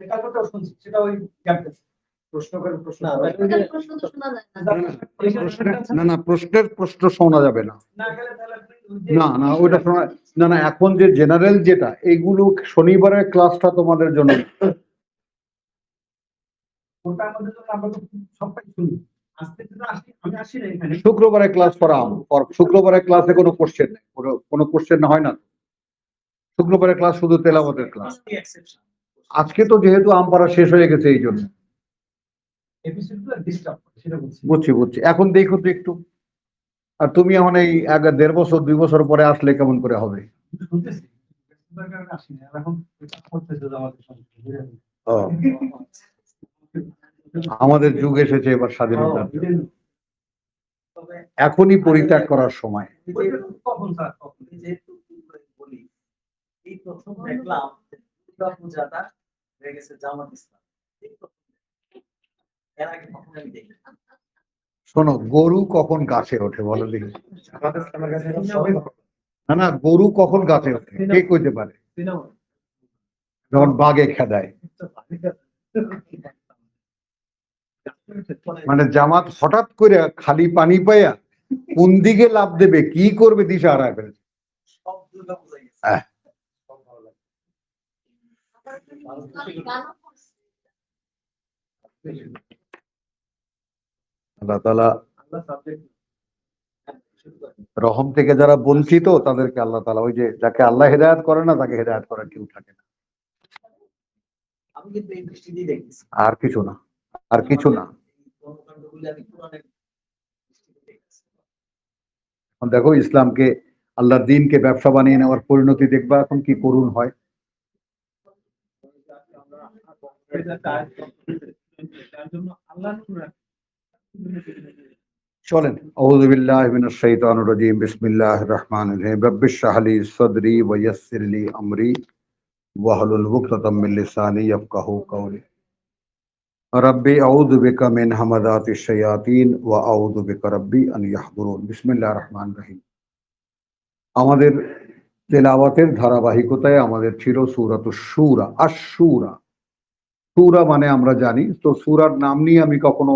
এটা কথাও শুনছি, সেটা ওই ক্যাম্পাস প্রশ্ন করে প্রশ্ন না, করে। ওই যে প্রশ্ন তো শোনা যায় না। না প্রশ্নের প্রশ্ন শোনা যাবে না। না গেলে তাহলে না ওইটা শোনা না এখন যে জেনারেল যেটা এইগুলো শনিবারের ক্লাসটা তোমাদের জন্য ওটা আমাদের জন্য আমরা তো সবটাই শুনি। আজকে তো আমি আসি না এখানে। শুক্রবারে ক্লাস করাম, শুক্রবারে ক্লাসে কোনো কোশ্চেন নেই, কোনো কোশ্চেন হয় না। শুক্রবারে ক্লাস শুধু তেলাওয়াতের ক্লাস। আজকে তো যেহেতু আমপাড়া শেষ হয়ে গেছে এই জন্য এপিসোডগুলো ডিস্টার্ব করে, সেটা বলছি। বুঝছি এখন দেখো তো একটু। আর তুমি এখন এই 1.5 বছর 2 বছর পরে আসলে কেমন করে হবে? শুনতেছি ব্যস্ততার কারণে আসি না, আর এখন এটা করতেছে যে আমাদের সঙ্গে আমাদের যুগ এসেছে এবার স্বাধীনতার জন্য। তবে এখনই পরিত্যাগ করার সময়। কখন স্যার কখন যেহেতু বলি এই প্রথম দেখলাম দুর্গা পূজাটা হয়ে গেছে জামাত ইসলাম। এই প্রথম এর আগে কখনো আমি দেখিনি। শোনো, গরু কখন গাছে ওঠে বলো দেখি? না গরু কখন গাছে ওঠে কে কইতে পারে? যখন বাঘে খেদায়। মানে জামাত হঠাৎ করে খালি পানি পাইয়া কোন দিকে লাভ দেবে, কি করবে দিশা হারায় ফেলেছে। সব দুর্গা পূজায় গেছে। সব ভালো লাগে। আল্লাহ তাআলা আল্লাহ সাবজেক্ট রহম থেকে যারা বঞ্চিত তাদেরকে আল্লাহ তাআলা ওই যে যাকে আল্লাহ হেদায়েত করে না তাকে হেদায়েত করার কেউ থাকে না। আমি কিন্তু এই দৃষ্টি দিয়ে দেখতেছি। আর কিছু না, আর কিছু না। কর্মকাণ্ডগুলি আমি কোরআনের দৃষ্টিতে দেখতেছি। এখন দেখো ইসলামকে আল্লাহর দ্বীনকে ব্যবসা বানিয়ে নেওয়ার পরিণতি দেখবা এখন কি করুণ হয়। তার জন্য আল্লাহ চলেন, আউযু বিল্লাহি মিনাশ শাইতানির রাজীম, বিসমিল্লাহির রহমানির রহিম, রব্বিশ ইশরাহ লি সাদরি ওয়া ইয়াসসির লি আমরি ওয়াহলুল উকদাতাম মিন লিসানি ইয়াফকাহু কওলি। রব্বি আউযু বিকা মিন হামাযাতিশ শায়াতিন ওয়া আউযু বিকা রব্বি আন ইয়াহদুরুন। বিসমিল্লাহির রহমানির রহিম। আমাদের তেলাওয়াতের ধারাবাহিকতায় আমাদের ছিল সূরাতুশ শূরা, আশ-শূরা। সূরা মানে আমরা জানি, তো সূরার নাম নিয়ে আমি কখনো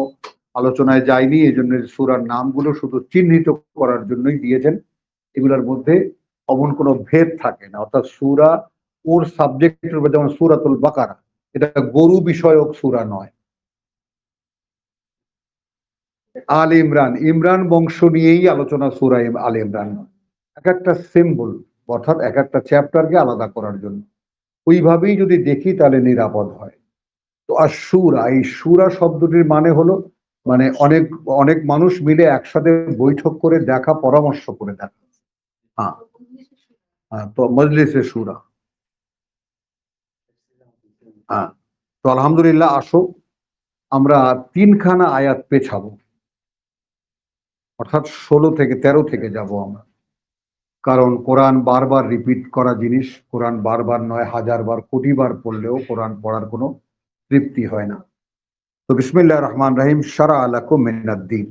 আলোচনায় যাইনি, এই জন্য সূরার নামগুলো শুধু চিহ্নিত করার জন্যই দিয়েছেন। এগুলোর মধ্যে অমন কোনো ভেদ থাকে না, অর্থাৎ সূরা ওর সাবজেক্টের উপর, যেমন সূরাতুল বাকারা এটা গরু বিষয়ক সূরা নয়। আল ইমরান, ইমরান বংশ নিয়েই আলোচনা সূরা আল ইমরান। এক একটা সিম্বল, অর্থাৎ এক একটা চ্যাপ্টারকে আলাদা করার জন্য। ওইভাবেই যদি দেখি তাহলে নিরাপদ হয়। তো আর সূরা, এই সূরা শব্দটির মানে হলো মানে অনেক অনেক মানুষ মিলে একসাথে বৈঠক করে দেখা, পরামর্শ করে দেখা। হ্যাঁ হ্যাঁ, তো মজলিসে সূরা। হ্যাঁ, তো আলহামদুলিল্লাহ, আসো আমরা 3খানা আয়াত পেছাবো, অর্থাৎ 16 থেকে 13 থেকে যাব আমরা। কারণ কোরআন বারবার রিপিট করা জিনিস, কোরআন বারবার নয় 1000 বার কোটি বার পড়লেও কোরআন পড়ার কোনো তৃপ্তি হয় না। তো বিসমিল্লাহির রহমানির রহিম, শারআ লাকুম মিনাদ-দীন।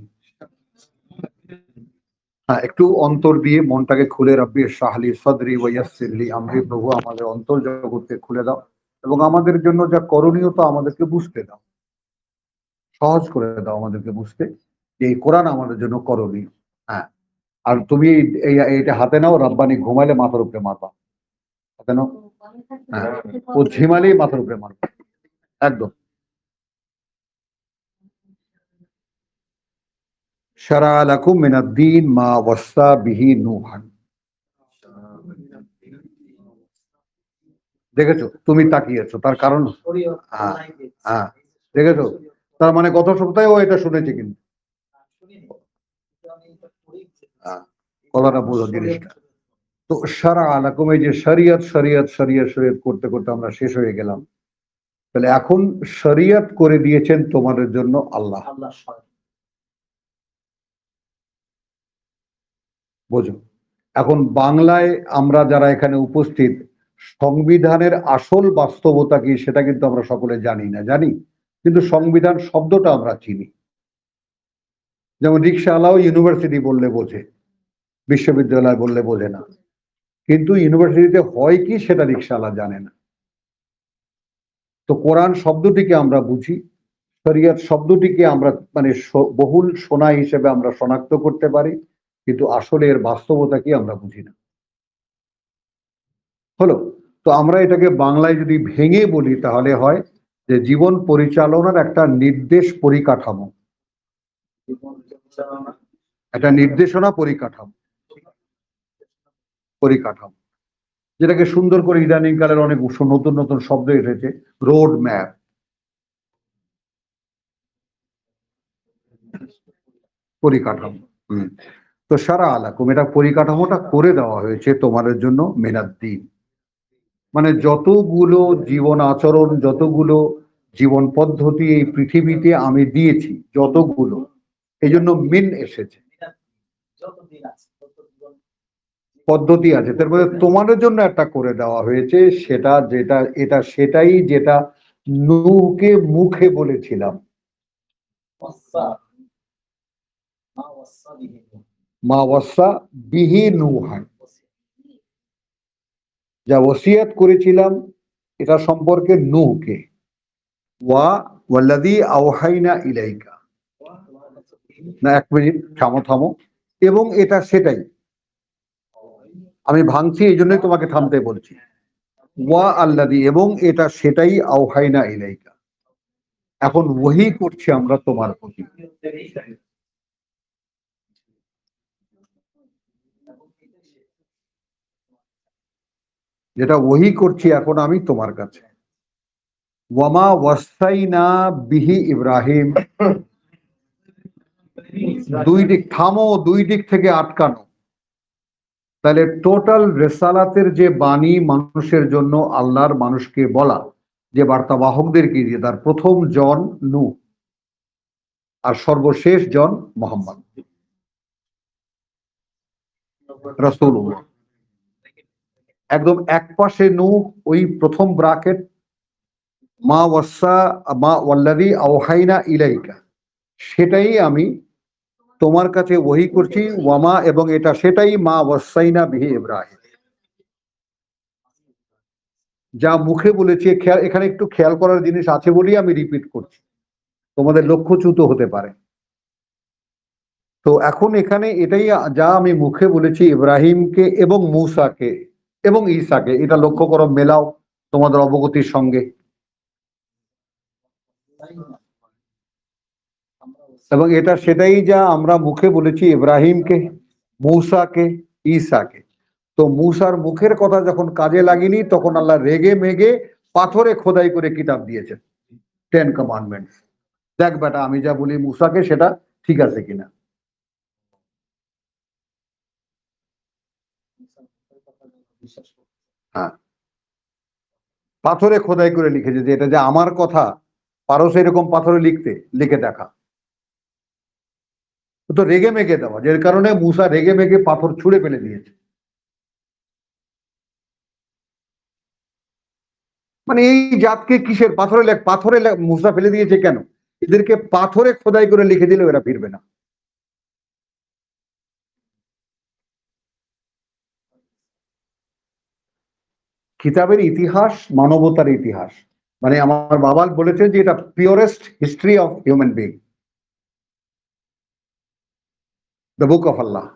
হ্যাঁ, একটু অন্তর দিয়ে মনটাকে খুলে, রব্বি ইশরাহ লি সাদরি ওয়া ইয়াসসির লি আমরি, প্রভু আমাদের অন্তর জগৎকে খুলে দাও এবং আমাদের জন্য যা করণীয় তা আমাদেরকে বুঝতে দাও, সহজ করে দাও আমাদেরকে বুঝতে যে এই কোরআন আমাদের জন্য করণীয়। হ্যাঁ, আর তুমি এইটা হাতে নাও, রাব্বানি ঘুমাইলে মাথার উপরে মারবা, হাতে নাও। হ্যাঁ, ও ঝিমালেই মাথার উপরে মারবা একদম। শারআ লাকুম মিনাদ-দীন মা ওয়াসা বিহি নূহান। দেখেছো, তুমি তাকিয়েছো, তার কারণ হ্যাঁ হ্যাঁ দেখেছো, তার মানে গত সপ্তাহে ও এটা শুনেছে কিন্তু কথাটা বোঝো জিনিসটা। তো শারআ লাকুম, এই যে শরিয়ত শরিয়ত শরিয়ত শরিয়ত করতে করতে আমরা শেষ হয়ে গেলাম, তাহলে এখন শরিয়ত করে দিয়েছেন তোমাদের জন্য আল্লাহ। বোঝো, এখন বাংলায় আমরা যারা এখানে উপস্থিত, সংবিধানের আসল বাস্তবতা কি সেটা কিন্তু আমরা সকলে জানি না, জানি কিন্তু সংবিধান শব্দটা আমরা চিনি। যেমন রিক্সাওয়ালাও ইউনিভার্সিটি বললে বোঝে, বিশ্ববিদ্যালয় বললে বোঝে না, কিন্তু ইউনিভার্সিটিতে হয় কি সেটা রিক্সাওয়ালা জানে না। তো কোরআন শব্দটিকে আমরা বুঝি, শরিয়ত শব্দটিকে আমরা মানে বহুল শোনা হিসেবে আমরা শনাক্ত করতে পারি, কিন্তু আসলে এর বাস্তবতা কি আমরা বুঝি না। হলো, তো আমরা এটাকে বাংলায় যদি ভেঙে বলি তাহলে হয় যে জীবন পরিচালনার একটা নির্দেশ পরিকাঠামো, একটা নির্দেশনা পরিকাঠামো, যেটাকে সুন্দর করে ইদানিং কালের অনেক নতুন নতুন শব্দ এসেছে, রোড ম্যাপ। পরিকাঠামো। তো সারা আলাকুম, এটা পরিকাঠামোটা করে দেওয়া হয়েছে তোমাদের জন্য মেনাদ্দিন, মানে যতগুলো জীবন আচরণ, যতগুলো জীবন পদ্ধতি এই পৃথিবীতে আমি দিয়েছি, যতগুলো, এই জন্য মিন এসেছে, পদ্ধতি আছে, তারপরে তোমাদের জন্য একটা করে দেওয়া হয়েছে, সেটা যেটা এটা সেটাই যেটা নূহকে মুখে বলেছিলাম, মা ওয়াসা বিহি নূহান, যা ওসিয়াত করেছিলাম এটা সম্পর্কে নূহকে, ওয়াল্লাযী আওহাইনা ইলাইকা, না এক মিনিট, থামো, এবং এটা সেটাই, আমি ভাঙছি এই জন্যই তোমাকে থামতে বলছি, ওয়া আল্লাযী, এবং এটা সেটাই, আওহাইনা ইলাইকা, এখন ওহী করছি আমরা তোমার প্রতি, যেটা ওহী করছি এখন আমি তোমার কাছে। ওয়ামা ওয়াসাইনা বিহি ইব্রাহিম, দুই দিক, থামো, দুই দিক থেকে আটকানো, তাহলে টোটাল রেসালাতের যে বাণী মানুষের জন্য, আল্লাহর মানুষকে বলা, যে বার্তাবাহকদেরকে দিয়ে, তার প্রথম জন নূহ আর সর্বশেষ জন মুহাম্মদ রাসূলুল্লাহ। একদম এক পাশে নূহ, ওই প্রথম ব্রাকেট, মা ওয়াল্লাযী আওহাইনা ইলাইকা, সেটাই আমি তোমার কাছে ওহী করছি, ওয়ামা, এবং এটা সেটাই, মা ওয়াসাইনা বিহি ইব্রাহিম, যা মুখে বলেছি। এখানে একটু খেয়াল করার জিনিস আছে বলেই আমি রিপিট করছি, তোমাদের লক্ষ্যচ্যুত হতে পারে। তো এখন এখানে এটাই যা আমি মুখে বলেছি ইব্রাহিমকে এবং মূসাকে এবং ঈসাকে, এটা লক্ষ্য করো, মেলাও তোমাদের অবগতির সঙ্গে। এবং এটা সেটাই যা আমরা মুখে বলেছি ইব্রাহিমকে, মূসাকে, ঈসাকে। তো মূসার মুখের কথা যখন কাজে লাগেনি, তখন আল্লাহ রেগে মেগে পাথরে খোদাই করে কিতাব দিয়েছেন, 10 কমান্ডমেন্টস। দেখ বেটা, আমি যা বলি মূসাকে সেটা ঠিক আছে কিনা। হ্যাঁ, পাথরে খোদাই করে লিখেছে যে এটা যে আমার কথা, পারো সেরকম পাথরে লিখতে, লিখে দেখা। তো রেগে মেগে দেওয়া, যে কারণে মূসা রেগে মেগে পাথর ছুঁড়ে ফেলে দিয়েছে। মানে এই জাতকে কিসের পাথরে মূসা ফেলে দিয়েছে কেন? এদেরকে পাথরে খোদাই করে লিখে দিলে এরা ফিরবে না। কিতাবের ইতিহাস মানবতার ইতিহাস, মানে আমার বাবা বলেছে যে এটা purest history of human being, the book of Allah,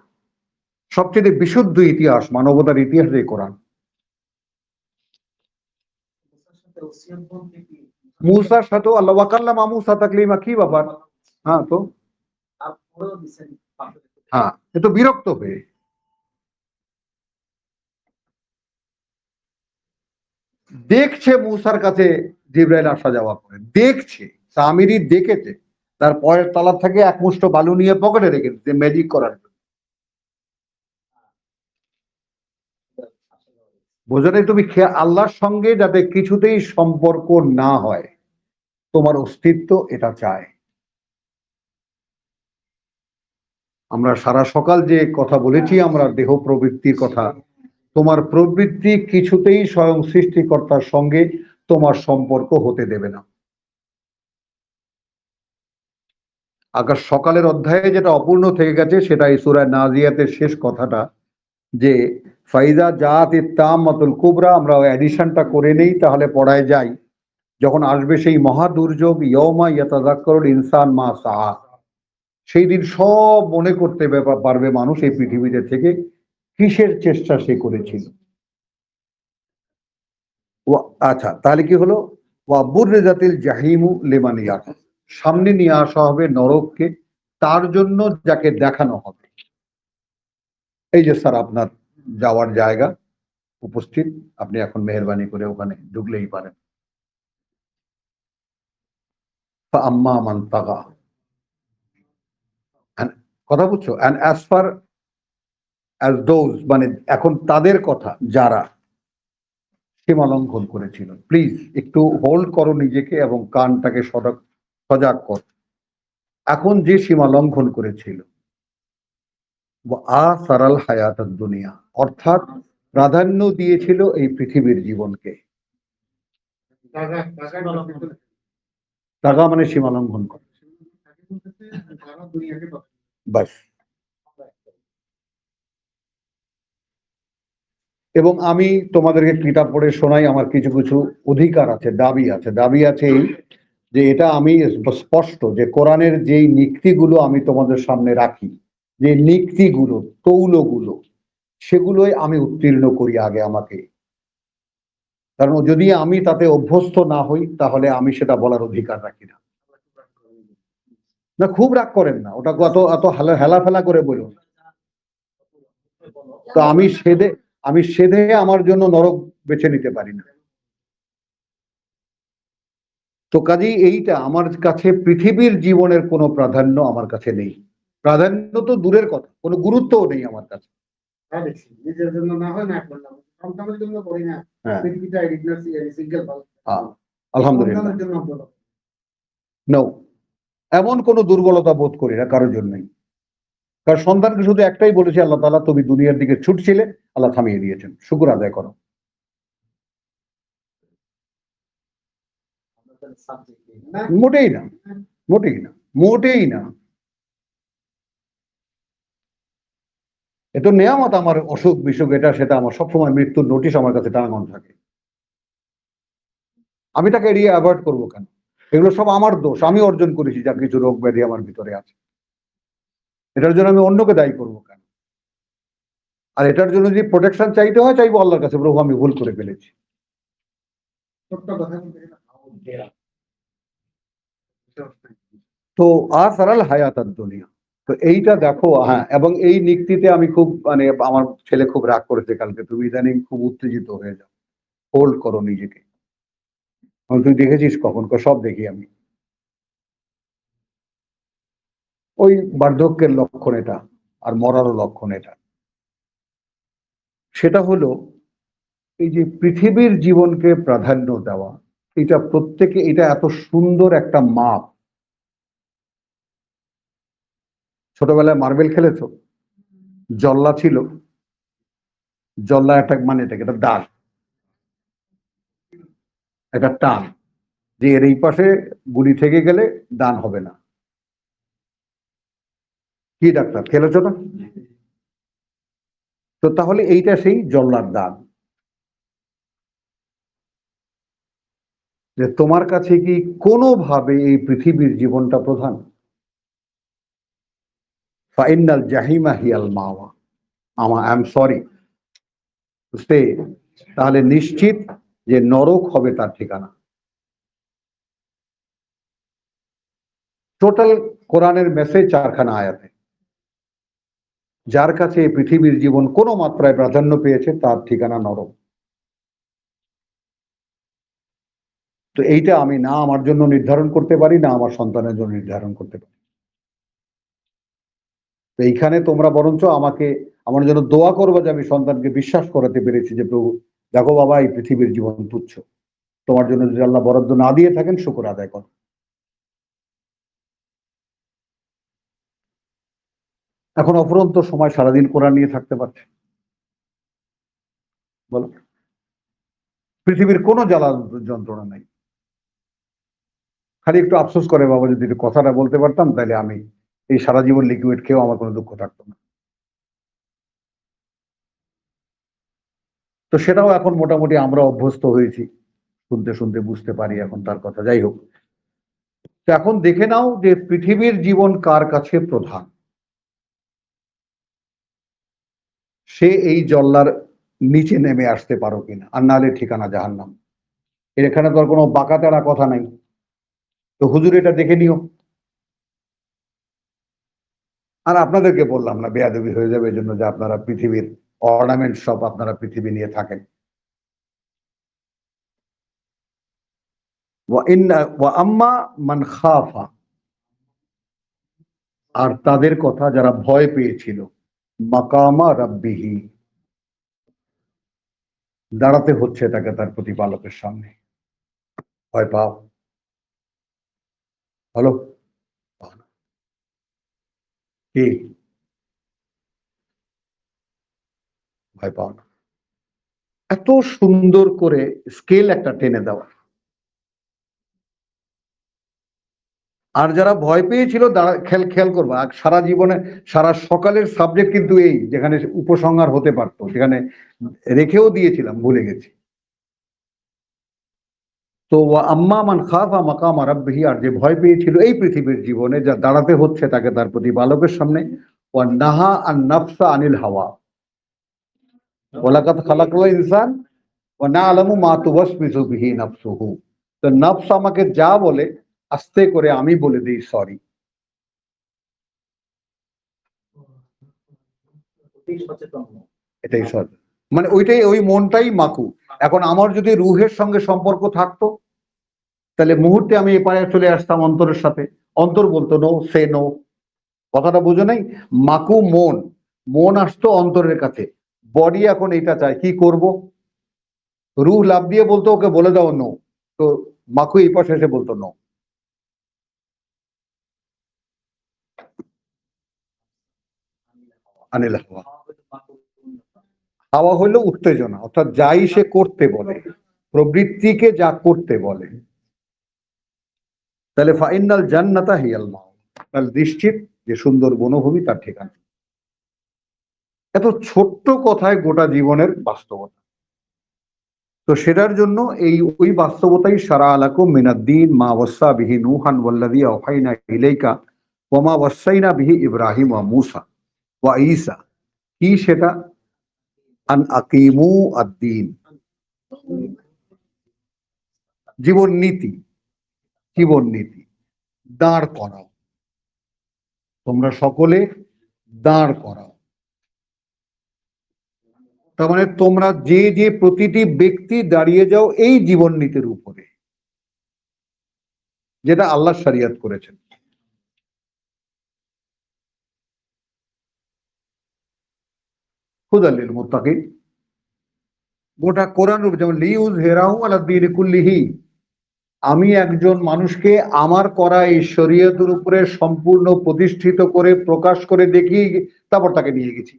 সবচেয়ে বিশুদ্ধ ইতিহাস, মানবতার ইতিহাস এই কোরআন। মূসার সাথেও আল্লাহ ওয়াকাল্লামা মূসা তাকলিমা, কি ব্যাপার? হ্যাঁ, তো হ্যাঁ, এ তো বিরক্ত হয়ে দেখছে মূসার কাছে জিবরাইল আসা যাওয়া করে, দেখছে, সামিরি দেখেছে, তার পরের তলা থেকে এক মুষ্ঠ বালু নিয়ে পকেটে রেখেছে ম্যাজিক করার জন্য। বোঝো নাই তুমি, আল্লাহর সঙ্গে যাতে কিছুতেই সম্পর্ক না হয়, তোমার অস্তিত্ব এটা চায়। আমরা সারা সকাল যে কথা বলেছি, আমরা দেহ প্রবৃত্তির কথা, তোমার প্রবৃত্তি কিছুতেই স্বয়ং সৃষ্টিকর্তার সঙ্গে তোমার সম্পর্ক হতে দেবে না। আকাশ সকালের অধ্যায়ে যেটা অপূর্ণ থেকে গেছে, সেটা এই সূরা নাজিয়াতের শেষ কথাটা, যে ফাইজা জাত ইত্তামাতুল কুবরা, আমরা ওই অ্যাডিশনটা করে নেই, তাহলে পড়ায় যাই যখন আসবে সেই মহা দুর্যোগ, ইয়মা ইয়াতাযাক্কারুল ইনসান মা সাআ, সেই দিন সব মনে করতে পারবে মানুষ এই পৃথিবীতে থেকে কিসের চেষ্টা সে করেছিল। আচ্ছা, তাহলে কি হলো? ওয়া বুররিজাতিল জাহিমু লিমান ইয়ারা, সামনে নিয়ে আসা হবে নরককে তার জন্য যাকে দেখানো হবে। এই যে স্যার আপনার যাওয়ার জায়গা উপস্থিত, আপনি এখন মেহেরবানি করে ওখানে ঢুকলেই পারেন। আম্মা মান তাগা, কথা বুঝছো? And as far as those, মানে এখন তাদের কথা যারা সীমা লঙ্ঘন করেছিল। প্লিজ একটু হোল্ড করো নিজেকে এবং কানটাকে সজাগ কর। এখন যে সীমা লঙ্ঘন করেছিল, আ সারাল হায়াত দুনিয়া, অর্থাৎ প্রাধান্য দিয়েছিল এই পৃথিবীর জীবনকে। তাগা মানে সীমা লঙ্ঘন করে, বাস। এবং আমি তোমাদেরকে কিতাব পড়ে শোনাই, আমার কিছু কিছু অধিকার আছে, দাবি আছে। দাবি আছে এই যে এটা আমি স্পষ্ট যে কোরআনের যেই নিক্তিগুলো আমি তোমাদের সামনে রাখি, যে নিক্তিগুলো, তৌলগুলো, সেগুলোই আমি উত্তীর্ণ করি আগে আমাকে। কারণ যদি আমি তাতে অভ্যস্ত না হই তাহলে আমি সেটা বলার অধিকার রাখি না। না, খুব রাগ করেন না, ওটা এত এত হেলাফেলা করে বলুন। তো আমি সেধে আমার জন্য নরক বেছে নিতে পারি না। তো কাজেই এইটা আমার কাছে, পৃথিবীর জীবনের কোনো প্রাধান্য আমার কাছে নেই। প্রাধান্য তো দূরের কথা, কোনো গুরুত্বও নেই আমার কাছে। নিজের জন্য না হয় না করলাম, সন্তানের জন্য করি না। হ্যাঁ, পৃথিবীটা সিঙ্গেল আলহামদুলিল্লাহ, সন্তানের জন্য বলো। নো, এমন কোনো দুর্বলতা বোধ করি না কারোর জন্যই। কারণ সন্তানকে শুধু একটাই বলেছি, আল্লাহ তাআলা তুমি দুনিয়ার দিকে ছুটছিলে, আল্লাহ থামিয়ে দিয়েছেন, শুকর আদায় করো। মোটেই না, মোটেই না, মোটেই না। এত নেয়ামত, আমার অসুখ বিসুখ এটা সেটা আমার সবসময় মৃত্যুর নোটিশ আমার কাছে টানানো থাকে। আমি তাকে এড়িয়ে অ্যাভয়েড করবো কেন? এগুলো সব আমার দোষ, আমি অর্জন করেছি যা কিছু রোগ ব্যাধি আমার ভিতরে আছে। এটার জন্য আমি অন্যকে দায়ী করবো কেন? আর এটার জন্য যদি প্রোটেকশন চাইতে হয়, চাইবো আল্লাহর কাছে, প্রভু আমি ভুল করে ফেলেছি। তো আর সারাল হায়াত দুনিয়া, তো এইটা দেখো। হ্যাঁ, এবং এই নিক্তিতে আমি খুব, মানে আমার ছেলে খুব রাগ করেছে কালকে, তুমি ইদানিং খুব উত্তেজিত হয়ে যাও, হোল্ড করো নিজেকে। তুই দেখেছিস কখন? সব দেখি আমি। ওই বার্ধক্যের লক্ষণ এটা, আর মরারও লক্ষণ এটা। সেটা হলো এই যে পৃথিবীর জীবনকে প্রাধান্য দেওয়া, এটা প্রত্যেকে, এটা এত সুন্দর একটা মাপ। ছোটবেলায় মার্বেল খেলেছো? জল্লা ছিল, জল্লা একটা, মানে এটাকে একটা দাগ, একটা টান, যে এর এই পাশে গুলি থেকে গেলে দান হবে না। কি ডাক্তার, খেলেছো না? তো তাহলে এইটা সেই জল্লার দাগ। যে তোমার কাছে কি কোনোভাবে এই পৃথিবীর জীবনটা প্রধান? ফাইনাল জাহিমা হিয়াল মাওয়া, আই এম সরি বুঝতে, তাহলে নিশ্চিত যে নরক হবে তার ঠিকানা। টোটাল কোরআনের মেসেজ 4খানা আয়াতে। যার কাছে এই পৃথিবীর জীবন কোনো মাত্রায় প্রাধান্য পেয়েছে তার ঠিকানা নরক। তো এইটা আমি না আমার জন্য নির্ধারণ করতে পারি, না আমার সন্তানের জন্য নির্ধারণ করতে পারি। তো এইখানে তোমরা বরঞ্চ আমাকে, আমার জন্য দোয়া করবো যে আমি সন্তানকে বিশ্বাস করাতে পেরেছি যে প্রভু দেখো বাবা, এই পৃথিবীর জীবন তুচ্ছ, তোমার জন্য যদি আল্লাহ বরাদ্দ না দিয়ে থাকেন শুকর আদায় করো। এখন অফুরন্ত সময় সারাদিন কোরআন নিয়ে থাকতে পারছে? বলো, পৃথিবীর কোনো জ্বালা যন্ত্রণা নাই। খালি একটু আফসোস করে বাবা, যদি একটু কথাটা বলতে পারতাম তাহলে আমি এই সারা জীবন লিকুইড খেয়েও আমার কোনো দুঃখ থাকতো না। তো সেটাও এখন মোটামুটি আমরা অভ্যস্ত হয়েছি, শুনতে শুনতে বুঝতে পারি এখন তার কথা। যাই হোক, তো এখন দেখে নাও যে পৃথিবীর জীবন কার কাছে প্রধান। সে এই জল্লার নিচে নেমে আসতে পারো কিনা, আর নাহলে ঠিকানা জাহান্নাম। এখানে তো আর কোনো বাঁকাতেরা কথা নাই। তো হুজুর এটা দেখে নিও। আর আপনাদেরকে বললাম না, বেয়াদবি হয়ে যাবে এই জন্য যে আপনারা পৃথিবীর অর্নামেন্ট সব আপনারা পৃথিবী নিয়ে থাকেন। আম্মা মান খাফা, আর তাদের কথা যারা ভয় পেয়েছিল, মাকামা রাব্বিহি, দাঁড়াতে হচ্ছে তাকে তার প্রতিপালকের সামনে। ভয় পাও? হলো কি? ভয় পাও না? এত সুন্দর করে স্কেল একটা টেনে দেওয়া। আর যারা ভয় পেয়েছিল খেয়াল করবা, সারা জীবনে সারা সকালের সাবজেক্ট কিন্তু এই, যেখানে উপসংহার হতে পারতো সেখানে রেখেও দিয়েছিলাম, ভুলে গেছি। তো আম্মা মান খাফা মাকামা রাব্বিহি, আর যে ভয় পেয়েছিল এই পৃথিবীর জীবনে যা দাঁড়াতে হচ্ছে তাকে তার প্রতিপালকের সামনে, ওয়া নাহা আন নাফসা আনিল হাওয়া, ওয়ালাকাদ খালাকনাল ইনসান ওয়া না'লামু মা তুওয়াসবিসু বিহি নাফসুহু। তো নফস আমাকে যা বলে আস্তে করে আমি বলে দিই সরি। সচেতন। এটাই সরি, মানে ওইটাই, ওই মনটাই মাকু। এখন আমার যদি রুহের সঙ্গে সম্পর্ক থাকতো তাহলে মুহূর্তে আমি এপারে চলে আসতাম অন্তরের সাথে, অন্তর বলতো নো, সে নো। কথাটা বুঝো নাই? মাকু মন, মন আসতো অন্তরের কাছে, বডি এখন এটা চায় কি করব, রুহ লাভ দিয়ে বলতো ওকে বলে দাও নো, তো মাকু এই পাশে এসে বলতো নো। আনিল হাওয়া, হাওয়া হইল উত্তেজনা, অর্থাৎ যাই সে করতে বলে, প্রবৃত্তিকে যা করতে বলে। তাহলে ফাইনাল জান্নাতা হিয়াল মাও, তাহলে নিশ্চিত যে সুন্দর বনভূমি তার ঠিকানা। এত ছোট্ট কথায় গোটা জীবনের বাস্তবতা। তো সেটার জন্য এই ওই বাস্তবতাই সারা আলাকুম মিনাদ্দিন মা ওয়াসা বিহি নূহান ওয়াল্লাযী আওহাইনা ইলাইকা ওয়া মা ওয়াসাইনা বিহি ইব্রাহিম ওয়া মূসা ওয়া ঈসা। কি সেটা? আন আকিমু আদ-দীন, জীবন নীতি, জীবন নীতি দাঁড় করাও, তোমরা সকলে দাঁড় করাও। তার মানে তোমরা যে যে প্রতিটি ব্যক্তি দাঁড়িয়ে যাও এই জীবন নীতির উপরে, যেটা আল্লাহ শরিয়ত করেছেন। হুদাল লিল মুত্তাকিন, গোটা কোরআন রূপ, যেমন লিইউযহিরাহু আলা দ্বীনি কুল্লিহি, আমি একজন মানুষকে আমার করা এই শরীয়তের উপরে সম্পূর্ণ প্রতিষ্ঠিত করে প্রকাশ করে দেখিয়ে তারপর তাকে নিয়ে গেছি।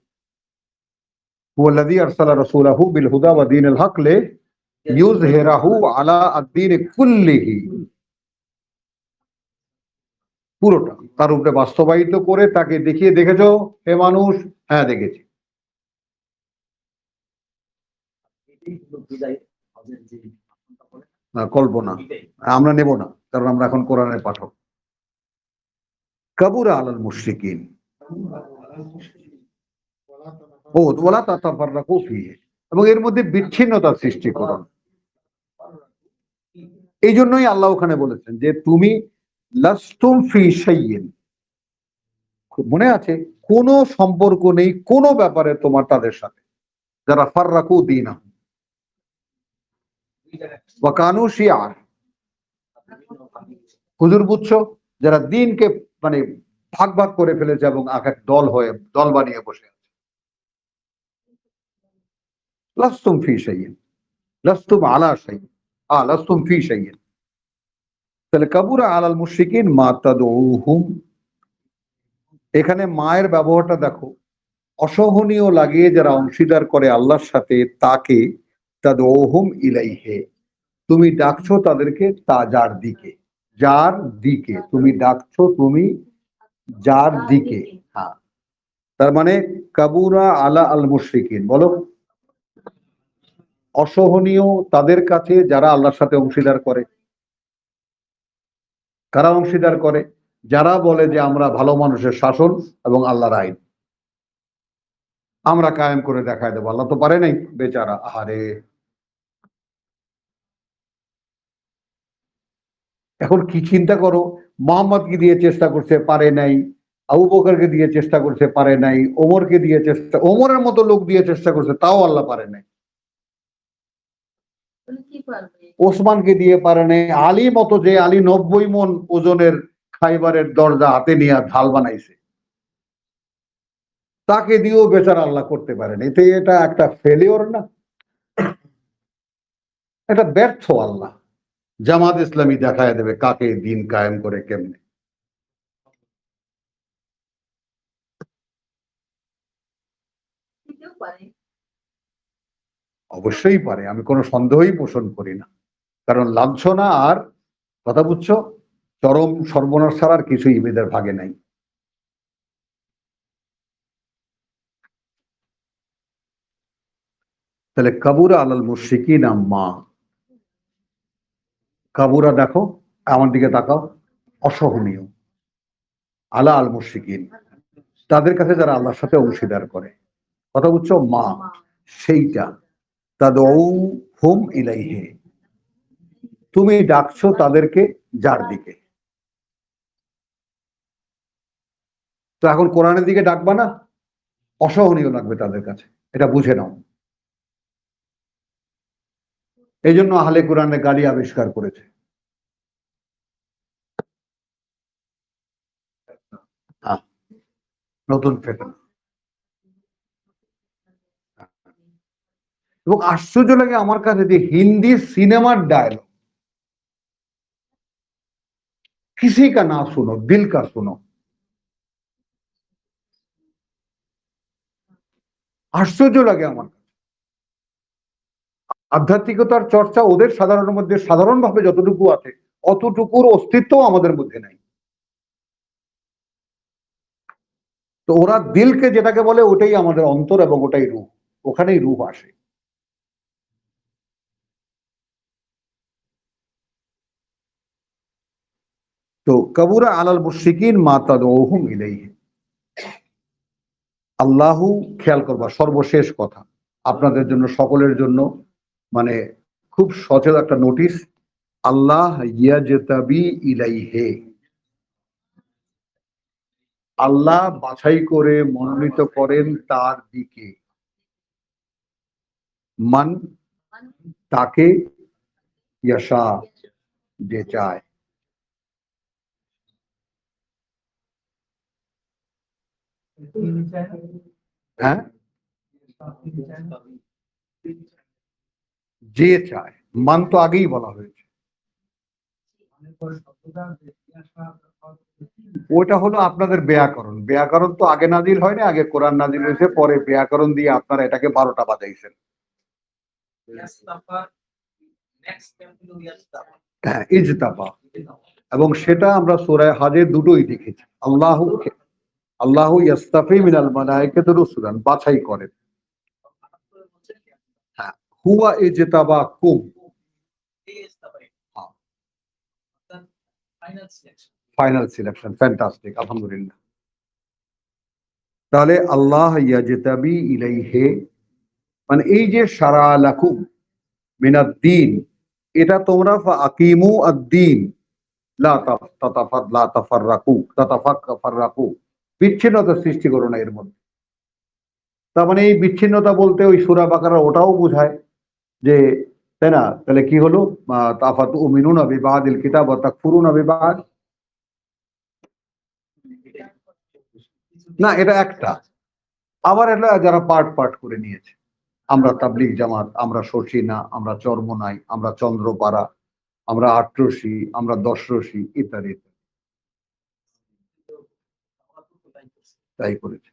হুয়াল্লাযী আরসালা রাসূলাহু বিল হুদা ওয়া দীনিল হক লিইউযহিরাহু আলা আদ-দীনি কুল্লিহি, পুরোটা তার উপরে বাস্তবায়িত করে তাকে দেখিয়ে, দেখেছো হে মানুষ? হ্যাঁ দেখেছি। কল্পনা আমরা নেব না, কারণ আমরা এখন কোরআনের পাঠক। কাবুরা আলাল মুশরিকিন ও ওয়ালা তাতাফাররাকু ফীহি, এবং এর মধ্যে বিচ্ছিন্নতা সৃষ্টি করুন। এই জন্যই আল্লাহ ওখানে বলেছেন যে তুমি লাস্তুম ফি শাইইন, মনে আছে, কোনো সম্পর্ক নেই কোনো ব্যাপারে তোমার তাদের সাথে, যারা ফাররাকু দীনাহুম ওয়া কানু শিয়া। হুজুর বুঝছো, যারা দিনকে মানে ভাগ ভাগ করে ফেলেছে এবং এক এক দল হয়ে দল বানিয়ে বসে আছে। লাস্তুম ফি শাইইন, লাস্তুম আলা শাইইন, লাস্তুম ফি শাইইন। তাহলে কাবুরা আলাল মুশরিকিন মা তাদউহুম, এখানে মায়ের ব্যবহারটা দেখো, অসহনীয় লাগিয়ে যারা অংশীদার করে আল্লাহর সাথে তাকে, তাদউহুম ইলাইহে, তুমি ডাকছো তাদেরকে, তা যার দিকে, যার দিকে তুমি ডাকছো, তুমি যার দিকে। হ্যাঁ, তার মানে কাবুরা আলা আল মুশরিকিন, বলো অসহনীয় তাদের কাছে যারা আল্লাহর সাথে অংশীদার করে। কারা অংশীদার করে? যারা বলে যে আমরা ভালো মানুষের শাসন এবং আল্লাহর আইন আমরা কায়েম করে দেখায় দেবো। আল্লাহ তো পারে নাই, বেচারা। আহারে, এখন কি চিন্তা করো, মোহাম্মদকে দিয়ে চেষ্টা করছে, পারে নাই। আবু বকরকে দিয়ে চেষ্টা করছে, পারে নাই। ওমরকে দিয়ে চেষ্টা, ওমরের মতো লোক দিয়ে চেষ্টা করছে, তাও আল্লাহ পারে নাই। ওসমানকে দিয়ে পারে নাই। আলী মতো, যে আলী 90 মন ওজনের খাইবারের দরজা হাতে নিয়ে ঢাল বানাইছে, তাকে দিয়েও বেচারা আল্লাহ করতে পারেন। এতে এটা একটা ফেলিওর না, এটা ব্যর্থ। আল্লাহ জামাত ইসলামী দেখায় দেবে কাকে দিন কায়েম করে কেমনে। অবশ্যই পারে, আমি কোনো সন্দেহই পোষণ করি না। কারণ লাঞ্ছনা আর, কথা বুঝছো, চরম সর্বনাশ ছাড়ার কিছু ইমেদের ভাগে নাই। তাহলে কাবুরা আলাল মুশরিকিনা মা, কাবুরা দেখো, আমার দিকে তাকাও, অসহনীয়। আলা আল মুশরিকিন, তাদের কাছে যারা আল্লাহর সাথে অংশীদার করে। কথা বুঝছো, মা সেইটা, তাদউহুম ইলাইহি, তুমি ডাকছো তাদেরকে যার দিকে। তো এখন কোরআনের দিকে ডাকবা না, অসহনীয় লাগবে তাদের কাছে, এটা বুঝে নাও। এই জন্য আহলে কোরআনে গালি আবিষ্কার করেছে। নতুন ফেতনা। এবং আশ্চর্য লাগে আমার কাছে যে হিন্দি সিনেমার ডায়লগ, किसी का ना सुनो दिल का सुनो। আশ্চর্য লাগে আমার। আধ্যাত্মিকতার চর্চা ওদের সাধারণের মধ্যে সাধারণভাবে যতটুকু আছে, অতটুকুর অস্তিত্ব আমাদের মধ্যে নাই। তো ওরা দিলকে যেটাকে বলে ওটাই আমাদের অন্তর, এবং ওটাই রূহ, ওখানেই রূহ আসে। তো কাবুরা আলাল মুশরিকিন মা তাদউহুম ইলাইহি। আল্লাহু, খেয়াল করবা, সর্বশেষ কথা আপনাদের জন্য, সকলের জন্য, মানে খুব সচেতন একটা নোটিশ। আল্লাহ ইয়াজতাবি ইলাইহি, আল্লাহ বাছাই করে মনোনীত করেন তার দিকে। মান, তাকে, ইয়াশা, যে চায়। হ্যাঁ, যে চায়, মান তো আগেই বলা হয়েছে। ওটা হলো আপনাদের ব্যাকরণ। ব্যাকরণ তো আগে নাজিল হয়নি, আগে কোরআন নাজিল হয়েছে, পরে ব্যাকরণ দিয়ে আপনারা এটাকে 12টা বাজাইছেন। হ্যাঁ, ইজতাবা, এবং সেটা আমরা সূরা হজে দুটোই দেখেছি। আল্লাহু ইয়াস্তাফি মিনাল মালাইকাতি রুসুলান, বাছাই করেন। হ্যাঁ, হুয়া ইজতাবাকুম, ফাইনাল সিলেকশন, ফ্যান্টাস্টিক, আলহামদুলিল্লাহ। তাহলে আল্লাহ ইয়াজতাবি ইলাইহি, মানে এই যে শারা লাকুম মিনাদ-দ্বীন, এটা তোমরা ফাকিমু আদ-দ্বীন লা তাতাফাররাকু, বিচ্ছিন্নতা সৃষ্টি করো না এর মধ্যে। তার মানে এই বিচ্ছিন্নতা বলতে ওই সূরা বাকারা ওটাও বোঝায় যে, তাই না? তাহলে কি হলো, তাফাতুমিনুনা বিবাদিল কিতাব ওয়া তাকফুরুনা বিবাদ, না এটা একটা। আবার এটা যারা পার্ট পার্ট করে নিয়েছে, আমরা তাবলিগ জামাত, আমরা শশীনা, আমরা চরমনাই, আমরা চন্দ্রপাড়া, আমরা আটরশি, আমরা দশরশি, ইত্যাদি ইত্যাদি, তাই করেছে।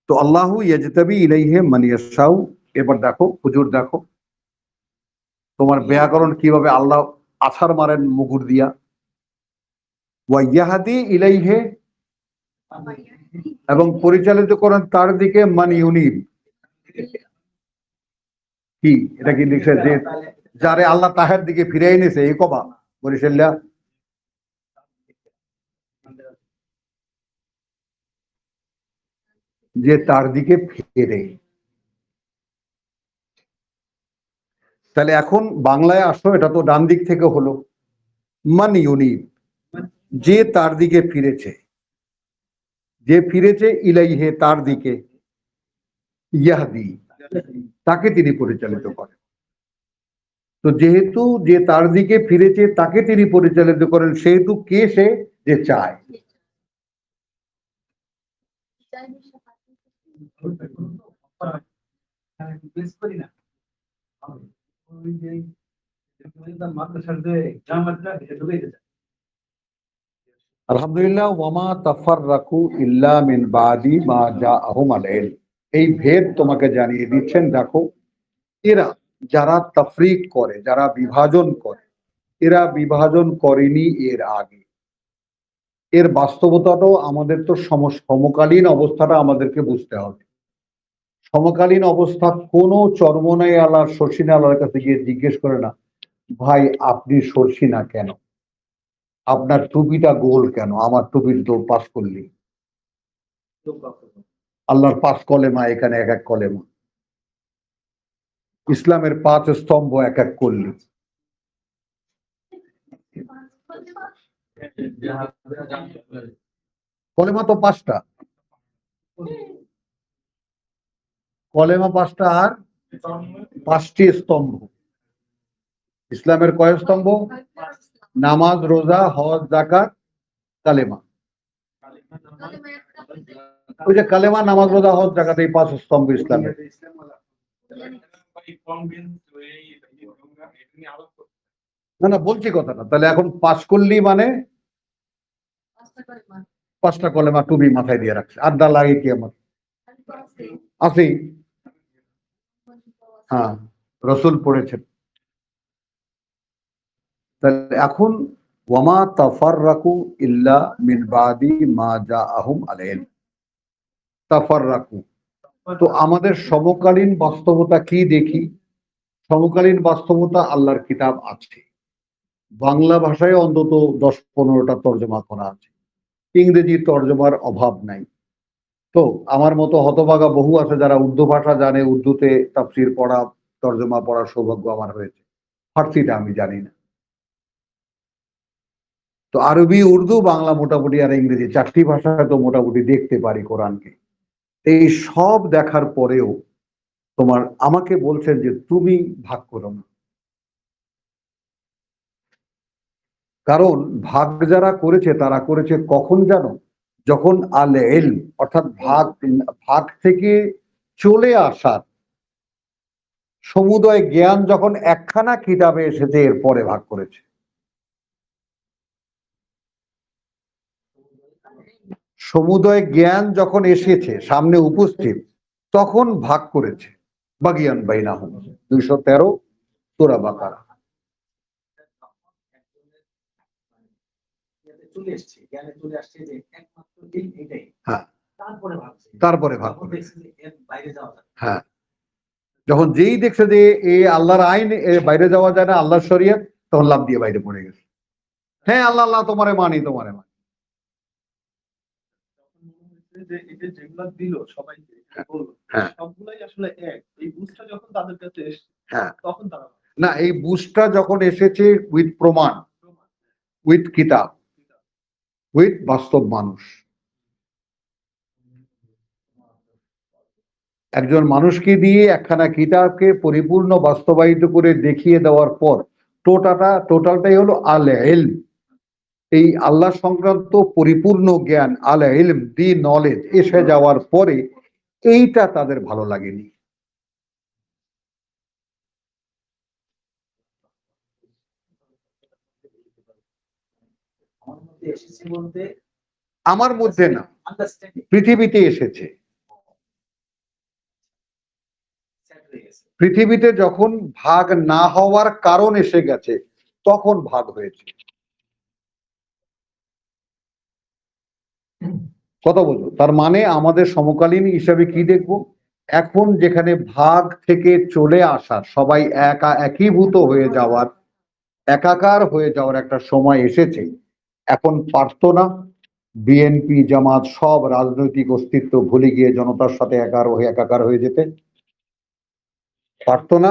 তো আল্লাহু ইয়াজতাবি ইলাইহি মান ইয়াশাউ। এবার দেখো হুজুর, দেখো তোমার ব্যাকরণ কিভাবে আল্লাহ আছাড় মারেন মুগুর দিয়া। ওয়া ইয়াহদি ইলাইহি, এবং পরিচালিত করেন তার দিকে, মান ইউনিব, কি এটা কি লিখছে যে যারে আল্লাহ তাহের দিকে ফিরে এনেছে এই কবা বরিশাল্লা যে তার দিকে ফিরে। তাহলে এখন বাংলায় আসো, এটা তো ডান দিক থেকে হলো। মান ইউনিব, যে তার দিকে ফিরেছে, যে ফিরেছে ইলাইহে তার দিকে, ইয়াহদি তাকে তিনি পরিচালিত করেন। তো যেহেতু যে তার দিকে ফিরেছে তাকে তিনি পরিচালিত করেন, সেহেতু কে সে যে চায়। আলহামদুলিল্লাহ, ওয়ামা তাফাররাকু ইল্লা মিন বাদি মা জাআহুম আল ইলম। এই ভেদ তোমাকে জানিয়ে দিচ্ছেন। দেখো, এরা যারা তাফরিক করে, যারা বিভাজন করে, এরা বিভাজন করেনি এর আগে। এর বাস্তবতাটাও আমাদের তো সমকালীন অবস্থাটা আমাদেরকে বুঝতে হবে। সমকালীন অবস্থা কোনো চরমনাই আলা শর্ষিনা আলার কাছে গিয়ে জিজ্ঞেস করে না, ভাই আপনি শর্ষিনা কেন, আপনার টুপিটা গোল কেন, আমার টুপির তো পাস করলি। আল্লাহর 5 কলেমা এখানে এক এক কলেমা, ইসলামের 5 স্তম্ভ এক এক করলি। কলেমা তো 5টা, কলেমা 5টা আর 5টি স্তম্ভ। ইসলামের কয় স্তম্ভ? নামাজ, রোজা, হজ, যাকাত, কালেমা। ওই যে কালেমা, নামাজ, রোজা, হজ, যাকাত, এই 5 স্তম্ভ ইসলামের। না না, বলছি কথাটা। তাহলে এখন পাস করলি মানে 5টা কলেমা টুপি মাথায় দিয়ে রাখছে, আড্ডা লাগে কি আমার আছে? হ্যাঁ, রসুল পড়েছেন। তাহলে এখন ওয়ামা তাফাররাকু ইল্লা মিন বাদি মা জাআহুম আল ইলম। তাফাররাকু, তো আমাদের সমকালীন বাস্তবতা কি দেখি? সমকালীন বাস্তবতা আল্লাহর কিতাব আছে, বাংলা ভাষায় অন্তত 10-15টা তর্জমা করা আছে, ইংরেজি তর্জমার অভাব নাই। তো আমার মতো হতভাগা বহু আছে যারা উর্দু ভাষা জানে, উর্দুতে তাফসীর পড়া, তর্জমা পড়ার সৌভাগ্য আমার হয়েছে। ফার্সিটা আমি জানি না। তো আরবি, উর্দু, বাংলা মোটামুটি, আর ইংরেজি 4টি ভাষায় তো মোটামুটি দেখতে পারি কোরআনকে। এই সব দেখার পরেও তোমার আমাকে বলছেন যে তুমি ভাগ করো না। কারণ ভাগ যারা করেছে তারা করেছে কখন জানো? যখন আল ইলম অর্থাৎ ভাগ থেকে চলে আসার সমুদয় জ্ঞান যখন একখানা কিতাবে এসেছে, এরপরে ভাগ করেছে। সমুদয় জ্ঞান যখন এসেছে, সামনে উপস্থিত, তখন ভাগ করেছে। বাগিয়ান বাইনাহুম, 213 সূরা বাকারা। হ্যাঁ, তারপরে ভাগ করেছে। হ্যাঁ, যখন যেই দেখছে যে এই আল্লাহর আইন, বাইরে যাওয়া যায় না, আল্লাহর শরিয়ত, তখন লাভ দিয়ে বাইরে পড়ে গেছে। হ্যাঁ, আল্লাহ আল্লাহ তোমারে মানি, তোমারে মানি। যেগুলা দিল সবাইকে, সবগুলাই আসলে এক। এই বুঝটা যখন তাদের কাছে এসেছে, তখন তারা না, এই বুঝটা যখন এসেছে উইথ প্রমাণ, উইথ কিতাব, উইথ বাস্তব মানুষ। একজন মানুষকে দিয়ে একখানা কিতাবকে পরিপূর্ণ বাস্তবায়িত করে দেখিয়ে দেওয়ার পর টোটালটাই হলো আল ইলম। এই আল্লাহ সংক্রান্ত পরিপূর্ণ জ্ঞান, আল ইলম, দি নলেজ এসে যাওয়ার পরে এইটা তাদের ভালো লাগেনি। আমার মধ্যে না, পৃথিবীতে এসেছে। পৃথিবীতে যখন ভাগ না হওয়ার কারণ এসে গেছে, তখন ভাগ হয়েছে। কথা বলবো, তার মানে আমাদের সমকালীন হিসাবে কি দেখবো? এখন যেখানে ভাগ থেকে চলে আসা, সবাই একীভূত হয়ে যাওয়ার, একাকার হয়ে যাওয়ার একটা সময় এসেছে। এখন পারতো না বিএনপি জামাত সব রাজনৈতিক অস্তিত্ব ভুলে গিয়ে জনতার সাথে একাকার হয়ে যেতে? পারতো না?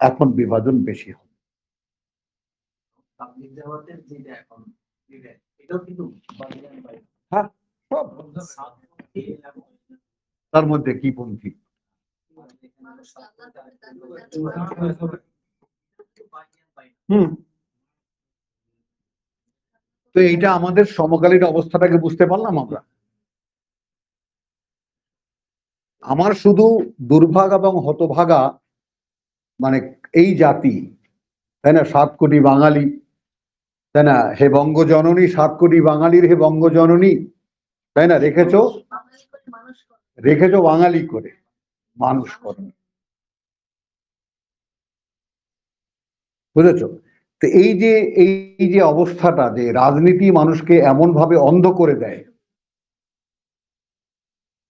এখন বিভাজন বেশি হবে। হ্যাঁ, সব তার মধ্যে কি পন্থী? তো এইটা আমাদের সমকালীন অবস্থাটাকে বুঝতে পারলাম আমরা। আমার শুধু দুর্ভাগ এবং হতভাগা মানে এই জাতি, তাই না, 7 কোটি বাঙালি, তাই না, হে বঙ্গজননী, 7 কোটি বাঙালির হে বঙ্গজননী, তাই না, রেখেছো বাঙালি করে মানুষ করে, বুঝেছো? তো এই যে অবস্থাটা, যে রাজনীতি মানুষকে এমন ভাবে অন্ধ করে দেয়,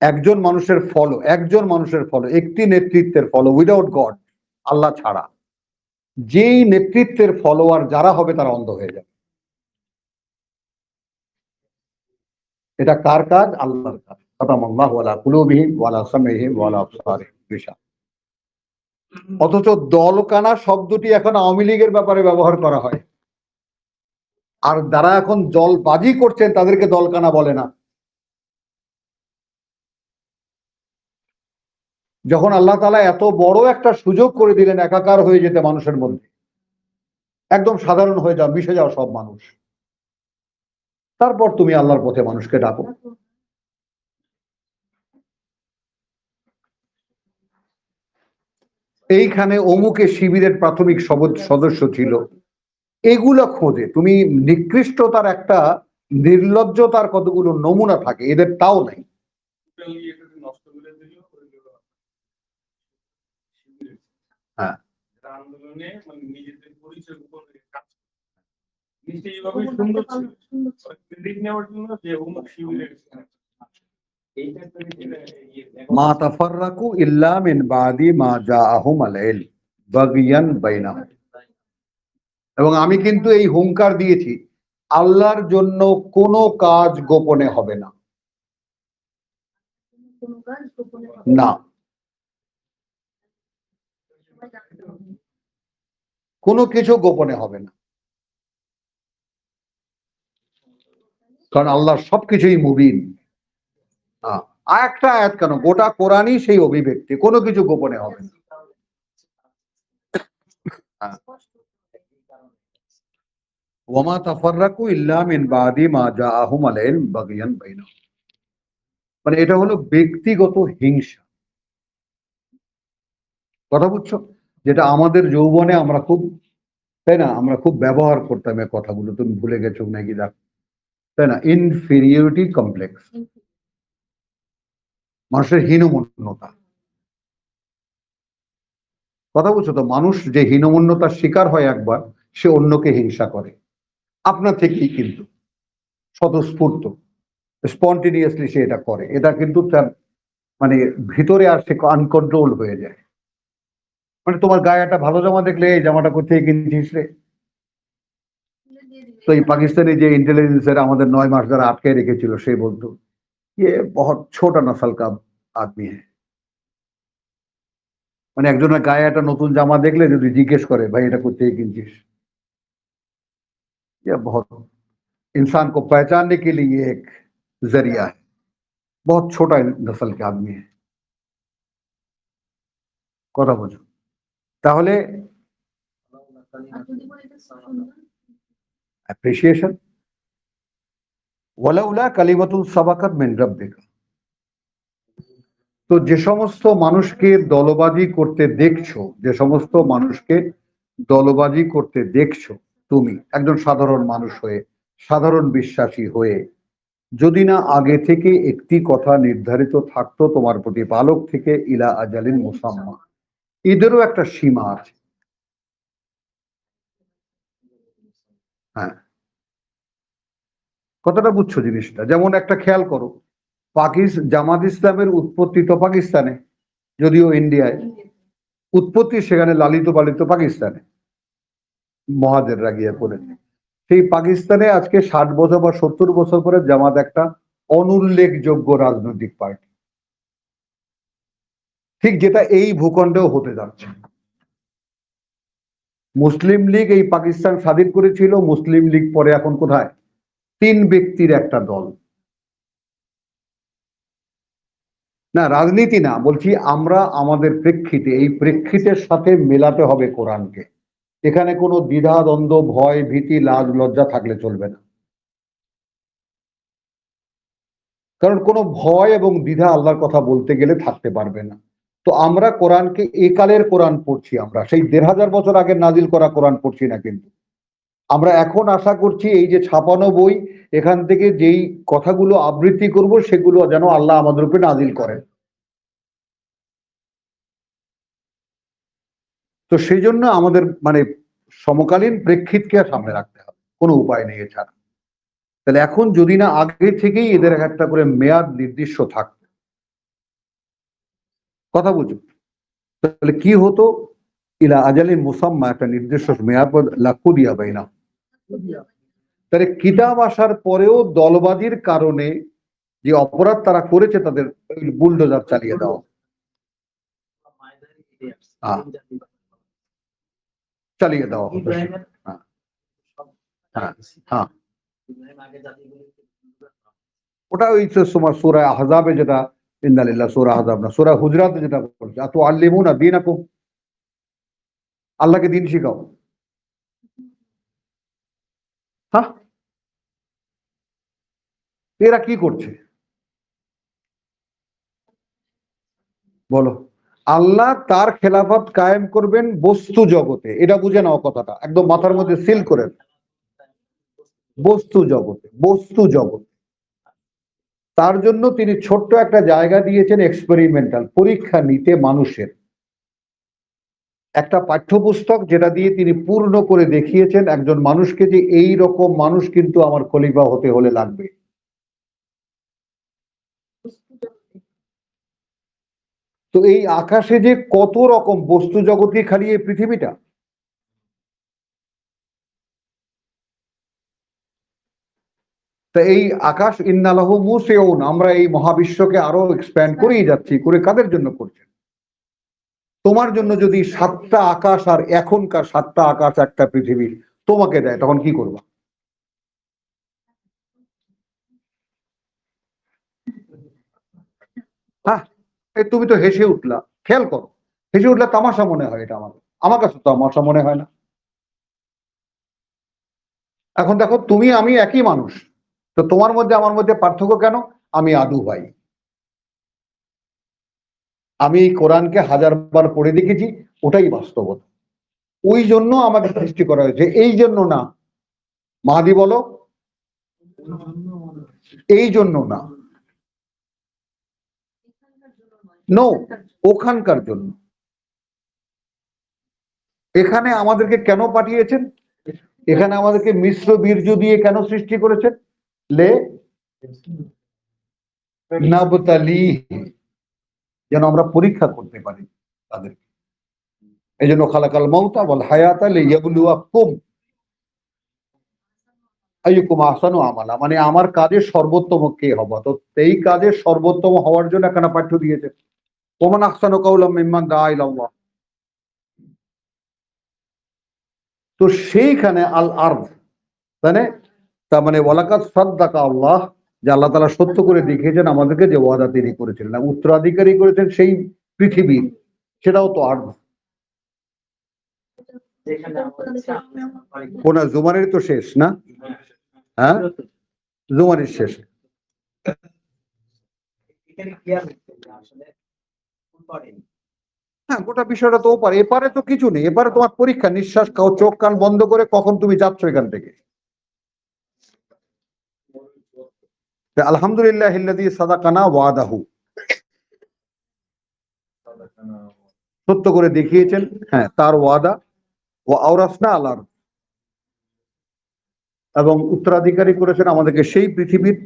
একজন মানুষের ফলো, একটি নেতৃত্বের ফলো, উইদাউট গড, আল্লাহ ছাড়া, যেই নেতৃত্বের ফলোয়ার যারা হবে তারা অন্ধ হয়ে যাবে। এটা কার কাজ? আল্লাহর কাজ। খাতামাল্লাহু আলা কুলুবিহিম ওয়া আলা সামইহিম ওয়া আলা আবসারিহিম গিশাওয়া। অথচ দলকানা শব্দটি এখন আওয়ামী লীগের ব্যাপারে ব্যবহার করা হয়, আর যারা এখন জলবাজি করছেন তাদেরকে দলকানা বলে না। যখন আল্লাহ তাআলা এত বড় একটা সুযোগ করে দিলেন একাকার হয়ে যেতে মানুষের মধ্যে, একদম সাধারণ হয়ে যাও, মিশে যাও সব মানুষ, তারপর তুমি আল্লাহর পথে মানুষকে ডাকো। এইখানে অমুকে শিবিরের প্রাথমিক সদস্য ছিল, এগুলো খোঁজে। তুমি নিকৃষ্টতার একটা, নির্লজ্জতার কতগুলো নমুনা থাকে, এদের তাও নাই। হ্যাঁ, আন্দোলনে মানে নিজেদের পরিচয় গোপনে কাজ এইভাবে সুন্দর ছিল ক্রেডিট নেওয়ার জন্য যে অমুক শিবিরের মা তাফাররাকু ইল্লা মিন বাদি মা জাআহুমুল ইলম বাগিয়ান বাইনাহুম। এবং আমি কিন্তু এই হুঙ্কার দিয়েছি, আল্লাহর জন্য কোনো কাজ গোপনে হবে না, না, কোনো কিছু গোপনে হবে না, কারণ আল্লাহর সবকিছুই মুবিন। একটা আয়াত কেন, গোটা কোরআনই সেই অভিব্যক্তি, কোনো কিছু গোপনে হবে না। ওয়ামা তাফাররাকু ইল্লা মিন বাদি মা জাআহুমুল ইলম বাগিয়ান বাইনাহুম। মানে এটা হলো ব্যক্তিগত হিংসা, কথা বুঝছো? যেটা আমাদের যৌবনে আমরা খুব, তাই না, আমরা খুব ব্যবহার করতাম এই কথাগুলো, তুমি ভুলে গেছো নাকি দেখ, তাই না, ইনফেরিয়রিটি কমপ্লেক্স, মানুষের হীনমন্যতা, কথা বুঝছো তো? মানুষ যে হীনমন্যতার শিকার হয় একবার, সে অন্যকে হিংসা করে, আপনা থেকেই কিন্তু স্বতঃস্ফূর্ত, স্পন্টেনিয়াসলি সে এটা করে। এটা কিন্তু তার মানে ভিতরে আর সে আনকন্ট্রোল হয়ে যায়। মানে তোমার গায়ে একটা ভালো জামা দেখলে, এই জামাটা কোথায় কিনছিস রে? তো এই পাকিস্তানি যে ইন্টেলিজেন্সের আমাদের 9 মাস যারা আটকে রেখেছিল, সে বলতো ये बहुत छोटा नस्ल का आदमी है। মানে একজনের গায়ে একটা নতুন জামা দেখলে যদি জিজ্ঞেস করে, ভাই এটা কোথায় কিনছিস, ये बहुत इंसान को पहचानने के लिए एक जरिया है, बहुत छोटा नस्ल के आदमी है। কথা বোঝো? তাহলে অ্যাপ্রিসিয়েশন, ওয়ালাউলা কালিমাতুল সাবাকাত মিন রাব্বিকা। তো যে সমস্ত মানুষকে দলবাজি করতে দেখছো, যে সমস্ত মানুষকে দলবাজি করতে দেখছো, তুমি একজন সাধারণ মানুষ হয়ে, সাধারণ বিশ্বাসী হয়ে, যদি না আগে থেকে একটি কথা নির্ধারিত থাকতো তোমার প্রতিপালক থেকে, ইলা আজালিন মুসাম্মা, এদেরও একটা সীমা আছে। হ্যাঁ, কথাটা বুঝছো জিনিসটা? যেমন একটা খেয়াল করো, জামাত ইসলামের উৎপত্তি তো পাকিস্তানে, যদিও ইন্ডিয়ায়, উৎপত্তি সেখানে লালিত পালিত পাকিস্তানে, মহাজেররা গিয়ে করেছে। সেই পাকিস্তানে আজকে 60 বছর বা 70 বছর পরে জামাত একটা অনুল্লেখযোগ্য রাজনৈতিক পার্টি, ঠিক যেটা এই ভূখণ্ডেও হতে যাচ্ছে। মুসলিম লীগ এই পাকিস্তান স্বাধীন করেছিল, মুসলিম লীগ পরে এখন কোথায়? 3 ব্যক্তির একটা দল। না, রাজনীতি না, বলছি আমরা আমাদের প্রেক্ষিতে, এই প্রেক্ষিতের সাথে মেলাতে হবে কোরআনকে। এখানে কোনো দ্বিধা দ্বন্দ্ব, ভয় ভীতি, লাজ লজ্জা থাকলে চলবে না। কারণ কোনো ভয় এবং দ্বিধা আল্লাহর কথা বলতে গেলে থাকতে পারবে না। তো আমরা কোরআনকে একালের কোরআন পড়ছি, আমরা সেই 1500 বছর আগে নাজিল করা কোরআন পড়ছি না। কিন্তু আমরা এখন আশা করছি এই যে ছাপানো বই, এখান থেকে যেই কথাগুলো আবৃত্তি করব সেগুলো যেন আল্লাহ আমাদের উপরে নাজিল করেন। তো সেই জন্য আমাদের মানে সমকালীন প্রেক্ষিতকে সামনে রাখতে হবে, কোনো উপায় নেই এছাড়া। তাহলে এখন যদি না আগে থেকেই এদের একটা করে মেয়াদ নির্দিষ্ট থাকতো, কথা বুঝুন, তাহলে কি হতো? ইলা আজালিন মুসাম্মা, একটা নির্দিষ্ট মেয়াদ লাক্কু দিয়া বাইনা। তাহলে কিতাব আসার পরেও দলবাজির কারণে যে অপরাধ তারা করেছে, তাদের বুলডোজার চালিয়ে দেওয়া, চালিয়ে দেওয়া হতো। হ্যাঁ, ওটা ওই তোমার সূরা আহজাবে যেটা, ইন্নালিল্লাহ, সূরা আহজাব না, সূরা হুজরাতে যেটা বলছে, আতু আল্লিমুনা দীনাকুম, আল্লাহকে দিন শিখাও। হ্যাঁ, এরা কি করছে বলো? আল্লাহ তার খেলাফত কায়েম করবেন বস্তু জগতে, এটা বুঝে নাও কথাটা, একদম মাথার মধ্যে সিল করে। বস্তু জগতে, বস্তু জগতে তার জন্য তিনি ছোট্ট একটা জায়গা দিয়েছেন, এক্সপেরিমেন্টাল, পরীক্ষা নিতে মানুষের একটা পাঠ্যপুস্তক, যেটা দিয়ে তিনি পূর্ণ করে দেখিয়েছেন একজন মানুষকে যে এই রকম মানুষ কিন্তু আমার খলিফা হতে হলে লাগবে। তো এই আকাশে যে কত রকম বস্তু জগৎকে খালি এই পৃথিবীটা, তা এই আকাশ ইন্নালাহু মুসিউন, আমরা এই মহাবিশ্বকে আরো এক্সপ্যান্ড করেই যাচ্ছি। করে কাদের জন্য করছেন? তোমার জন্য। যদি 7টা আকাশ আর এখনকার 7টা আকাশ একটা পৃথিবী তোমাকে দেয়, তখন কি করবা? হ্যাঁ, তুমি তো হেসে উঠলা, খেয়াল করো, হেসে উঠলে তামাশা মনে হয়, এটা আমার কাছে তামাশা মনে হয় না। এখন দেখো, তুমি আমি একই মানুষ, তো তোমার মধ্যে আমার মধ্যে পার্থক্য কেন? আমি আদু ভাই, আমি কোরআনকে 1000বার পড়ে দেখেছি, ওটাই বাস্তবতা। ওই জন্য আমাকে সৃষ্টি করা হয়েছে, এই জন্য না। মাহাদি বলো, এই জন্য না, নো, ওখানকার জন্য। এখানে আমাদেরকে কেন পাঠিয়েছেন? এখানে আমাদেরকে মিশ্র বীর্য দিয়ে কেন সৃষ্টি করেছেন? লে নাবতালি, যেন আমরা পরীক্ষা করতে পারি তাদেরকে। এই জন্য খালাকাল মাউতা ওয়াল হায়াতা লিয়াবলুয়াকুম আইয়ুকুম আহসানু আমালা, মানে আমার কাজে সর্বোত্তম কে হবে। তো এই কাজে সর্বোত্তম হওয়ার জন্য একটা পাঠ্য দিয়েছে, ওমান আহসানু কাওলাম মিম্মান দাআ ইলাল্লাহ। তো সেইখানে আল আরদ, মানে তার মানে ওয়ালাকাদ সাদ্দাকা আল্লাহ, যে আল্লাহ তাআলা সত্য করে দেখিয়েছেন আমাদেরকে, যে ওয়াদা তিনি করেছিলেন, উত্তরাধিকারী করেছেন সেই পৃথিবীর, সেটাও তো আরদ। কোন জুমারের তো শেষ না? হ্যাঁ, জুমারের শেষ। হ্যাঁ, গোটা বিষয়টা তো ওপারে, এপারে তো কিছু নেই। এপারে তোমার পরীক্ষা, নিঃশ্বাস খাও, চোখ কান বন্ধ করে কখন তুমি যাচ্ছ এখান থেকে। আলহামদুলিল্লাহ আল্লাযী সাদাকানা ওয়াদাহু, সত্য করে দেখিয়েছেন, হ্যাঁ, তার ওয়াদা। ও আওরাসনা আল আরদ, এবং উত্তরাধিকারী করেছেন আমাদেরকে সেই পৃথিবীর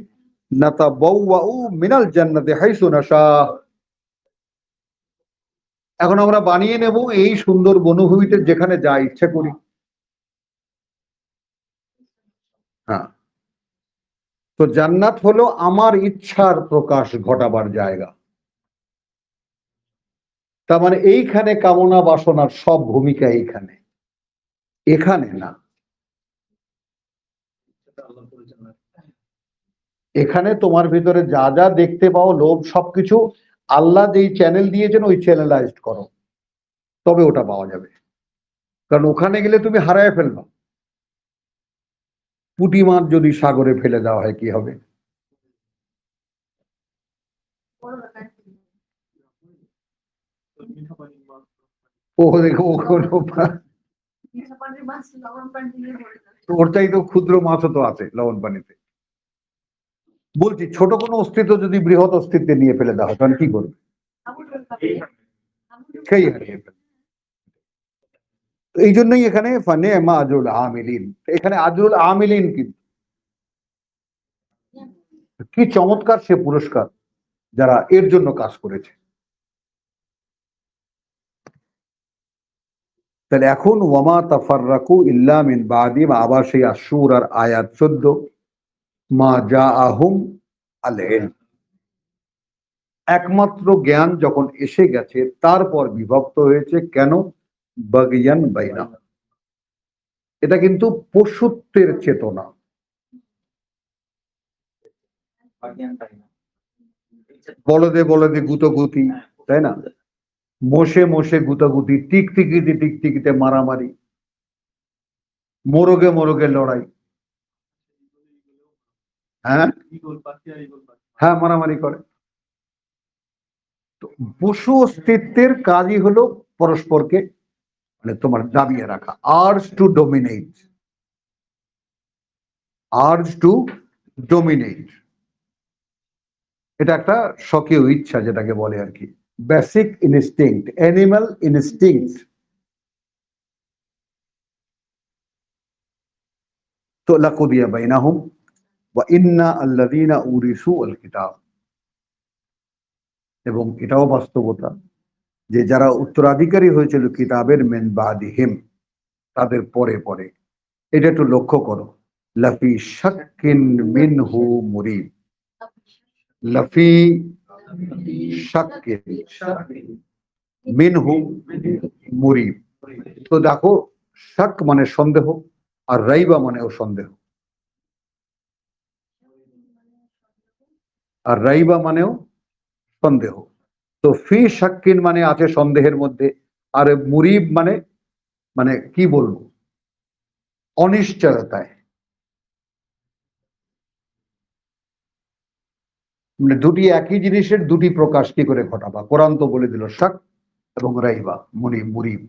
নাতাবাওয়াউ মিনাল জান্নাতি হাইসু নাশা। এখন আমরা বানিয়ে নেব এই সুন্দর বনভূমিতে যেখানে যা ইচ্ছে করি। হ্যাঁ, তো জান্নাত হলো আমার ইচ্ছার প্রকাশ ঘটাবার জায়গা। তার মানে এইখানে কামনা বাসনার সব ভূমিকা এইখানে, এখানে না। এখানে তোমার ভিতরে যা যা দেখতে পাও, লোভ, সবকিছু আল্লাহ যেই চ্যানেল দিয়েছেন ওই চ্যানেলাইজড করো, তবে ওটা পাওয়া যাবে। কারণ ওখানে গেলে তুমি হারায় ফেলবা। পুঁটি মাছ যদি সাগরে ফেলে দেওয়া হয় কি হবে? ও দেখো, ওর চাইতেও ক্ষুদ্র মাছও তো আছে লবণ পানিতে। বলছি, ছোট কোনো অস্তিত্ব যদি বৃহৎ অস্তিত্বে নিয়ে ফেলে দেওয়া হয় তাহলে কি করবে? সেই হারিয়ে ফেলবে। এই জন্যই এখানে ফানে মা আজরুল আমিলিন, এখানে আজরুল আমিলিন কি চমৎকার সে পুরস্কার যারা এর জন্য কাজ করেছে। তাহলে এখন ওয়ামা তাফাররাকু ইল্লা মিন বাদি মা, আবার সেই আশুর আর আয়াত 14, মা জাআহুম আল ইলম, একমাত্র জ্ঞান যখন এসে গেছে তারপর বিভক্ত হয়েছে। কেন? বাগিয়ান বাইনা, এটা কিন্তু পশুত্বের চেতনা। বলদে বলদে গুতগুতি, তাই না? মোষে মোষে গুতাগুতি, টিকটিকিতে টিকটিকিতে মারামারি, মোরগে মোরগে লড়াই। হ্যাঁ হ্যাঁ, মারামারি করে। তো পশু অস্তিত্বের কাজই হলো পরস্পরকে মানে তোমার দাবিয়ে রাখা, urge to dominate, urge to dominate. এটা একটা স্বকীয় ইচ্ছা যেটাকে বলে আর কি, বেসিক ইনস্টিংক্ট, অ্যানিমাল ইনস্টিংক্ট। তো লাকুদিয়া বাইনাহুম ওয়া ইন্না আল্লাযীনা উরিসু আল কিতাব, এবং এটাও বাস্তবতা যে যারা উত্তরাধিকারী হয়েছিল কিতাবের মিন বাদিহিম, তাদের পরে পরে, এটা একটু লক্ষ্য করো, লাফি শাক্কিন মিনহু মুরিব, লাফি শাক্কিন মিনহু মুরিব। তো দেখো, শাক মানে সন্দেহ, আর রাইবা মানেও সন্দেহ, আর রাইবা মানেও সন্দেহ। তো ফি শাক্কিন মানে আছে সন্দেহের মধ্যে, আর মুরিব মানে মানে কি বলবো, অনিশ্চয়তায়। মানে দুটি একই জিনিসের দুটি প্রকাশ কি করে ঘটাবা? কোরআন তো বলে দিল শাক এবং রাইবা, মুরিব।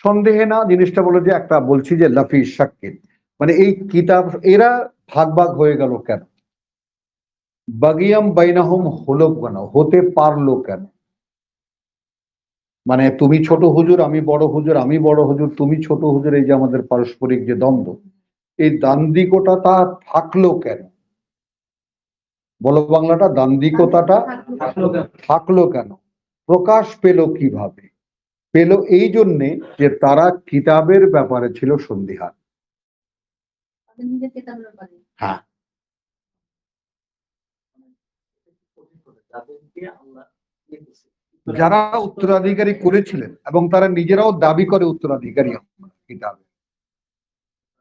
সন্দেহে না, জিনিসটা বলে যে একটা বলছি যে লাফি শাক্কিন, মানে এই কিতাব এরা ভাগ ভাগ হয়ে গেল কেন? বাগিয়াম বাইনাহুম হলো কেন, হতে পারলো কেন? মানে তুমি ছোট হুজুর, আমি বড় হুজুর, আমি বড় হুজুর, তুমি ছোট হুজুর, এই যে আমাদের পারস্পরিক যে দ্বন্দ্ব, এই দান্দিকতা থাকলো কেন? বলো বাংলাটা, দান্দিকতাটা থাকলো কেন? প্রকাশ পেল কিভাবে? পেল এই জন্যে যে তারা কিতাবের ব্যাপারে ছিল সন্দিহান। হ্যাঁ, যারা উত্তরাধিকারী করেছিলেন এবং তারা নিজেরাও দাবি করে উত্তরাধিকারী কিতাবে,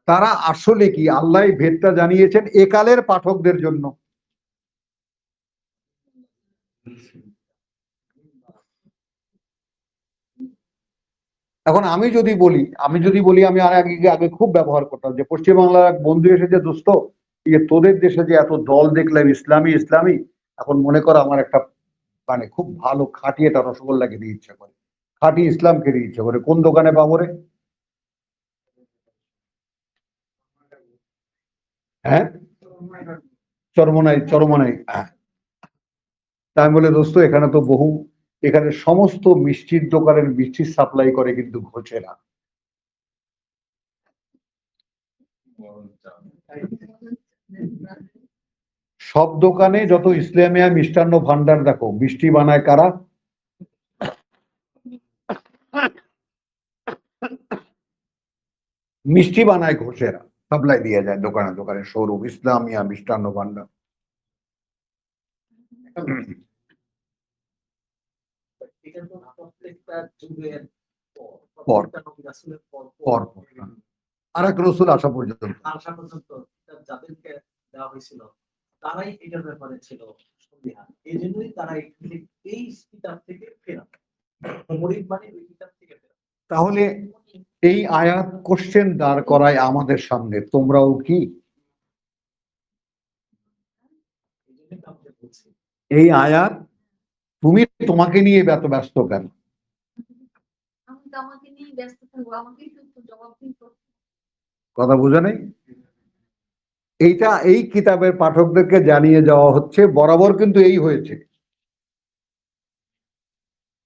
তারা আসলে কি আল্লাহ ভেদটা জানিয়েছেন একালের পাঠকদের জন্য। এখন আমি যদি বলি আমি আর আগে খুব ব্যবহার করতাম যে পশ্চিমবাংলার এক বন্ধু এসেছে, দোস্ত তোদের দেশে যে এত দল দেখলাম ইসলামী ইসলামী, এখন মনে করো আমার একটা মানে খুব ভালো খাঁটি একটা রসগোল্লা খেতে ইচ্ছা করে, খাঁটি ইসলাম খেতে ইচ্ছা করে, কোন দোকানে পাবো রে? হ্যাঁ, চরমনাই। হ্যাঁ, তাই বলে দোস্ত এখানে তো এখানে সমস্ত মিষ্টির দোকানের মিষ্টির সাপ্লাই করে কিন্তু ঘোষেরা। সব দোকানে যত ইসলামিয়া মিষ্টান্ন ভান্ডার দেখো, মিষ্টি বানায় কারা? মিষ্টি বানায় ঘোষেরা, সাপ্লাই দিয়ে যায় দোকানে দোকানে, শোরুম ইসলামিয়া মিষ্টান্ন ভান্ডার। এটা তো প্রত্যেকটা যুগের পর নবী রাসূলের পর পর আর এক রসুল আসা পর্যন্ত আসা পর্যন্ত যাদেরকে দেওয়া হয়েছিল তারাই এটার ব্যাপারে ছিল সন্দিহান। এই জন্যই তারা এই কিতাব থেকে ফেরা, মুরিদ মানে ওই কিতাব থেকে ফেরা। তাহলে এই আয়াত কোশ্চেন দাঁড় করায় আমাদের সামনে, তোমরাও কি? এই জন্যই তো আমাদের বলছি এই আয়াত তুমি তোমাকে নিয়ে এত ব্যস্ত কেন? আমি তো আমাকে নিয়ে ব্যস্ত থাকবো, আমাকেই তো জবাব দিতে হবে। কথা বুঝে নেই? এইটা এই কিতাবের পাঠকদেরকে জানিয়ে যাওয়া হচ্ছে, বরাবর কিন্তু এই হয়েছে,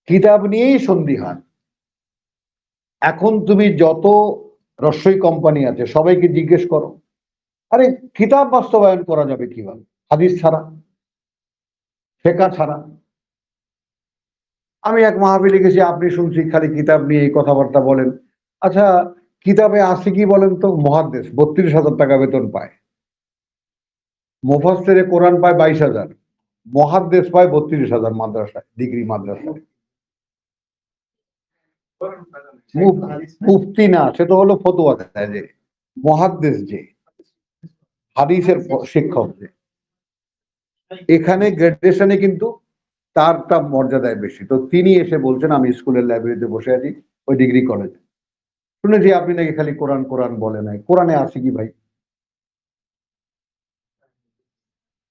কিতাব নিয়েই সন্দিহান। এখন তুমি যত রসই কোম্পানি আছে সবাইকে জিজ্ঞেস করো, আরে কিতাব বাস্তবায়ন করা যাবে কিভাবে হাদিস ছাড়া, ফিকহ ছাড়া? আমি এক মাহফিলে গেছি, আপনি শুনছি খালি কিতাব নিয়ে এই কথাবার্তা বলেন। আচ্ছা, কিতাবে আছে কি বলেন তো? মুহাদ্দিস 32,000 টাকা বেতন পায়, মুফাসসিরে কোরআন পায় 22,000, মুহাদ্দিস পায় 32,000 মাদ্রাসায়, ডিগ্রি মাদ্রাসায়। মুফতি না, সে তো হলো ফতোয়া দেয়। যে মুহাদ্দিস, যে হাদিসের শিক্ষক, যে এখানে গ্রেডুয়েশনে কিন্তু তারটা মর্যাদায় বেশি। তো তিনি এসে বলছেন, আমি স্কুলের লাইব্রেরিতে বসে আছি ওই ডিগ্রি কলেজে, শুনেছি আপনি নাকি খালি কোরআন কোরআন বলে নাই। কোরআনে আছে কি ভাই?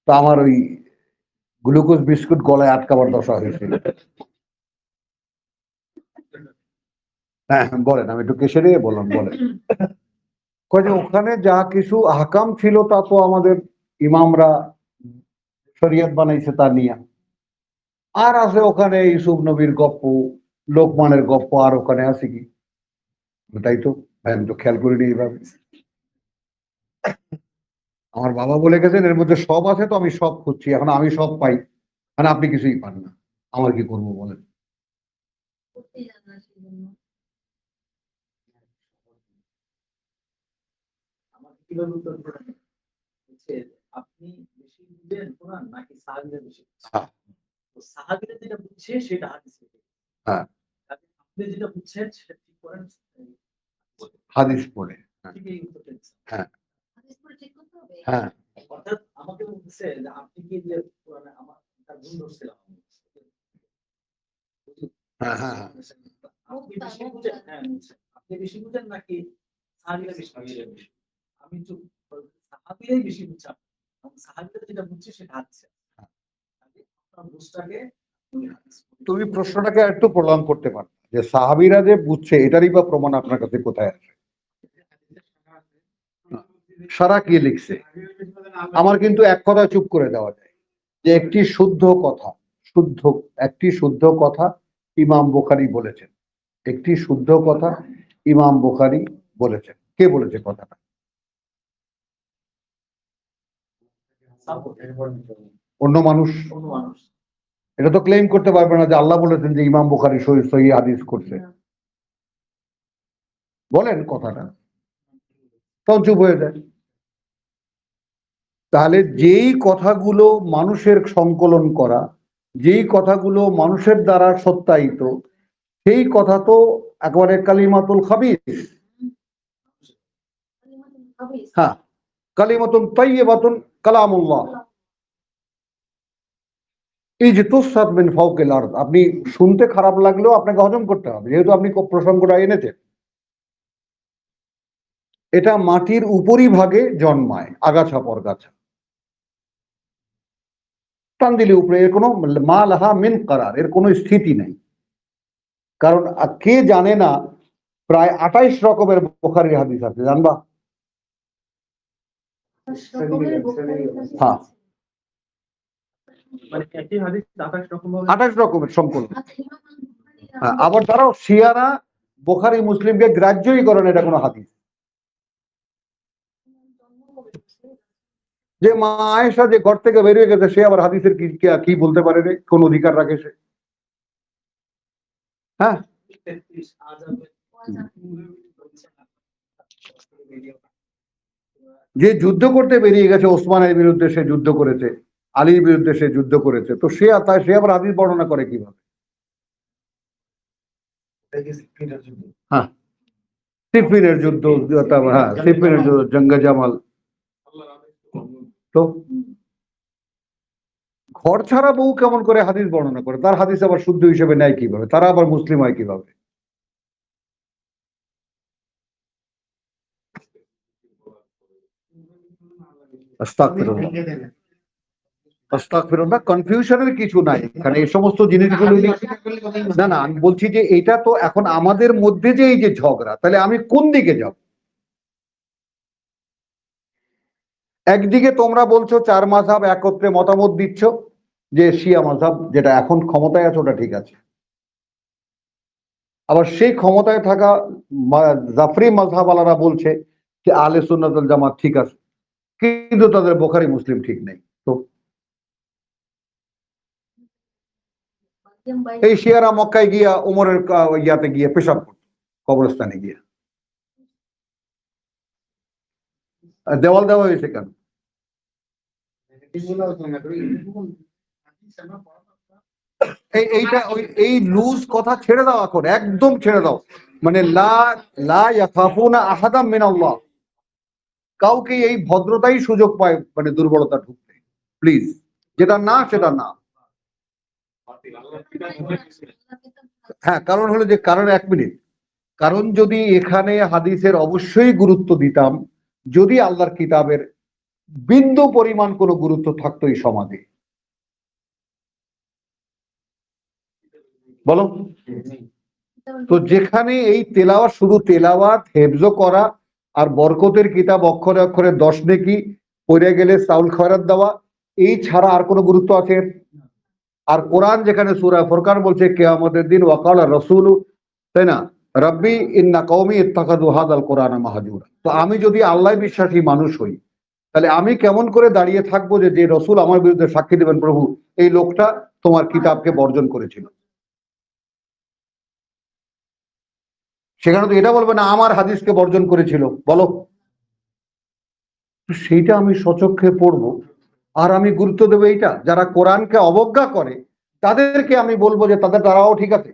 তো আমার ওই গ্লুকোজ বিস্কুট গলায় আটকাবার দশা হয়েছিল। হ্যাঁ বলেন, আমি একটু কেসে দিয়ে বললাম, বলেন। ওখানে যা কিছু আহকাম ছিল তা তো আমাদের ইমামরা শরীয়ত বানাইছে তা নিয়ে। আর আছে ওখানে ইউসুফ নবীর গপ্প, লোকমানের গপ্প, আর ওখানে আছে কি? তাই তো ভাই, আমি তো খেয়াল করিনি এইভাবে। আমার বাবা বলে গেছেন এর মধ্যে সব আছে, তো আমি সব খুঁজছি। এখন আমি সব পাই, মানে আপনি কিছুই পান না, আমার কি করবো বলেন? করতেই জানে না সেই জন্য। আমাকে কিভাবে উত্তর দিবেন? হচ্ছে আপনি বেশি বুঝেন কোরআন নাকি সাহাবীরা বেশি বুঝছে? হ্যাঁ। তো সাহাবীরা যেটা বুঝছে সেটা হাদিস থেকে। হ্যাঁ। আপনি যেটা বুঝছেন সেটা ঠিক করেন, হাদিস পড়ে। ঠিক এই উত্তরটা দিচ্ছেন। হ্যাঁ হাদিস পড়ে ঠিক করতে হবে। হ্যাঁ। অর্থাৎ আমাকে বলছে যে আপনি কি যে কোরআনে আমার তার ভুল ধরছিলাম। হ্যাঁ হ্যাঁ হ্যাঁ। আপনি বেশি বুঝেন, হ্যাঁ আপনি বেশি বুঝেন নাকি সাহাবীরা বেশি বুঝে? আমি চুপ, সাহাবীরাই বেশি বুঝছে, সাহাবীরা যেটা বুঝছে সেটা আছে। আপনার বুঝটাকে তুমি প্রশ্নটাকে একটু প্রলং করতে পারো, যে সাহাবীরা যে বুঝছে এটারই বা প্রমাণ আপনার কাছে কোথায় আছে? সারা কি লিখছে? আমার কিন্তু এক কথা চুপ করে দেওয়া যায়, যে একটি শুদ্ধ কথা ইমাম বুখারী বলেছেন। একটি শুদ্ধ কথা ইমাম বুখারী বলেছেন। কে বলেছে কথাটা? অন্য মানুষ। এটা তো ক্লেম করতে পারবে না যে আল্লাহ বলেছেন যে ইমাম বুখারী সহিহ হাদিস করছে। বলেন কথাটা, তখন চুপ হয়ে যায়। তাহলে যেই কথাগুলো মানুষের সংকলন করা, যেই কথাগুলো মানুষের দ্বারা সত্যায়িত, সেই কথা তো একেবারে কালিমাতুল খাবিস। হ্যাঁ, কালিমাতুন তাইয়্যিবাতুন কালামুল্লাহ। এই যে তুসাদ মিন ফাওকিল আরদ, আপনি শুনতে খারাপ লাগলেও আপনাকে হজম করতে হবে, যেহেতু আপনি প্রসঙ্গটা এনেছেন। এটা মাটির উপরি ভাগে জন্মায়, আগাছা পরগাছা, টান দিলে উপরে, এর কোনো মা লাহা মিন কারার, এর কোনো স্থিতি নেই। কারণ কে জানে না প্রায় 28 রকমের বুখারীর হাদিস আছে, জানবা? হ্যাঁ, মানে একই হাদিস 28 রকম 28 রকমের সংকলন। আবার তারাও শিয়ারা বুখারী মুসলিমকে গ্রাহ্যই করে না, এটা কোনো হাদিস। যে মা আয়েশা যে ঘর থেকে বেরিয়ে গেছে সে আবার হাদিসের কি বলতে পারে রে? কোন অধিকার রাখে সে? হ্যাঁ, যে যুদ্ধ করতে বেরিয়ে গেছে ওসমানের বিরুদ্ধে সে যুদ্ধ করেছে, আলীর বিরুদ্ধে সে যুদ্ধ করেছে, তো সে আবার হাদিস বর্ণনা করে কিভাবে? হ্যাঁ, সিফিনের যুদ্ধ, হ্যাঁ সিফিনের যুদ্ধ, জঙ্গে জামাল। তো ঘর ছাড়া বউ কেমন করে হাদিস বর্ণনা করে? তার হাদিস আবার শুদ্ধ হিসেবে নেয় কিভাবে? তারা আবার মুসলিম হয় কিভাবে? আস্তাগফিরুল্লাহ, কনফিউশনের কিছু নাই এখানে। এই সমস্ত জিনিসগুলো না না, আমি বলছি যে এটা তো এখন আমাদের মধ্যে যে এই যে ঝগড়া, তাহলে আমি কোন দিকে যাব? একদিকে তোমরা বলছো চার মাযহাব একত্রে মতামত দিচ্ছ যে শিয়া মাযহাব যেটা এখন ক্ষমতায় আছে ওটা ঠিক আছে, আবার সেই ক্ষমতায় থাকা জাফরি মাযহাব আলারা বলছে যে আহলে সুন্নাত ওয়াল জামাত ঠিক আছে, কিন্তু তাদের বুখারী মুসলিম ঠিক নেই। তো এই শিয়ারা মক্কায় গিয়া উমরের ইয়াতে গিয়ে পেশাব করত, কবরস্থানে গিয়ে। দেওয়াল দেওয়া হয়েছে কেন? এইটা এই লুজ কথা ছেড়ে দাও, এখন একদম ছেড়ে দাও। মানে লা ইয়াখাফুনা আহাদাম মিনাল্লাহ, কাউকে এই ভদ্রতাই সুযোগ পায় মানে দুর্বলতা ঢুকতে। প্লিজ, যেটা না সেটা না। হ্যাঁ, কারণ হলো যে, কারণ 1 মিনিট, কারণ যদি এখানে হাদিসের অবশ্যই গুরুত্ব দিতাম, যদি আল্লাহর কিতাবের বিন্দু পরিমাণ কোনো গুরুত্ব থাকতো এই সমাজে, বলো তো, যেখানে এই তেলাওয়াত শুধু তেলাওয়াত হেফজ করা আর বরকতের কিতাব অক্ষরে অক্ষরে 10 নেকি, পড়ে গেলে চাউল খয়রাত দেওয়া, এই ছাড়া আর কোনো গুরুত্ব আছে? আর কোরআন যেখানে সূরা ফুরকান বলছে কিয়ামতের দিন ওয়াকাল রাসূলু, তাই না, রাব্বি ইন্না কওমি ইত্তাখাযু হাযাল কোরআনা মাহজুরা। তো আমি যদি আল্লাহ বিশ্বাসী মানুষ হই, তাহলে আমি কেমন করে দাঁড়িয়ে থাকবো যে রসুল আমার বিরুদ্ধে সাক্ষী দেবেন, প্রভু এই লোকটা তোমার কিতাবকে বর্জন করেছিল? সেখানে তো এটা বলবে না আমার হাদিসকে বর্জন করেছিল, বলো। সেইটা আমি সচক্ষে পড়বো আর আমি গুরুত্ব দেবো এইটা? যারা কোরআনকে অবজ্ঞা করে তাদেরকে আমি বলবো যে তারাও ঠিক আছে?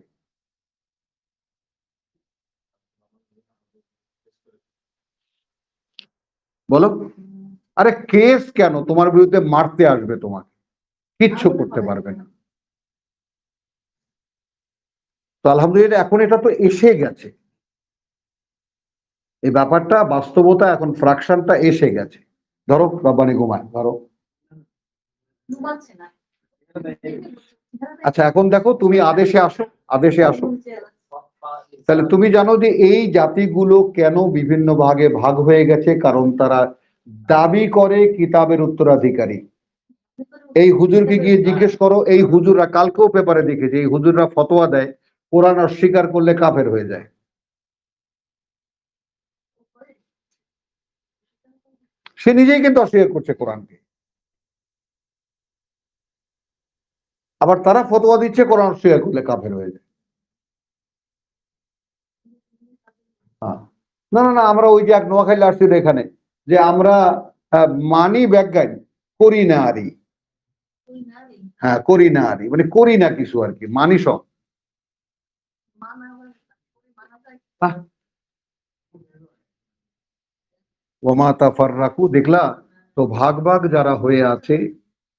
বলো, আরে কেস কেন তোমার বিরুদ্ধে মারতে আসবে? তোমাকে কিচ্ছু করতে পারবে না। তো আলহামদুলিল্লাহ এখন এটা তো এসে গেছে, এই ব্যাপারটা বাস্তবতা, এখন ফ্র্যাকশনটা এসে গেছে। ধরো বাবানি ঘুমায়, ধরো। আচ্ছা এখন দেখো, তুমি আদেশে আসো, আদেশে আসো। তাহলে তুমি জানো যে এই জাতিগুলো কেন বিভিন্ন ভাগে ভাগ হয়ে গেছে? কারণ তারা দাবি করে কিতাবের উত্তরাধিকারী। এই হুজুরকে গিয়ে জিজ্ঞেস করো, এই হুজুররা, কালকেও পেপারে দেখেছি, এই হুজুররা ফতোয়া দেয় কোরআন অস্বীকার করলে কাফের হয়ে যায়। সে নিজেই কিন্তু অস্বীকার করছে কোরআনকে, আবার তারা ফতোয়া দিচ্ছে কোরআন অস্বীকার করলে কাফের হয়ে যায়। না না না, আমরা ওই যে এক নোয়াখালী আসছি এখানে, যে আমরা মানি ব্যাজ্ঞান করি না আরই, হ্যাঁ করি না আরই, মানে করি না কিছু আর কি, মানি সব। ওমা তাফাররাকু, দেখলা তো, ভাগ ভাগ যারা হয়ে আছে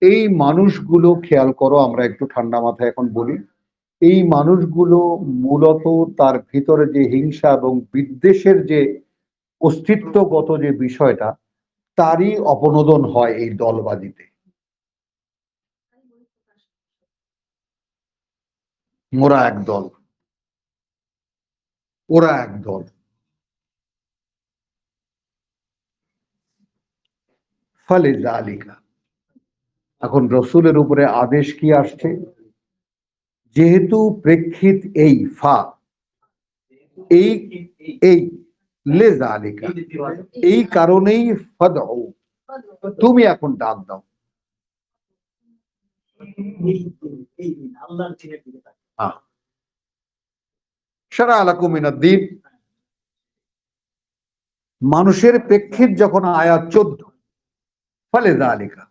এই মানুষগুলো খেয়াল করো। আমরা একটু ঠান্ডা মাথায় এখন বলি, এই মানুষগুলো মূলত তার ভিতরে যে হিংসা এবং বিদ্বেষের যে অস্তিত্বগত যে বিষয়টা, তারই অপনোদন হয় এই দলবাজিতে। মোরা এক দল, ওরা এক দল। ফলে জালিকা, এখন রসুলের উপরে আদেশ কি আসছে? যেহেতু প্রেক্ষিত এই ফা, এই লে জালিকা, এই কারণেই ফাদউ, তুমি এখন ডাক দাও। এই দিন আল্লাহর দিনের দিকে তাকাও। হ্যাঁ, শারা লাকুম মিনাদ দ্বীন। মানুষের প্রেক্ষিত যখন আয়াত 14, ফলে যালিকা,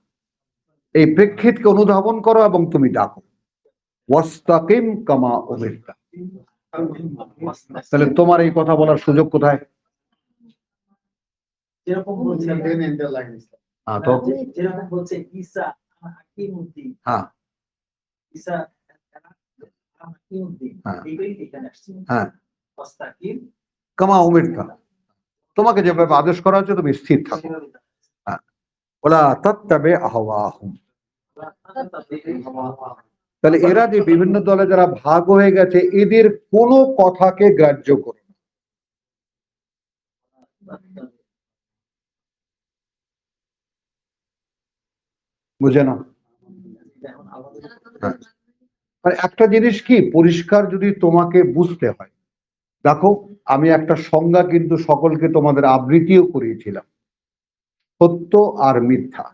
এই প্রেক্ষিতকে অনুধাবন করো এবং তুমি ডাকো। ওয়াস্তাকিম কামা উমিরতা। তাহলে তোমার এই কথা বলার সুযোগ কোথায়? যেরকম বলছেন তো যেরকম বলছে ঈসা হাকিমউদ্দিন, হ্যাঁ ঈসা হাকিমউদ্দিন, হ্যাঁ। এইটাই এখানে আসছে। হ্যাঁ, ওয়াস্তাকিম কামা উমিরতা, তোমাকে যেভাবে আদেশ করা হচ্ছে তুমি স্থির থাকো। হ্যাঁ, ওয়ালা তাত্তাবি আহওয়াহুম। তাহলে এরা যে বিভিন্ন দলে যারা ভাগ হয়ে গেছে, এদের কোনো কথাকে গ্রাহ্য করো না। বুঝে না? আর একটা জিনিস কি পরিষ্কার যদি তোমাকে বুঝতে হয়, দেখো আমি একটা সংজ্ঞা কিন্তু সকলকে তোমাদের আবৃত্তিও করিয়েছিলাম, সত্য আর মিথ্যা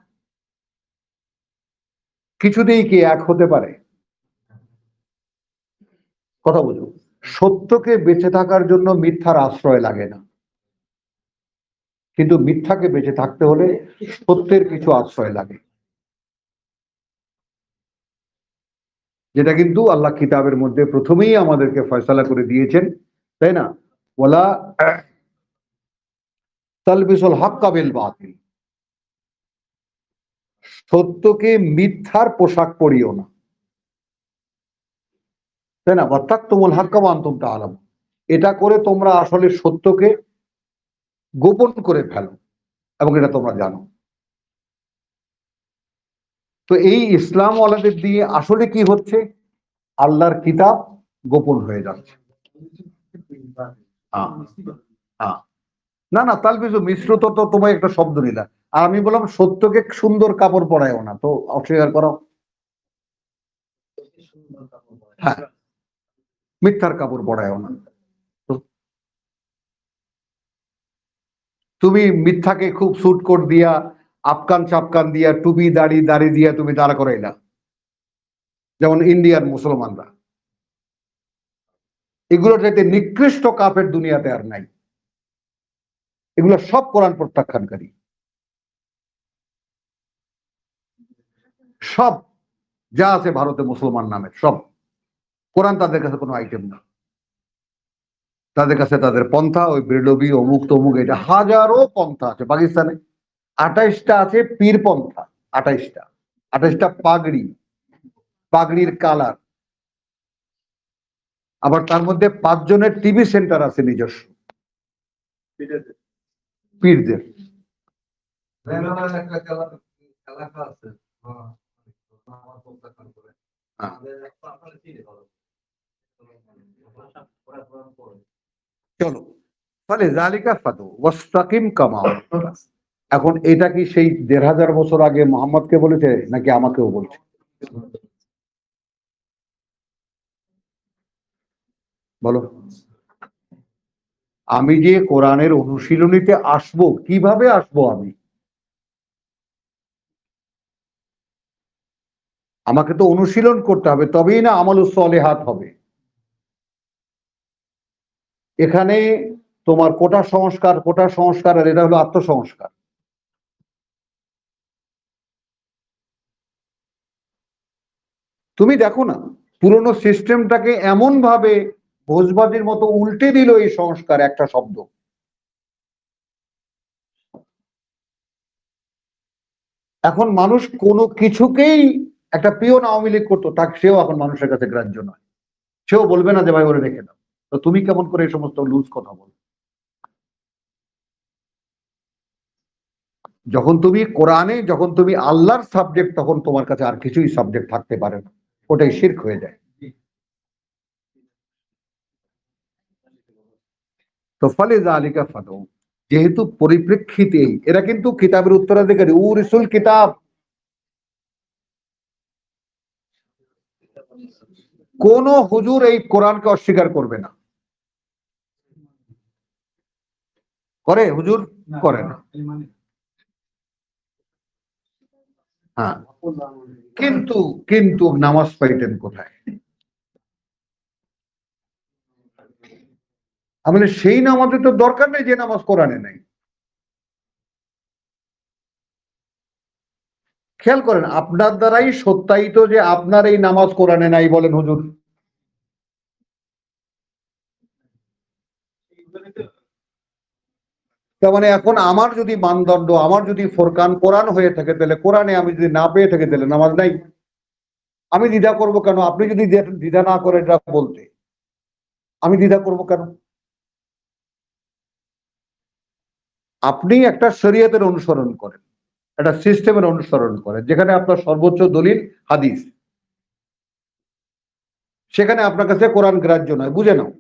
কিছুতেই কি এক হতে পারে? কথা বুঝো, সত্যকে বেঁচে থাকার জন্য মিথ্যার আশ্রয় লাগে না, কিন্তু মিথ্যাকে বেঁচে থাকতে হলে সত্যের কিছু আশ্রয় লাগে, যেটা কিন্তু আল্লাহ কিতাবের মধ্যে প্রথমেই আমাদেরকে ফয়সালা করে দিয়েছেন, তাই না? ওয়ালা তালবিসুল হাক্কা বিল বাতিল, সত্যকে মিথ্যার পোশাক পরিও না, তাই না? ওয়াত্তাকতুমুল হাক্কা ওয়া আনতুম তা'লামুন, এটা করে তোমরা আসলে সত্যকে গোপন করে ফেলো এবং এটা তোমরা জানো। তো এই ইসলাম ওয়ালাদের দিয়ে আসলে কি হচ্ছে? আল্লাহর কিতাব গোপন হয়ে যাচ্ছে। না না, তালবিজু মিশ্র তো তোমায় একটা শব্দ নিলা, আর আমি বললাম সত্যকে সুন্দর কাপড় পরায়ও না, তো অস্বীকার করো। হ্যাঁ, মিথ্যার কাপড় পরায়ও না। তুমি মিথ্যাকে খুব সুট কোট দিয়া, আফকান চাপকান দিয়া, টুপি দাড়ি দাড়ি দিয়া তুমি দাঁড়া করাইলা, যেমন ইন্ডিয়ার মুসলমানরা। এগুলোর চাইতে নিকৃষ্ট কাফের দুনিয়াতে আর নাই। এগুলো সব কোরআন প্রত্যাখ্যানকারী, সব যা আছে ভারতে মুসলমান নামে সব, কোরআন তাদের কাছে কোনো আইটেম না। তাদের কাছে তাদের পন্থা, ওই বেরলবি অমুক তমুক, এটা হাজারো পন্থা আছে। পাকিস্তানে 28টা আছে পীর পন্থা, 28টা পাগড়ি, পাগড়ির কালার, আবার তার মধ্যে 5 জনের টিভি সেন্টার আছে নিজস্ব পীরদের। চলো, ফলে জালিকা ফাদু ওয়াস্তাকিম কামা। এখন এটা কি সেই 1500 বছর আগে মোহাম্মদকে বলেছে নাকি আমাকেও বলছে? বলো, আমি যে কোরআনের অনুশীলনীতে আসবো, কিভাবে আসবো? আমাকে তো অনুশীলন করতে হবে, তবেই না আমালুস সালিহাত হবে। এখানে তোমার কোটা সংস্কার আর এটা হলো আত্মসংস্কার। তুমি দেখো না, পুরনো সিস্টেমটাকে এমন ভাবে ভোজবাজির মতো উল্টে দিল এই সংস্কার, একটা শব্দ। এখন মানুষ কোনো কিছুকেই, একটা পিওন আওয়ামী লীগ করতো, তাকে সেও এখন মানুষের কাছে গ্রাহ্য নয়, সেও বলবে না যে ভাই ওরে রেখে দাও। তো তুমি কেমন করে এই সমস্ত লুজ কথা বলো? যখন তুমি কোরআনে, যখন তুমি আল্লাহর সাবজেক্ট, তখন তোমার কাছে আর কিছুই সাবজেক্ট থাকতে পারে না, ওটাই শিরক হয়ে যায়। তো ফলে যালিকা ফাদু, যেহেতু পরিপ্রেক্ষিতে এরা কিন্তু কিতাবের উত্তরাধিকারী, উরিসুল কিতাব। কোন হুজুর এই কোরআনকে অস্বীকার করবে না? করে হুজুর? করে না। হ্যাঁ, কিন্তু কিন্তু নামাজ পাইতেন কোথায়? আমাদের সেই নামাজের তো দরকার নেই যে নামাজ কোরআনে নাই। খেয়াল করেন, আপনার দ্বারাই সত্যায়িত যে আপনার এই নামাজ কোরআনে নাই, বলেন হুজুর। তার মানে এখন আমার যদি মানদণ্ড, আমার যদি ফোরকান কোরআন হয়ে থাকে, তাহলে কোরআনে আমি যদি না পেয়ে থাকি তাহলে নামাজ নাই। আমি দ্বিধা করব কেন? আপনি যদি দ্বিধা না করেন এটা বলতে, আমি দ্বিধা করব কেন? আপনি একটা শরীয়তের অনুসরণ করেন, একটা সিস্টেমের অনুসরণ করেন, যেখানে আপনার সর্বোচ্চ দলিল হাদিস, সেখানে আপনার কাছে কোরআন গ্রাহ্য নয়, বুঝে নাও।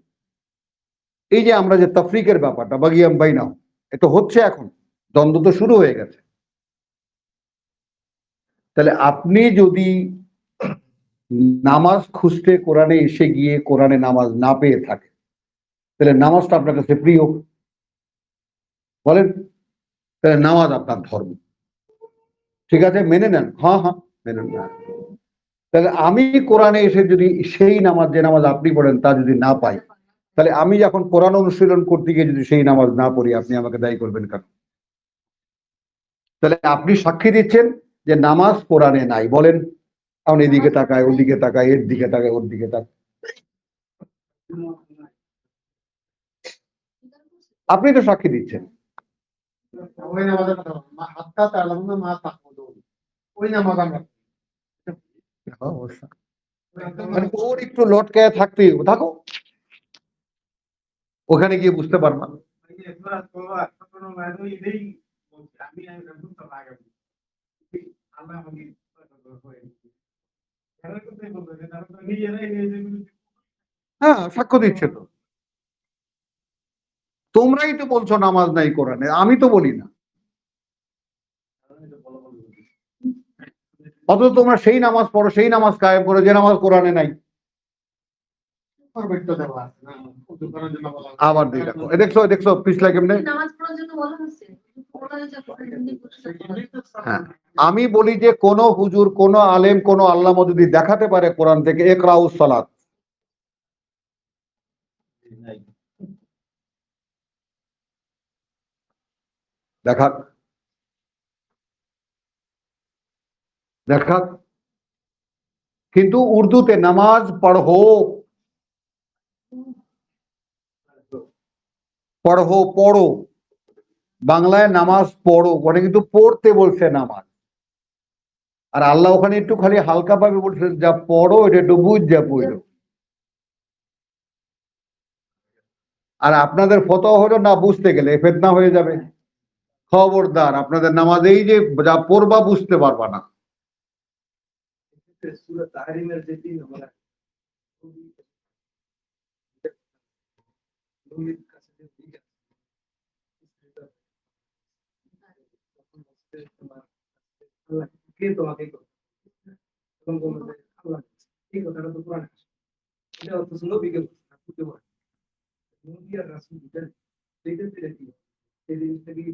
এই যে আমরা যে তাফরিকের ব্যাপারটা বাগিয়াম বাইনাও, এটা হচ্ছে এখন, দ্বন্দ্ব তো শুরু হয়ে গেছে। তাহলে আপনি যদি নামাজ খুঁজতে কোরআনে এসে গিয়ে কোরআনে নামাজ না পেয়ে থাকে, তাহলে নামাজটা আপনার কাছে প্রিয়, বলেন? তাহলে নামাজ আপনার ধর্ম, ঠিক আছে, মেনে নেন। হ্যাঁ হ্যাঁ, মেনে নেন। তাহলে আমি কোরআনে এসে যদি সেই নামাজ, যে নামাজ আপনি পড়েন, তা যদি না পাই, তাহলে আমি যখন কোরআন অনুশীলন করতে গিয়ে যদি সেই নামাজ না পড়ি, আপনি আমাকে দায়ী করবেন কেন? তাহলে আপনি সাক্ষী দিচ্ছেন যে নামাজ কোরআনে নাই, বলেন? এখন এদিকে তাকায়, ওদিকে তাকায়, এর দিকে তাকায়, ওর দিকে তাকায়, আপনি তো সাক্ষী দিচ্ছেন। মানে ওর একটু লটকায় থাকতে থাকো, ওখানে গিয়ে বুঝতে পারবা। হ্যাঁ, সাক্ষ্য দিচ্ছে তো। তোমরাই তো বলছো নামাজ নাই কোরআনে, আমি তো বলি না। অথচ তোমরা সেই নামাজ পড়ো, সেই নামাজ কায়েম করো যে নামাজ কোরআনে নাই। আবার দেখো, দেখছো দেখছো পিছলা কেমনে। হ্যাঁ, আমি বলি যে কোন হুজুর, কোন আলেম, কোন আল্লামা যদি দেখাতে পারে কোরআন থেকে ইকরাউস সালাত, দেখাক দেখাক, কিন্তু উর্দুতে নামাজ পড়ো, পড়ো পড়ো, বাংলায় নামাজ পড়ো, ওখানে কিন্তু পড়তে বলছে নামাজ। আর আল্লাহ ওখানে একটু খালি হালকা ভাবে বলছে, যা পড়ো এটা একটু বুঝ যা পড়ো। আর আপনাদের ফতোয়া হলো না বুঝতে গেলে ফিতনা হয়ে যাবে। খবরদার, আপনাদের নামাজ এই যে যা পড়বা বুঝতে পারবা না।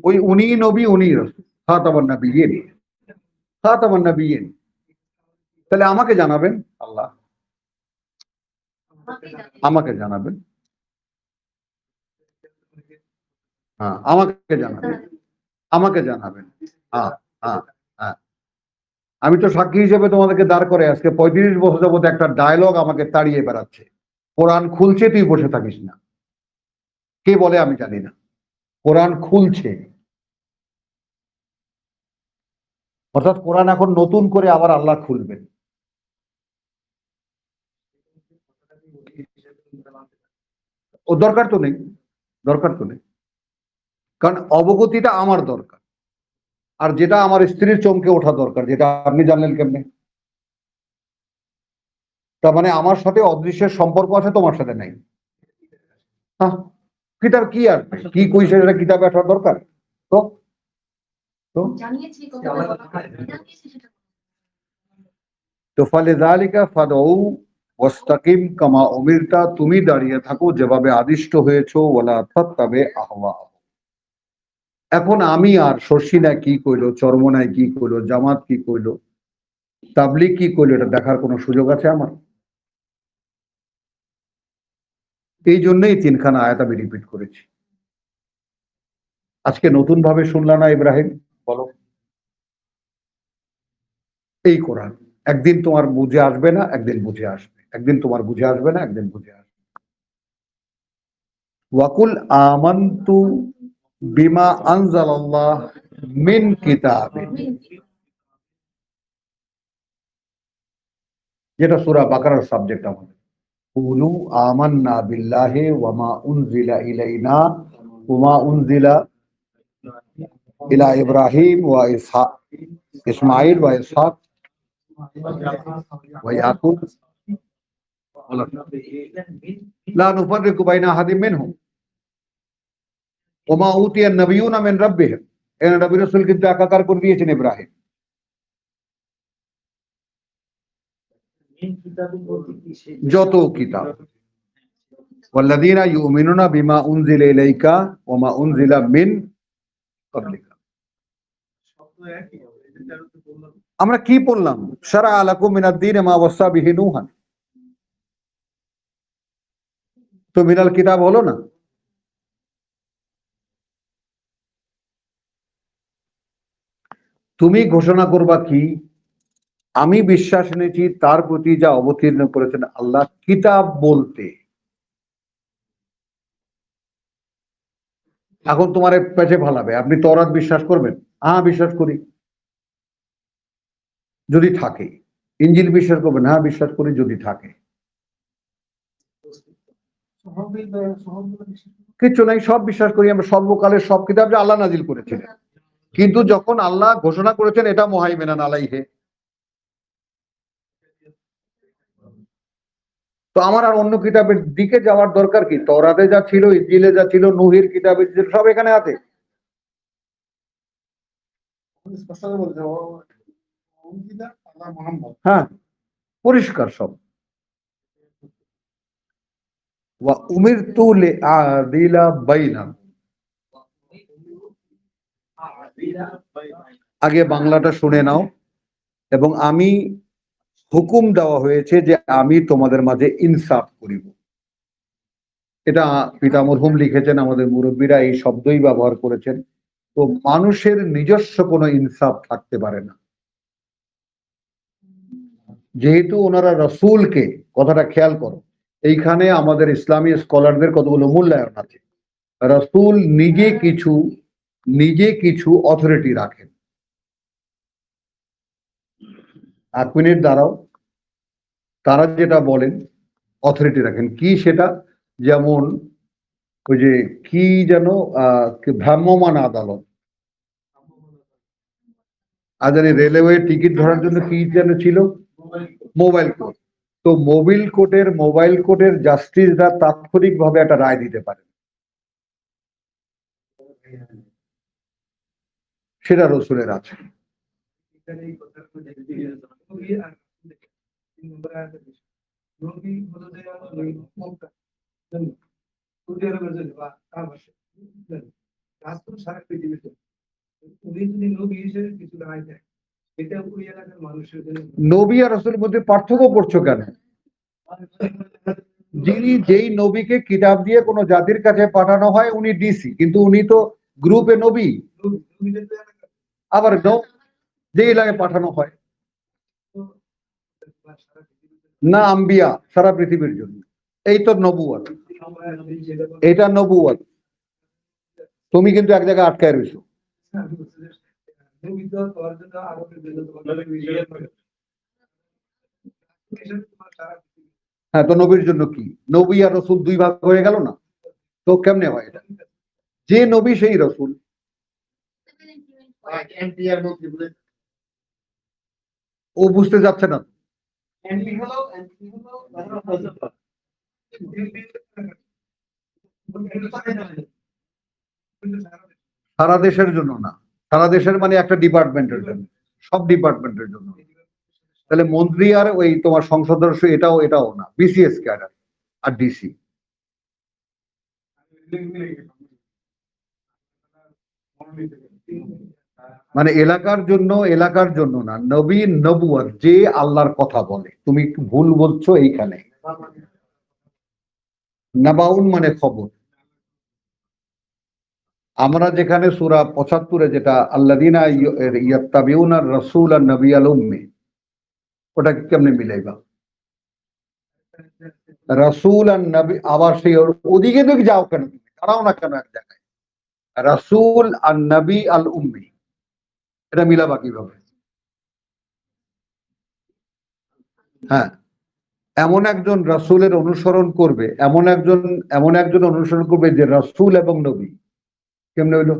ওই উনি নবী, উনি রাসূল, খাতামুন নবিয়্যিন, খাতামুন নবিয়্যিন। তাহলে আমাকে জানাবেন, আল্লাহ আমাকে জানাবেন। হ্যাঁ, আমাকে জানাবেন, আমাকে জানাবেন। হ্যাঁ হ্যাঁ হ্যাঁ, আমি তো সাক্ষী হিসেবে তোমাদেরকে দাঁড় করে আজকে 35 বছর যাবত একটা ডায়লগ আমাকে তাড়িয়ে বেড়াচ্ছে, কোরআন খুলছে তুই বসে থাকিস না। কে বলে আমি জানি না, কোরআন খুলছে, অর্থাৎ কোরআন এখন নতুন করে আবার আল্লাহ খুলবেন। ও দরকার তো নেই, দরকার তো নেই, কারণ অবগতিটা আমার দরকার, আর যেটা আমার স্ত্রীর চমকে ওঠা দরকার, যেটা আপনি জানলেন কেমনে? তার মানে আমার সাথে অদৃশ্যের সম্পর্ক আছে, তোমার সাথে নাই। হ্যাঁ, কিতাব কি আর কি কইছে, এটা কিতাবে আসার দরকার তো। তো ফালিযালিকা ফাদউ ওয়াস্তাকিম কামা উমিরতা, তুমি দাঁড়িয়ে থাকো যেভাবে আদিষ্ট হয়েছো, ওয়ালা তাত্তাবি আহওয়া। এখন আমি আর শর্ষিনা কি কইলো, চরমনায় কি কইলো, জামাত কি কইলো, তাবলিগ কি করলো এটা দেখার কোনো সুযোগ আছে আমার? এই জন্যই তিনখানা আয়াত আমি রিপিট করেছি। আজকে নতুন ভাবে শুনলা না ইব্রাহিম? বলো। এই কোরআন একদিন তোমার বুঝে আসবে না, একদিন বুঝে আসবে, একদিন তোমার বুঝে আসবে না, একদিন বুঝে আসবে। ওয়াকুল আমানতু বিমা আনজালাল্লাহ মিন কিতাবিন, যেটা সূরা বাকারার সাবজেক্ট আমাদের। কুলু আমান্না বিল্লাহি ওয়া মা উনজিলা ইলাইনা ওয়া মা উনজিলা ইলা ইব্রাহিম ওয়া ইসহাক ইসমাঈল ওয়া ইসহাক ওয়া ইয়াকুব লা নুফাররিকু বাইনা আহাদিম মিনহুম ওয়া মা উতিয়ান নাবিয়্যুনা মিন রাব্বিহিম। এরা নবী রাসূল কিন্তু একাকার করে দিয়েছেন ইব্রাহিম। যত কিতাব ওয়াল্লাযীনা ইউমিনুনা বিমা উনজিলা ইলাইকা ওয়া মা উনজিলা মিন ক্বাবলিকা। আমরা কি পড়লাম? শারা লাকুম মিনাদ দীন মা ওয়াসা বিহি নূহান, তো মিনাল কিতাব হলো না? তুমি ঘোষণা করবা কি? আমি বিশ্বাস এনেছি তার প্রতি যা অবতীর্ণ করেছেন আল্লাহ কিতাব বলতে। এখন তোমার পেছে ভালাবে, আপনি তওরাত বিশ্বাস করবেন? হ্যাঁ বিশ্বাস করি, যদি থাকে। ইনজিল বিশ্বাস করবেন? হ্যাঁ বিশ্বাস করি, যদি থাকে। কিচ্ছু নাই, সব বিশ্বাস করি আমরা। সর্বকালের সব কিতাব যে আল্লাহ নাজিল করেছিলেন, কিন্তু যখন আল্লাহ ঘোষণা করেছেন এটা মুহাইমিনান আলাইহি, তো আমার আর অন্য কিতাবের দিকে যাওয়ার দরকার কি? তওরাতে যা ছিল, ইনজিলে যা ছিল, নূহের কিতাবে সব এখানে আছে। হ্যাঁ পরিষ্কার সব। ওয়া উমিরতু লিআদিলা বাইনাকুম। আগে বাংলাটা শুনে নাও। এবং আমি হুকুম দেওয়া হয়েছে যে আমি তোমাদের মাঝে ইনসাফ করিব। এটা পিতা মরহুম লিখেছেন, আমাদের মুরব্বীরা এই শব্দই ব্যবহার করেছেন। তো মানুষের নিজস্ব কোনো ইনসাফ থাকতে পারে না, যেহেতু ওনারা রসুলকে, কথাটা খেয়াল করো, এইখানে আমাদের ইসলামী স্কলারদের কতগুলো মূল্যায়ন আছে। রসুল নিজে কিছু অথরিটি রাখেন। 1 মিনিট দাঁড়াও। তারা যেটা বলেন অথরিটি রাখেন, কি সেটা? যেমন ওই যে কি যেন ভ্রাম্যমাণ আদালত, আজানি রেলওয়ে টিকিট ধরার জন্য কি যেন ছিল? Mobile court. তো মোবাইল কোর্টের জাস্টিসরা তাৎক্ষণিক ভাবে একটা রায় দিতে পারে, সেটা রসুলের আছে। নবী আর রসুলের মধ্যে পার্থক্য করছো কেন? যেই নবীকে কিতাব দিয়ে কোনো জাতির কাছে পাঠানো হয় উনি ডিসি, কিন্তু উনি তো গ্রুপে নবী। আবার যে এলাকায় পাঠানো হয় না আম্বিয়া সারা পৃথিবীর জন্য। এই তো নবুয়ত, এটা নবুয়ত। তুমি কিন্তু এক জায়গায় আটকায় রয়েছো। হ্যাঁ, তো নবীর জন্য কি? নবী আর রসুল 2 ভাগ হয়ে গেল না? তো কেমনে হয় এটা? যে নবী সেই রসুল। ও বুঝতে যাচ্ছে না। সারা দেশের জন্য না, সারা দেশের মানে একটা ডিপার্টমেন্টের জন্য, সব ডিপার্টমেন্টের জন্য। তাহলে মন্ত্রী আর ওই তোমার সংসদ সদস্য এটাও না, বিসিএস ক্যাডার আর ডিসি। মানে এলাকার জন্য না, নবী নবুয়ত, যে আল্লাহর কথা বলে। তুমি একটু ভুল বলছো এইখানে। নাবাউন মানে খবর। আমরা যেখানে সূরা ৭৫-এ যেটা আল্লাযীনা ইয়াত্তাবিউনা রাসূলান নাবিয়াল উম্মি, ওটা কেমনে মিলাইবা? রাসূল আর নবী, আবার সেই ওদিকে দিকে যাও কেন? দাঁড়াও না কেন এক জায়গায়? রাসূল আর নবী আল উম্মি, এটা মিলাবা কিভাবে? হ্যাঁ, এমন একজন রাসূলের অনুসরণ করবে, এমন একজন অনুসরণ করবে যে রাসূল এবং নবী। কেমনে হইলো?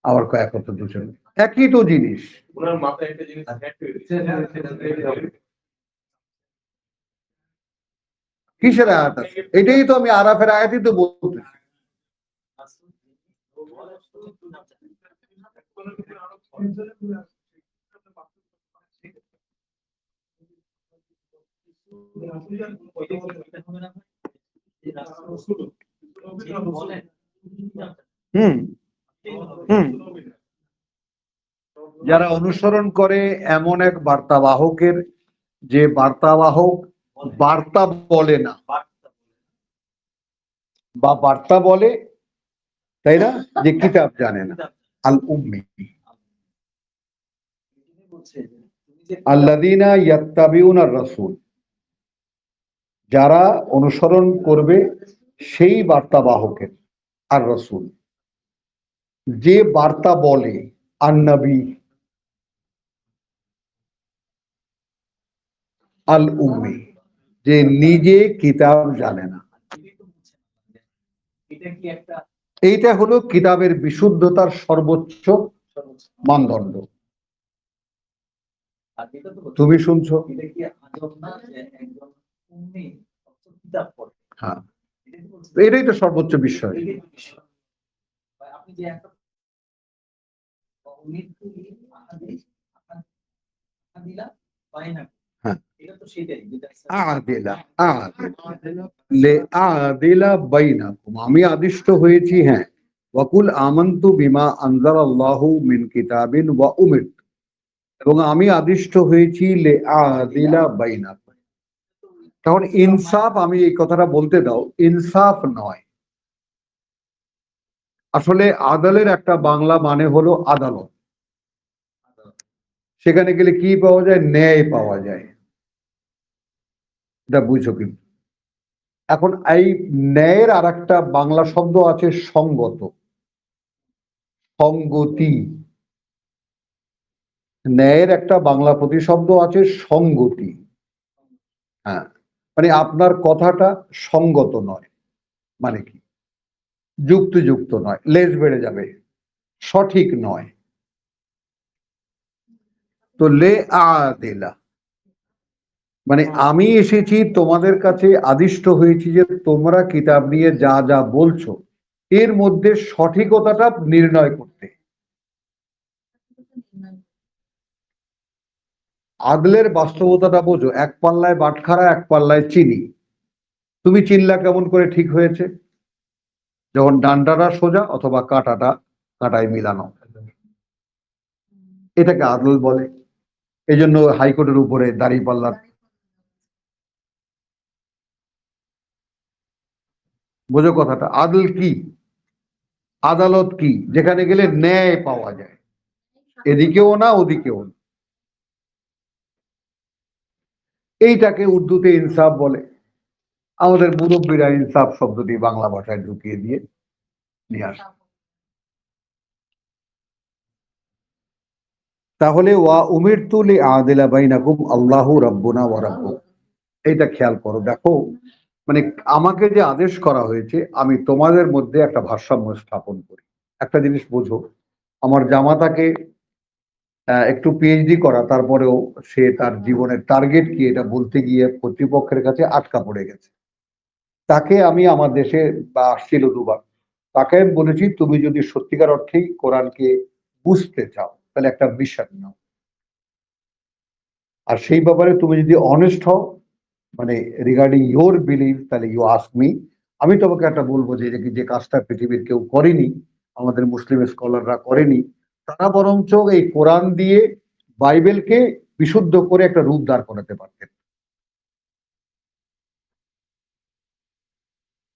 আবার কয়েক কথা দুজন একই তো জিনিস। ওনার মাথায় একটা জিনিস সেট হয়ে গেছে। কিসের আয়াত আছে? এটাই তো আমি আরাফের আয়াতই তো বলতেছি। যারা অনুসরণ করে এমন এক বার্তাবাহকের, যে বার্তাবাহক বার্তা বলে না, বা বার্তা বলে, তাই না, যে কিতাব জানে না, আল উম্মি। আল্লাযীনা ইয়াত্তাবিউনার রাসূল, যারা অনুসরণ করবে সেই বার্তাবাহকের, আর রাসূল যে বার্তা বলে, আর নবী আল উম্মি, যে নিজে কিতাব জানে না। এইটা হলো কিতাবের বিশুদ্ধতার সর্বোচ্চ মানদণ্ড। তুমি শুনছো? হ্যাঁ, এটাই তো সর্বোচ্চ বিষয়। আমি আদিষ্ট হয়েছি, হ্যাঁ, ওয়াকুল আমানতু বিমা আনজালাল্লাহু মিন কিতাবিন ওয়া উমিরতু, এবং আমি আদিষ্ট হয়েছি লে আদিলা বাইনাকুম। তখন ইনসাফ, আমি এই কথাটা বলতে দাও, ইনসাফ নয়, আসলে আদালের একটা বাংলা মানে হলো আদালত। সেখানে গেলে কি পাওয়া যায়? ন্যায় পাওয়া যায়। এটা বুঝো কিন্তু। এখন এই ন্যায়ের আর একটা বাংলা শব্দ আছে সঙ্গত, সঙ্গতি। ন্যায়ের একটা বাংলা প্রতিশব্দ আছে সঙ্গতি। হ্যাঁ, মানে আপনার কথাটা সঙ্গত নয়, মানে কি? যুক্তিযুক্ত নয়, লেজ বেড়ে যাবে, সঠিক নয়। তো লে আদিলা মানে আমি এসেছি তোমাদের কাছে, আদিষ্ট হয়েছি যে তোমরা কিতাব নিয়ে যা যা বলছো এর মধ্যে সঠিকতাটা নির্ণয় করতে। আদলের বাস্তবতাটা বোঝো। এক পাল্লায় বাটখারা, এক পাল্লায় চিনি। তুমি চিনলা কেমন করে ঠিক হয়েছে? যখন ডান্ডাটা সোজা অথবা কাঁটাটা কাঁটায় মিলানো, এটাকে আদল বলে। এই জন্য হাইকোর্টের উপরে দাঁড়িপাল্লার, বোঝো কথাটা? আদল কি? আদালত কি? যেখানে গেলে ন্যায় পাওয়া যায়, এদিকেও না ওদিকেও না। এইটাকে উর্দুতে ইনসাফ বলে। আমাদের মুরব্বীরা ইনসাফ শব্দটি বাংলা ভাষায় ঢুকিয়ে দিয়ে নিয়ে আসে। তাহলে ওয়া উমিরতু লিআদিলা বাইনাকুম আল্লাহু রাব্বুনা ওয়া রাব্বুকুম, এইটা খেয়াল করো। দেখো, মানে আমাকে যে আদেশ করা হয়েছে আমি তোমাদের মধ্যে একটা ভারসাম্য স্থাপন করি। একটা জিনিস বোঝো, আমার জামাতাকে একটু পিএইচডি করা, তারপরেও সে তার জীবনের টার্গেট কি এটা বলতে গিয়ে কর্তৃপক্ষের কাছে আটকা পড়ে গেছে। তাকে আমি আমার দেশে বা আসছিল দুবার, তাকে আমি বলেছি তুমি যদি সত্যিকার অর্থেই কোরআনকে বুঝতে চাও তাহলে একটা মিশন নাও, আর সেই ব্যাপারে তুমি যদি অনেস্ট হও, মানে রিগার্ডিং ইয়োর বিলিভ, তাহলে ইউ আস্ক মি। আমি তোমাকে একটা বলবো যে যে কাজটা পৃথিবীর কেউ করেনি, আমাদের মুসলিম স্কলাররা করেনি, তারা বরঞ্চ এই কোরআন দিয়ে বাইবেলকে বিশুদ্ধ করে একটা রূপ দাঁড় করাতে পারতেন।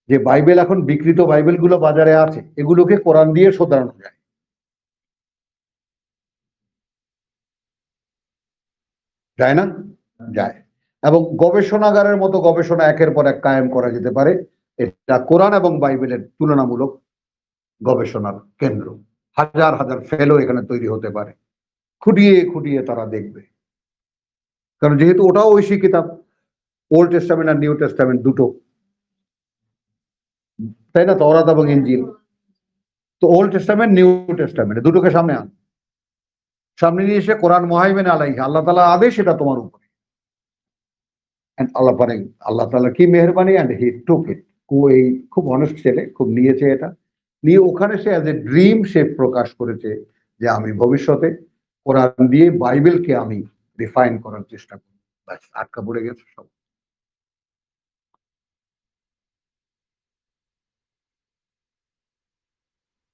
যে বাইবেল এখন বিকৃত বাইবেলগুলো বাজারে আছে, এগুলোকে কোরআন দিয়ে শোধরানো যায়। যায় না? যায়। এবং গবেষণাগারের মতো গবেষণা একের পর এক কায়েম করা যেতে পারে। এটা কোরআন এবং বাইবেলের তুলনামূলক গবেষণার কেন্দ্র। হাজার হাজার ফেলো এখানে তৈরি হতে পারে, খুঁটিয়ে খুঁটিয়ে তারা দেখবে। কারণ যেহেতু ওটাও ঐশী কিতাব, ওল্ড টেস্টামেন্ট আর নিউ টেস্টামেন্ট দুটো, তাই না? তওরাত এবং ইনজিল। তো ওল্ড টেস্টামেন্ট নিউ টেস্টামেন্ট দুটোকে সামনে আন, সামনে নিয়ে এসে কোরআন মুহাইমিন আলাইহি, আল্লাহ তাআলার আদেশ এটা তোমার উপরে। এন্ড আল্লাহ পারেন, আল্লাহ তাআলা কি মেহেরবানি, এন্ড হি টুক ইট। এই খুব অনেস্ট ছেলে, খুব নিয়েছে এটা নিয়ে। ওখানে সে অ্যাজ এ ড্রিম সে প্রকাশ করেছে যে আমি ভবিষ্যতে কোরআন দিয়ে বাইবেলকে আমি রিফাইন করার চেষ্টা করব। ব্যাস, আটকা পড়ে গেছে সব।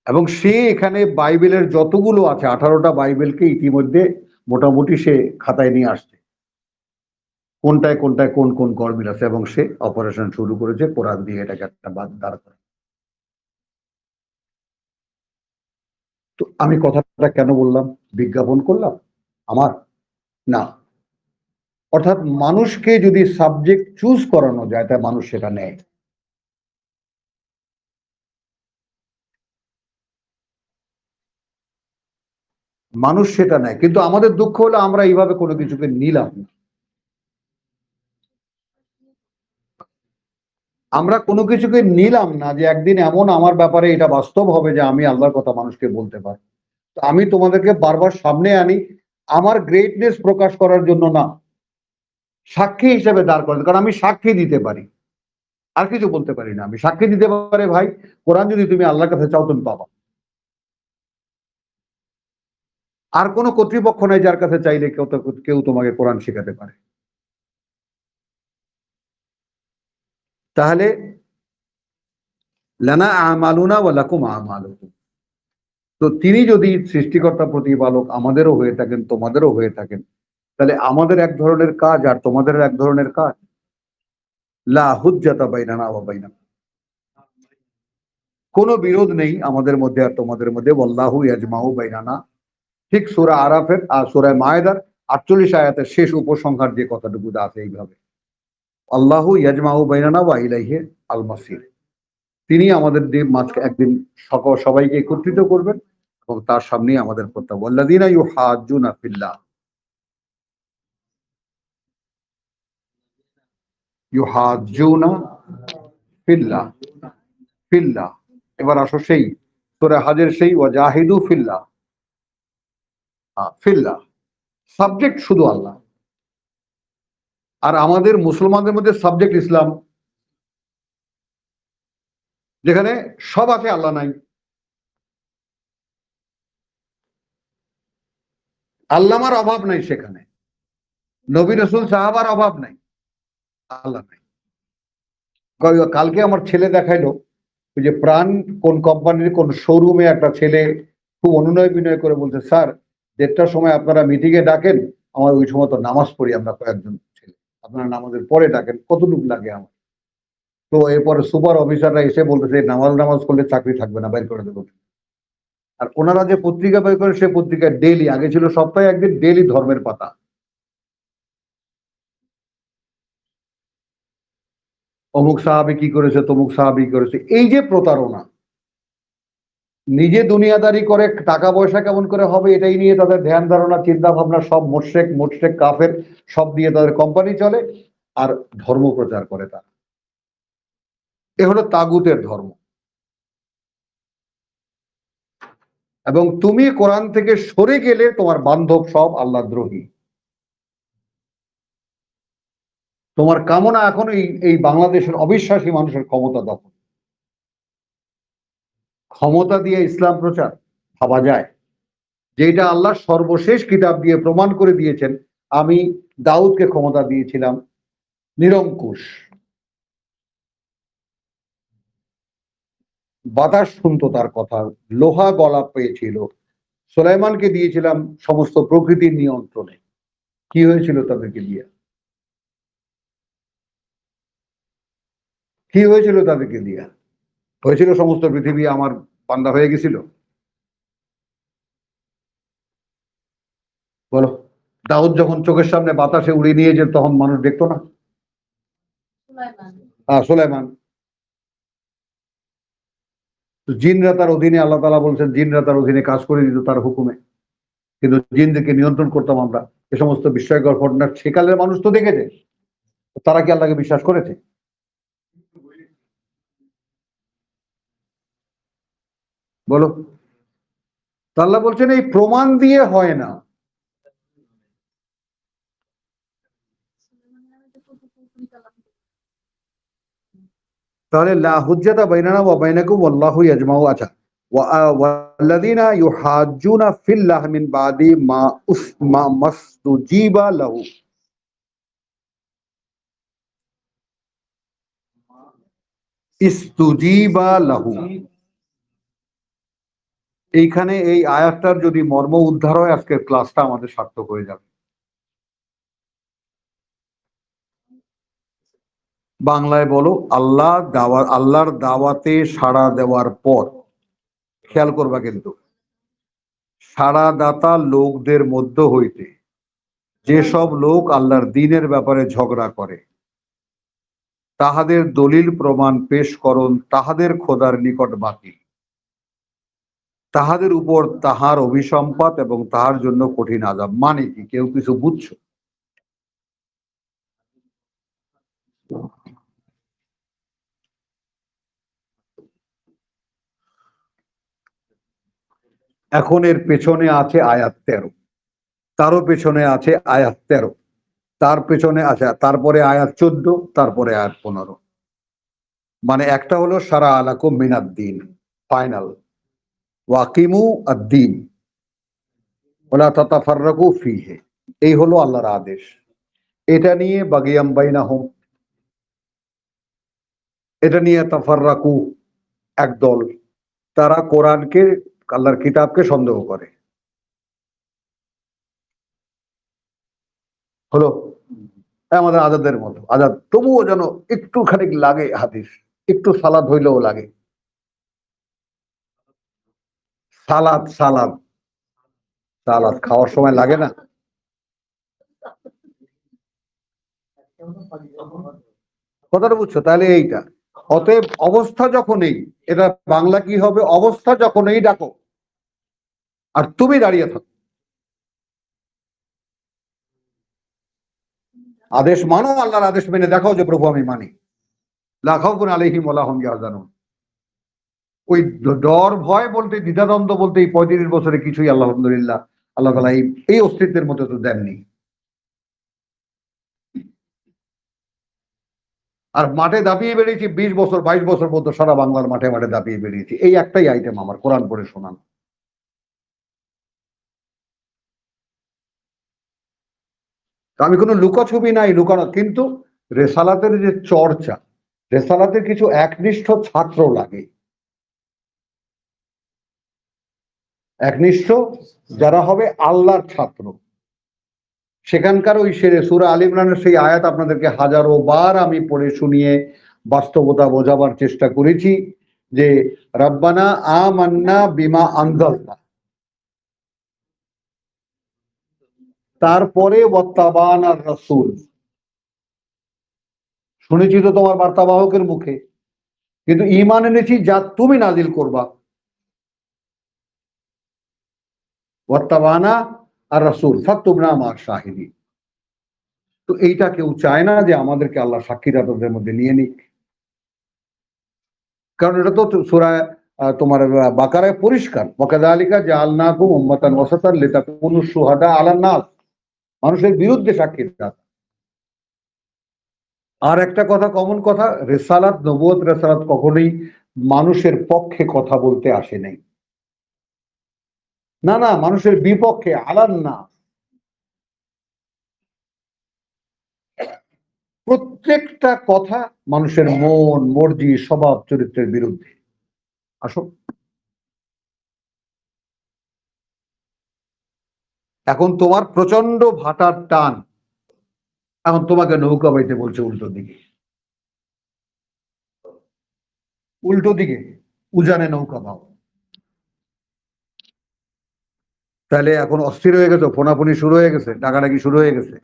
এবং সে এখানে বাইবেলের যতগুলো আছে 18টা বাইবেলকে ইতিমধ্যে মোটামুটি সে খাতায় নিয়ে আসছে, কোনটায় কোনটায় কোন কোন গরমিল আছে, এবং সে অপারেশন শুরু করেছে কোরআন দিয়ে এটাকে একটা বাদ দাঁড় করে। তো আমি কথাটা কেন বললাম, বিজ্ঞাপন করলাম আমার না। অর্থাৎ মানুষকে যদি সাবজেক্ট চুজ করানো যায়, তাই মানুষ সেটা নেয়। মানুষ সেটা নেয়, কিন্তু আমাদের দুঃখ হলো আমরা এইভাবে কোনো কিছুকে নিলাম না। আমরা কোনো কিছুকে নিলাম না যে একদিন এমন আমার ব্যাপারে এটা বাস্তব হবে যে আমি আল্লাহর কথা মানুষকে বলতে পারি। তো আমি তোমাদেরকে বারবার সামনে আনি আমার গ্রেটনেস প্রকাশ করার জন্য না, সাক্ষী হিসেবে দাঁড় করেন। কারণ আমি সাক্ষী দিতে পারি, আর কিছু বলতে পারি না। আমি সাক্ষী দিতে পারি, ভাই কোরআন যদি তুমি আল্লাহর কাছে চাও তুমি পাবা। আর কোনো কর্তৃপক্ষ নাই যার কাছে চাইলে কেউ তোমাকে কোরআন শেখাতে পারে। তাহলে লানা আমালুনা ওয়া লাকুম আমালুকুম। তো তিনি যদি সৃষ্টিকর্তা প্রতিপালক আমাদেরও হয়ে থাকেন, তোমাদেরও হয়ে থাকেন, তাহলে আমাদের এক ধরনের কাজ আর তোমাদের এক ধরনের কাজ। লা হুজ্জাতা বাইনানা ওয়া বাইনাকুম, কোনো বিরোধ নেই আমাদের মধ্যে আর তোমাদের মধ্যে। ওয়াল্লাহু ইয়াজমাউ বাইনানা, ঠিক সূরা আরাফের আর সূরা মায়েদার 48 আয়াতের শেষ উপসংহার যে কথাটুকু আছে এইভাবে, আল্লাহু ইয়াজমাউ বাইনানা ওয়া ইলাইহি আল মাসির। তিনি আমাদের মাঝকে একদিন সবাইকে একত্রিত করবেন এবং তার সামনেই আমাদের প্রত্যাব। ওয়াল্লাযীনা ইউহাজ্জুনা ফিল্লাহ, ইউহাজ্জুনা ফিল্লাহ, ফিল্লাহ। এবার আসো সেই সূরা হজের সেই ওয়াজাহিদু ফিল্লাহ, ফিল্লাহ। সাবজেক্ট শুধু আল্লাহ। আর আমাদের মুসলমানদের মধ্যে সাবজেক্ট ইসলাম, যেখানে সব আছে আল্লাহ নাই। আল্লামার অভাব নাই সেখানে, নবী রাসূল সাহাবার অভাব নাই, আল্লাহ নাই। কালকে আমার ছেলে দেখাইলো ওই যে প্রাণ কোন কোম্পানির কোন শোরুমে একটা ছেলে খুব অনুনয় বিনয় করে বলছে, স্যার 1:30টার সময় আপনারা মিটিং এ ডাকেন, আমার ওই সময় তো নামাজ পড়ি আমরা কয়েকজন ছেলে, আপনারা নামাজের পরে ডাকেন, কতটুকু লাগে আমার। তো এরপরে সুপার অফিসাররা এসে বলতেছে নামাজ করলে চাকরি থাকবে না, বাইর করে দেবো। আর ওনারা যে পত্রিকা বের করে সে পত্রিকা ডেইলি, আগে ছিল সপ্তাহে একদিন, ডেইলি ধর্মের পাতা। অমুক সাহাবী কি করেছে, তমুক সাহাবী করেছে। এই যে প্রতারণা, নিজে দুনিয়াদারি করে টাকা পয়সা কেমন করে হবে এটাই নিয়ে তাদের ধ্যান ধারণা চিন্তা ভাবনা, সব মোশরেক কাফের সব দিয়ে তাদের কোম্পানি চলে, আর ধর্ম প্রচার করে তারা। এ হলো তাগুতের ধর্ম। এবং তুমি কোরআন থেকে সরে গেলে তোমার বান্ধব সব আল্লাহ দ্রোহী। তোমার কামনা এখন এই বাংলাদেশের অবিশ্বাসী মানুষের ক্ষমতা দখল, ক্ষমতা দিয়ে ইসলাম প্রচার ভাবা যায়? যেটা আল্লাহ সর্বশেষ কিতাব দিয়ে প্রমাণ করে দিয়েছেন, আমি দাউদকে ক্ষমতা দিয়েছিলাম নিরঙ্কুশ। বাতাস শুনতো তার কথা, লোহা গলা পেয়েছিল, সুলাইমানকে দিয়েছিলাম সমস্ত প্রকৃতির নিয়ন্ত্রণে। কি হয়েছিল তাদেরকে দিয়ে? কি হয়েছিল তাদেরকে দিয়ে? হয়েছিল সমস্ত পৃথিবী আমার বান্দা হয়ে গেছিল? বলো। দাউদ যখন চোখের সামনে বাতাসে উড়িয়ে নিয়ে যেত তখন মানুষ দেখতো না? সুলাইমান। জিনরা তার অধীনে, আল্লাহ তাআলা বলছেন জিনরা তার অধীনে কাজ করে দিত তার হুকুমে, কিন্তু জিনদেরকে নিয়ন্ত্রণ করতাম আমরা। এ সমস্ত বিস্ময়কর ঘটনা সেকালের মানুষ তো দেখেছে, তারা কি আল্লাহকে বিশ্বাস করেছে? বলো। আল্লাহ বলছেন এই প্রমাণ দিয়ে হয় না। তাহলে লা হুজ্জাতা বাইনানা ওয়া বাইনাকুম ওয়াল্লাহু ইয়াজমাউ। আচ্ছা, ওয়াল্লাযীনা ইউহাজ্জুনা ফিল্লাহি মিন বাদি মা মাসতুজিবা লাহু। ইস্তুজিবা লাহু, এইখানে এই আয়াতটার যদি মর্ম উদ্ধার হয় আজকের ক্লাসটা আমাদের সার্থক হয়ে যাবে। বাংলায় বলো, আল্লাহর দাওয়াতে সাড়া দেওয়ার পর, খেয়াল করবা কিন্তু, সাড়াদাতা লোকদের মধ্য হইতে যেসব লোক আল্লাহর দ্বীনের ব্যাপারে ঝগড়া করে, তাহাদের দলিল প্রমাণ পেশ করুন তাহাদের খোদার নিকট বাতিল, তাহাদের উপর তাহার অভিসম্পাত এবং তাহার জন্য কঠিন আযাব। মানে কি? কেউ কিছু বুঝছো? এখন এর পেছনে আছে আয়াত 13, তারও পেছনে আছে আয়াত 13, তার পেছনে আছে, তারপরে আয়াত 14, তারপরে আয়াত 15। মানে একটা হলো সারা আলাকুম মিনাদ্দিন, ফাইনাল, ওয়াকিমু আদ-দ্বীন ওয়ালা তাতাফাররাকু ফীহি, এই হলো আল্লাহর আদেশ। এটা নিয়ে বাগিয়াম বাইনাহুম, এটা নিয়ে তাফাররাকু, একদল, তারা কোরআনকে, আল্লাহর কিতাবকে সন্দেহ করে। হলো আমাদের আজাদের মতো আজাদ, তবুও যেন একটু খানিক লাগে হাদিস, একটু সালাদ হইলেও লাগে। সালাদ সালাদ সালাদ খাওয়ার সময় লাগে না? কথাটা বুঝছো? তাহলে এইটা, অতএব অবস্থা যখন এই, এটা বাংলা কি হবে? অবস্থা যখন এই ডাকো আর তুমি দাঁড়িয়ে থাকো। আদেশ মানো, আল্লাহর আদেশ মেনে দেখাও যে প্রভু আমি মানি। লা খাউফুন আলাইহিম ওয়া লা হুম ইয়াহজানুন। ওই ডর ভয় বলতে, দ্বিধাদ্বন্দ্ব বলতে এই 35 বছরে কিছুই আলহামদুলিল্লাহ আল্লাহ তাআলা এই অস্তিত্বের মধ্যে তো দেননি। আর মাঠে দাপিয়ে বেরিয়েছি 20 বছর 22 বছর পর্যন্ত, সারা বাংলার মাঠে মাঠে দাপিয়ে বেরিয়েছি, এই একটাই আইটেম আমার, কোরআন পড়ে শোনানো। আমি কোনো লুকাছবি নাই, লুকানো, কিন্তু রেসালাতের যে চর্চা, রেসালাতের কিছু একনিষ্ঠ ছাত্র লাগে, একনিষ্ঠ যারা হবে আল্লাহর ছাত্র। সেখানকার ওই সূরা আলে ইমরানের সেই আয়াত আপনাদেরকে হাজারো বার আমি পড়ে শুনিয়ে বাস্তবতা বোঝাবার চেষ্টা করেছি যে রব্বানা আমান্না বিমা আনজালতা, তারপরে ওয়াত্তাবানার রাসূল, শুনেছি তো তোমার বার্তাবাহকের মুখে, কিন্তু ঈমান এনেছি যা তুমি নাজিল করবা। ওয়াত্তাবানা আর রাসূল ফাকতুবনা মা শাহিদিন। তো এইটা কেউ চায় না যে আমাদেরকে আল্লাহ সাক্ষীদাতাদের মধ্যে নিয়ে নিক, কারণ এটা তো সূরা তোমার বাকারায় পরিষ্কার, ওয়াকাযালিকা জাআলনাকুম উম্মাতান ওয়াসাতান লিতাকুনু শুহাদা আলান নাস, মানুষের বিরুদ্ধে সাক্ষীদাতা। আর একটা কথা, কমন কথা, রেসালাত, নবুয়ত, রেসালাত কখনোই মানুষের পক্ষে কথা বলতে আসে নাই। না না, মানুষের বিপক্ষে, আলান নাস। প্রত্যেকটা কথা মানুষের মন মর্জি স্বভাব চরিত্রের বিরুদ্ধে। আসো। এখন তোমার প্রচন্ড ভাটার টান, এখন তোমাকে নৌকা বাইতে বলছে উল্টো দিকে, উল্টো দিকে উজানে নৌকা পাও। তাহলে এখন অস্থির হয়ে গেছে, ফোনাফোনি শুরু হয়ে গেছে, ডাকাডাকি শুরু হয়ে গেছে।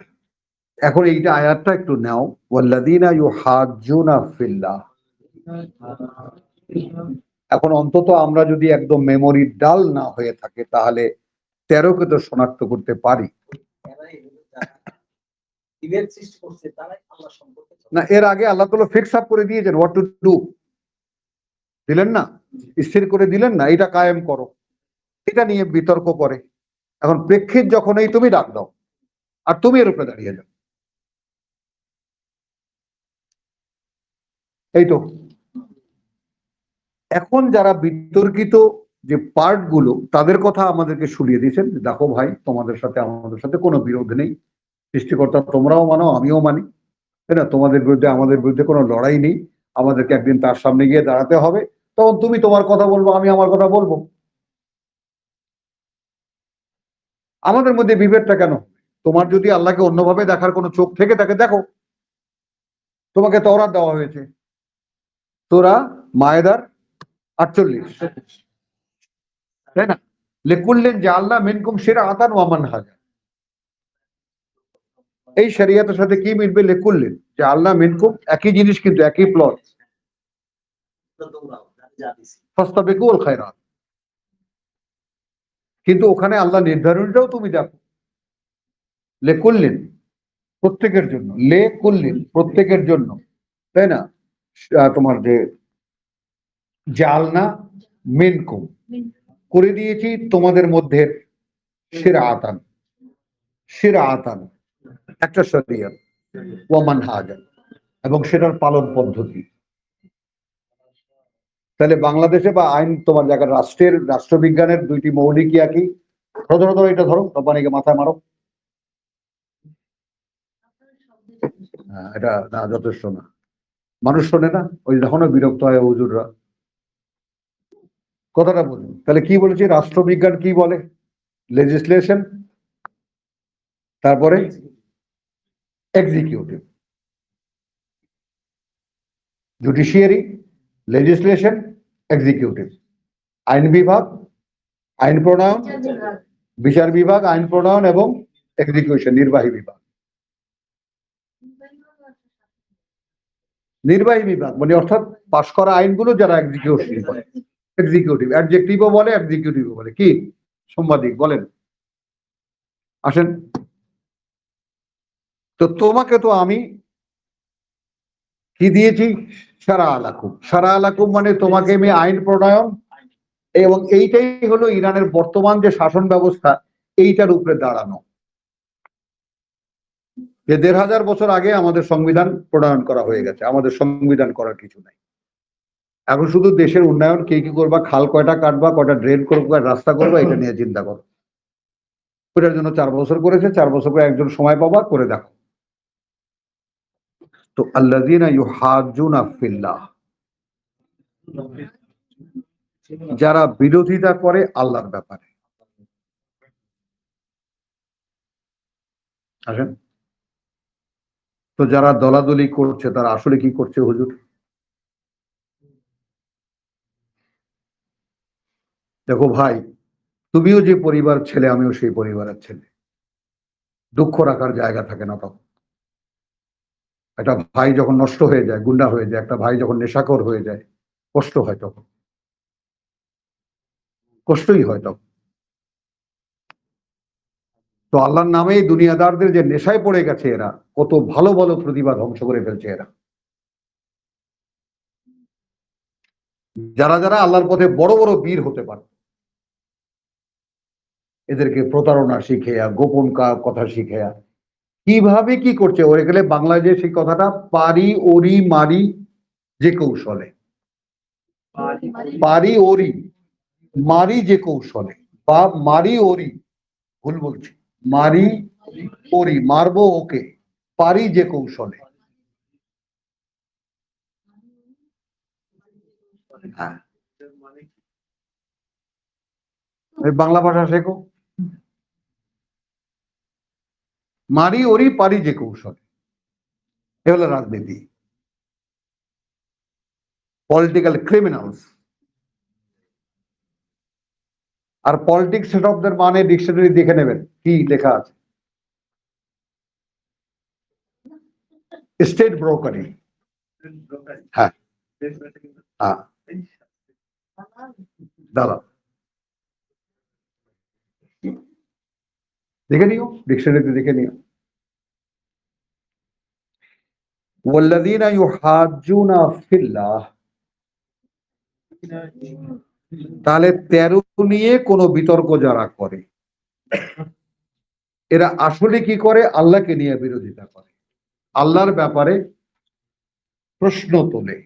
এখন এইটা আয়াতটা একটু নাও, ওয়াল্লাযীনা ইউহাজ্জুনা ফিল্লাহ। এখন অন্তত আমরা যদি একদম মেমোরির ডাল না হয়ে থাকে তাহলে 13কে তো শনাক্ত করতে পারি না। এর আগে আল্লাহ তাআলা ফিক্স আপ করে দিয়েছেন হোয়াট টু ডু, দিলেন না? স্থির করে দিলেন না, এটা কায়েম করো। এটা নিয়ে বিতর্ক করে। এখন প্রেক্ষিত যখন এই তুমি ডাক দাও আর তুমি এর উপরে দাঁড়িয়ে যাও, এই তো। এখন যারা বিতর্কিত যে পার্ট গুলো, তাদের কথা আমাদেরকে শুনিয়ে দিয়েছেন, দেখো ভাই, তোমাদের সাথে আমাদের সাথে কোনো বিরোধ নেই, সৃষ্টিকর্তা তোমরাও মানো আমিও মানি, তাই না? তোমাদের বিরুদ্ধে আমাদের বিরুদ্ধে কোনো লড়াই নেই, আমাদেরকে একদিন তার সামনে গিয়ে দাঁড়াতে হবে, তখন তুমি তোমার কথা বলবো, আমি আমার কথা বলবো। আমাদের মধ্যে বিভেদটা কেন? তোমার যদি আল্লাহকে অন্যভাবে দেখার কোনো চোখ থেকে তাকে দেখো। তোমাকে তওরাত দেওয়া হয়েছে, সূরা মায়েদার 48, তাই না? লিকুল্লিন জাআলনা মিনকুম শিরআতান ওয়া মানহাজা। এই শরীয়তের সাথে কি মিলবে? লিকুল্লিন জাআলনা মিনকুম, একই জিনিস কিন্তু একই প্লট। ফাস্তাবিকুল খায়রাত, কিন্তু ওখানে আল্লাহ নির্ধারণটাও তুমি দেখো, লিকুল্লিন প্রত্যেকের জন্য, লিকুল্লিন প্রত্যেকের জন্য, তাই না? তোমার যে জাআলনা মিনকুম করে দিয়েছি তোমাদের মধ্যে শিরআতান, শিরআতান একটা শরীয়ত, ওয়া মানহাজা এবং সেটার পালন পদ্ধতি। তাহলে বাংলাদেশে বা আইন তোমার জায়গায় রাষ্ট্রের রাষ্ট্রবিজ্ঞানের দুইটি মৌলিক একই। ধরো ধরো ধরো, এটা ধরো, রব্বানিকে মাথায় মারো। এটা না, যথেষ্ট না, মানুষ শোনে না, ওই যখনও বিরক্ত হয় হুজুররা। কথাটা বলুন, তাহলে কি বলেছি? রাষ্ট্রবিজ্ঞান কি বলে? লেজিসলেশন, তারপরে এক্সিকিউটিভ, জুডিশিয়ারি, লেজিসলেশন, এক্সিকিউটিভ, আইন বিভাগ, আইন প্রণয়ন, বিচার বিভাগ, আইন প্রণয়ন এবং এক্সিকিউশন, নির্বাহী বিভাগ। নির্বাহী বিভাগ মানে অর্থাৎ পাশ করা আইনগুলো যারা এক্সিকিউশন করে, এক্সিকিউটিভ, অ্যাডজেক্টিভও বলে এক্সিকিউটিভও বলে। কি সাংবাদিক বলেন, আসেন। তো তোমাকে তো আমি কি দিয়েছি? সারা আলাকুম। সারা আলাকুম মানে তোমাকে আমি আইন প্রণয়ন, এবং এইটাই হলো ইরানের বর্তমান যে শাসন ব্যবস্থা, এইটার উপরে দাঁড়ানো। যে ১৫০০ বছর আগে আমাদের সংবিধান প্রণয়ন করা হয়ে গেছে, আমাদের সংবিধান করার কিছু নাই। এখন শুধু দেশের উন্নয়ন, কে কি করবা, খাল কয়টা কাটবা, কয়টা ড্রেন করবা, রাস্তা করবা, এটা নিয়ে চিন্তা করো। ওটার জন্য 4 বছর করেছে, 4 বছর করে একজন সময় পাবা, করে দেখো। তো আল্লাযীনা ইউহাজ্জুনা ফিল্লাহ, যারা বিরোধিতা করে আল্লাহর ব্যাপারে। আসেন, তো যারা দলাদলি করছে তারা আসলে কি করছে হুজুর? দেখো ভাই, তুমিও যে পরিবার ছেলে, আমিও সেই পরিবারের ছেলে। দুঃখ রাখার জায়গা থাকে না তখন। একটা ভাই যখন নষ্ট হয়ে যায়, গুন্ডা হয়ে যায়, একটা ভাই যখন নেশাখোর হয়ে যায়, কষ্ট হয় তখন, কষ্টই হয় তখন। তো আল্লাহর নামেই দুনিয়াদারদের যে নেশায় পড়ে গেছে, এরা কত ভালো ভালো প্রতিভা ধ্বংস করে ফেলছে। এরা যারা যারা আল্লাহর পথে বড় বড় বীর হতে পারে, এদেরকে প্রতারণা শিখেয়া, গোপন কথা শিখেয়া, কিভাবে কি করছে। ওরে গেলে বাংলায় যে সেই কথাটা, পারি ওরি মারি যে কৌশলে, পারি ওরি মারি যে কৌশলে, বা মারি ওরি, ভুল বলছি, মারি ওরি, মারবো ওকে, পারি যে কৌশলে। হ্যাঁ, মানে কি? এই বাংলা ভাষা শেখো। মারি ওরি পারি যে কৌশল, এ হলো রাজনীতি। Political criminals. আর পলিটিক্স শব্দের মানে ডিকশনারি দেখে নেবেন কি লেখা আছে। State brokerage. হ্যাঁ হ্যাঁ, দাঁড়াও দেখে নিও, ডিকশনারিতে দেখে নিও। ওয়াল্লাযীনা ইউহাজ্জুনা ফিল্লাহ, তাহলে 13 নিয়ে কোনো বিতর্ক যারা করে এরা আসলে কি করে? আল্লাহকে নিয়ে বিরোধিতা করে, আল্লাহর ব্যাপারে প্রশ্ন তোলে,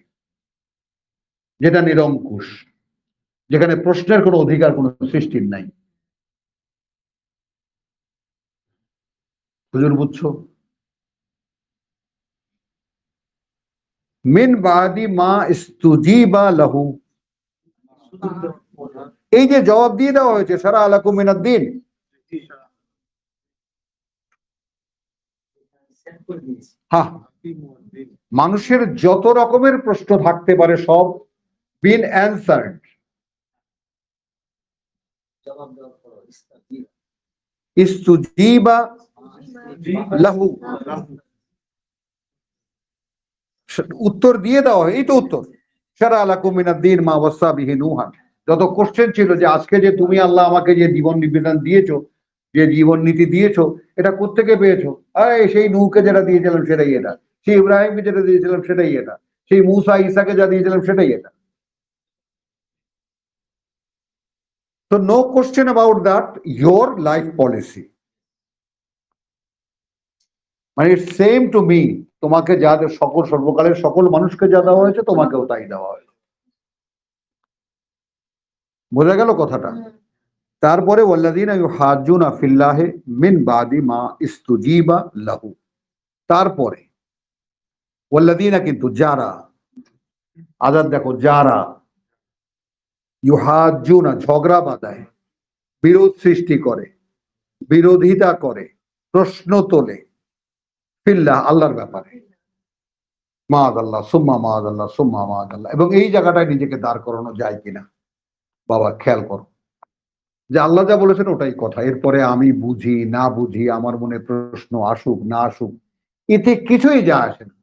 যেটা নিরঙ্কুশ, যেখানে প্রশ্নের কোনো অধিকার কোনো সৃষ্টির নাই। হুজুর বুঝছো? মিন বাদি মা ইস্তুজিবা লাহু, এই যে জবাব দিয়ে দেওয়া হয়েছে সারা আলাকুম মিনাদ্দিন, হ্যাঁ, মানুষের যত রকমের প্রশ্ন থাকতে পারে সব বিন অ্যান্সার্ড, ইস্তুজিবা লাহু, উত্তর দিয়ে দেওয়া হয়। এই তো উত্তর, সারা আলাকুম মিনাদ্দিন মা ওয়াসা বিহি নূহা। যত কোশ্চেন ছিল যে আজকে যে তুমি আল্লাহ আমাকে যে জীবন নিবেদন দিয়েছো, যে জীবন নীতি দিয়েছো, এটা কোত্থেকে পেয়েছো? সেই নূহকে যেটা দিয়েছিলাম সেটাই এটা, সেই ইব্রাহিমকে যেটা দিয়েছিলাম সেটাই এটা, সেই মূসা ঈসাকে যা দিয়েছিলাম সেটাই এটা। তো no question about that, your life policy, মানে ইটস সেম টু মি। তোমাকে যা সকল সর্বকালের সকল মানুষকে যা দেওয়া হয়েছে তোমাকেও তাই দেওয়া হয়েছে। বোঝা গেল কথাটা? তারপরে ওয়াল্লাযীনা ইউহাজ্জুনা ফিল্লাহি মিন বাদি মা ইস্তুজিবা লাহু, তারপরে ওয়াল্লাযীনা, কিন্তু যারা, আজাদ দেখো, যারা ইউহাজ্জুনা ঝগড়া বাঁধায়, বিরোধ সৃষ্টি করে, বিরোধিতা করে, প্রশ্ন তোলে, ফিল্লাহ আল্লাহর ব্যাপারে, মাআযাল্লাহ সুম্মা মাআযাল্লাহ সুম্মা মাআযাল্লাহ, এবং এই জায়গাটায় নিজেকে দাঁড় করানো যায় কিনা বাবা খেয়াল করো, যে আল্লাহ যা বলেছেন ওটাই কথা, এরপরে আমি বুঝি না বুঝি, আমার মনে প্রশ্ন আসুক না আসুক, এতে কিছুই যায় আসে না।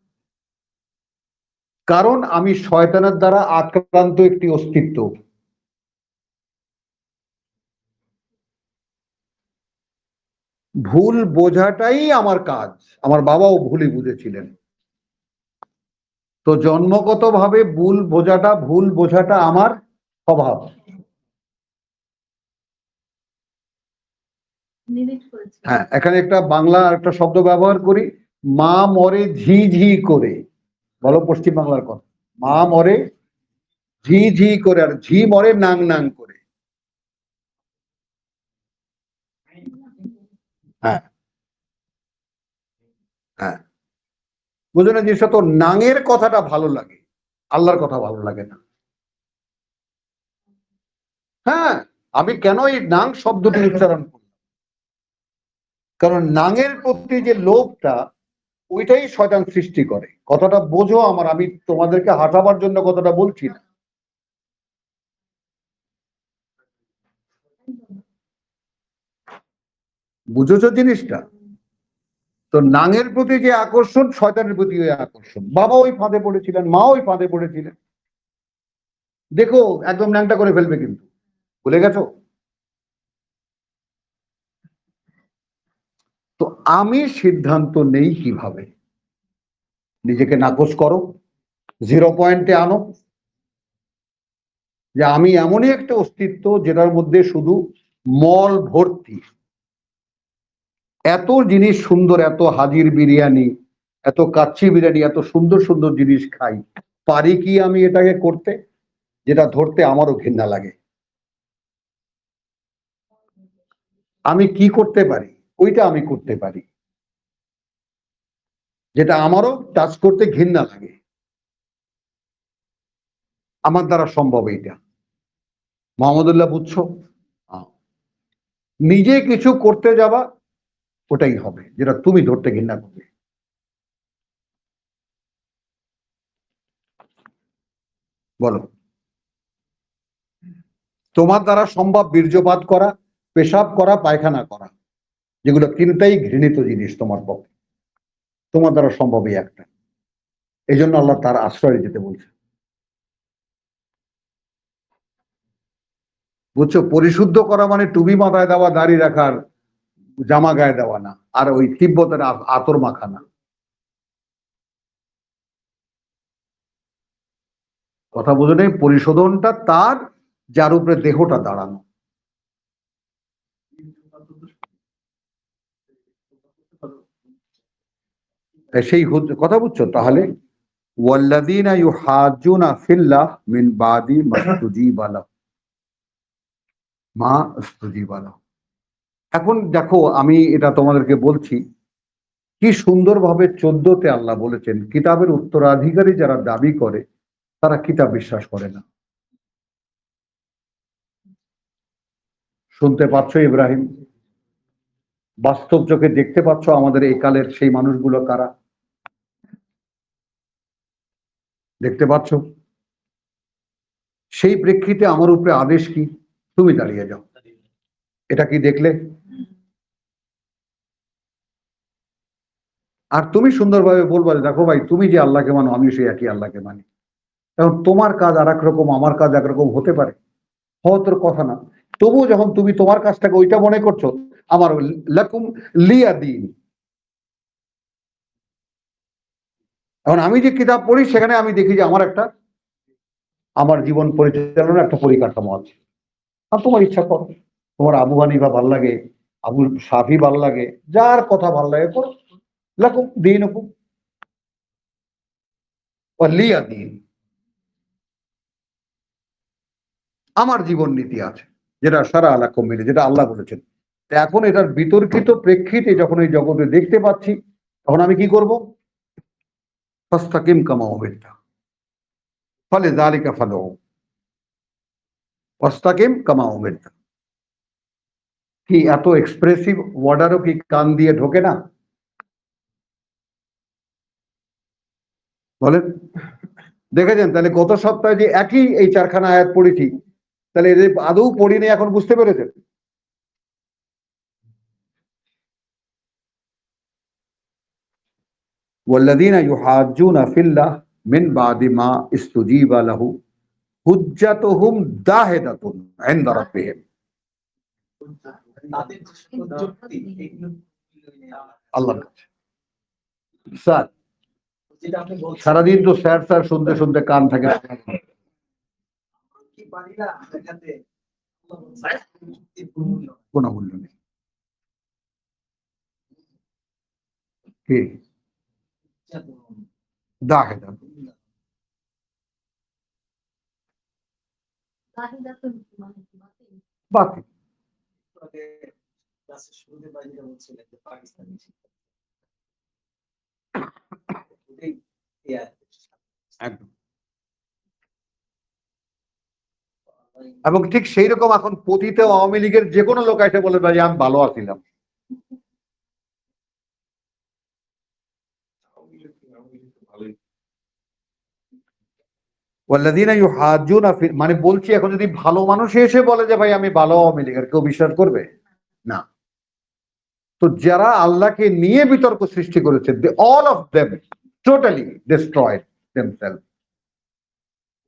কারণ আমি শয়তানের দ্বারা আক্রান্ত একটি অস্তিত্ব। ভুল বোঝাটাই আমার কাজ, আমার বাবাও ভুলই বুঝেছিলেন। তো জন্মগতভাবে ভুল বোঝাটা আমার স্বভাব। হ্যাঁ, এখানে একটা বাংলা একটা শব্দ ব্যবহার করি, মা মরে ঝি ঝি করে, বলো পশ্চিম বাংলার কথা, মা মরে ঝি ঝি করে, আর ঝি মরে নাং নাং করে। হ্যাঁ হ্যাঁ, বুঝো না, জিনিসটা তো নাঙের কথাটা ভালো লাগে, আল্লাহর কথা ভালো লাগে না। হ্যাঁ, আমি কেন এই নাং শব্দটি উচ্চারণ করি? কারণ নাঙের প্রতি যে লোভটা, ওইটাই শয়তান সৃষ্টি করে। কথাটা বোঝো আমার, আমি তোমাদেরকে হাঁটাবার জন্য কথাটা বলছি না। বুঝেছো জিনিসটা? তো নাঙের প্রতি যে আকর্ষণ, শয়তানের প্রতি ওই আকর্ষণ। বাবা ওই ফাঁদে পড়েছিলেন, মা ওই ফাঁদে পড়েছিলেন। দেখো একদম ন্যাংটা করে ফেলবে, কিন্তু ভুলে গেছো? তো আমি সিদ্ধান্ত নেই কিভাবে, নিজেকে নাকচ করো, 0 পয়েন্টে আনো, যে আমি এমনই একটা অস্তিত্ব যেটার মধ্যে শুধু মল ভর্তি, এত জিনিস সুন্দর, এত হাজির বিরিয়ানি, এত কাচ্চি বিরিয়ানি, এত সুন্দর সুন্দর জিনিস খাই, পারি কি আমি এটাকে করতে? যেটা ধরতে আমারও ঘৃণা লাগে। আমি কি করতে পারি? ওইটা আমি করতে পারি, যেটা আমারও টাচ করতে ঘৃণা লাগে, আমার দ্বারা সম্ভব এইটা। মোহাম্মদুল্লাহ বুঝছো? নিজে কিছু করতে যাবা, ওটাই হবে যেটা তুমি ধরতে ঘৃণা করবে। বলো, তোমার দ্বারা সম্ভব বীর্যপাত করা, পেশাব করা, পায়খানা করা, যেগুলো তিনটাই ঘৃণিত জিনিস তোমার পক্ষে, তোমার দ্বারা সম্ভব এই একটা। এই জন্য আল্লাহ তার আশ্রয়ে যেতে বলছে। বুঝছো? পরিশুদ্ধ করা মানে টুপি মাথায় দেওয়া, দাড়ি রাখার, জামা গায়ে দেওয়া না, আর ওই তিব্বতের আতর মাখা না। কথা বুঝো নেই? পরিশোধনটা তার যার উপরে দেহটা দাঁড়ানো। সেই কথা বুঝছো? তাহলে ওয়াল্লাযীনা ইউহাজ্জুনা ফিল্লাহ মিন বাদি মাস্তুজিবা লাহু মা ইস্তুজিবা লাহু। এখন দেখো, আমি এটা তোমাদেরকে বলছি, কি সুন্দরভাবে 14তে আল্লাহ বলেছেন কিতাবের উত্তরাধিকারী যারা দাবি করে তারা কিতাব বিশ্বাস করে না। শুনতে পাচ্ছ ইব্রাহিম? বাস্তব চোখে দেখতে পাচ্ছ আমাদের এই কালের সেই মানুষগুলো কারা? দেখতে পাচ্ছ? সেই প্রেক্ষিতে আমার উপরে আদেশ কি? তুমি দাঁড়িয়ে যাও। এটা কি দেখলে? আর তুমি সুন্দরভাবে বলবা, দেখো ভাই, তুমি যে আল্লাহকে মানো, আমি সেই একই আল্লাহকে মানি। এখন তোমার কাজ আর এক রকম, আমার কাজ একরকম হতে পারে, হওয়া তোর কথা না। তবুও যখন তুমি তোমার কাজটাকে ওইটা মনে করছো, আমার লাকুম লিয়া দিন। এখন আমি যে কিতাব পড়ি সেখানে আমি দেখি যে আমার জীবন পরিচালনার একটা পরিকাঠামো আছে। আর তোমার ইচ্ছা করো, তোমার আবু হানিফা ভাল লাগে, আবুল সাফি ভাল লাগে, যার কথা ভাল লাগে করো। লাকুম দিন হুকুম লিয়া দিন। আমার জীবন নীতি আছে, যেটা সারা আলাকুম মিলে, যেটা আল্লাহ বলেছেন। এখন এটার বিতর্কিত প্রেক্ষিতে যখন এই জগতে দেখতে পাচ্ছি, তখন আমি কি করব? ফাস্তাকিম কামা উমিরতা ফলে যালিকা ফালউ, ফাস্তাকিম কামা উমিরতা। কি এত এক্সপ্রেসিভ ওয়ার্ডারও কি কান দিয়ে ঢোকে না? বলেন, দেখেছেন? তাহলে গত সপ্তাহে যে একই এই 4খানা আয়াত পড়েছি, তাহলে এদের আদৌ পড়িনি, এখন বুঝতে পেরেছেন? ওয়াল্লাযীনা ইউহাজ্জুনা ফিল্লাহ মিন বাদি মা ইস্তুজিবা লাহু হুজ্জাতুহুম দাহিদাতুন ইনদা রাব্বিহিম। তাদের যে সকল যুক্তি, এগুলো আল্লাহর কাছে। স্যার, যেটা আপনি বলছেন, সারাদিন তো স্যার স্যার শুনতে শুনতে কান থাকে, কি পারি না দেখাতে, আল্লাহ বলছেন, যুক্তির মূল্য কোনো মূল্য নেই। কি দাহিদাতুন? জাহিদাতুন মানে কি? বাতিল। ক্লাসের শুরুতে বাইরে বলছিলেন যে পাকিস্তানি শিক্ষা একদম। এবং ঠিক সেই রকম এখন পতিত আওয়ামী লীগের যে কোনো লোক এসে বলে ভাই আমি ভালো আছিলাম। ওয়াল্লাযীনা ইউহাজ্জুনা ফি, মানে বলছি, এখন যদি ভালো মানুষ এসে বলে যে ভাই আমি ভালো আওয়ামী লীগের, কেউ বিশ্বাস করবে না। তো যারা আল্লাহকে নিয়ে বিতর্ক সৃষ্টি করেছে, all of them totally destroyed themselves.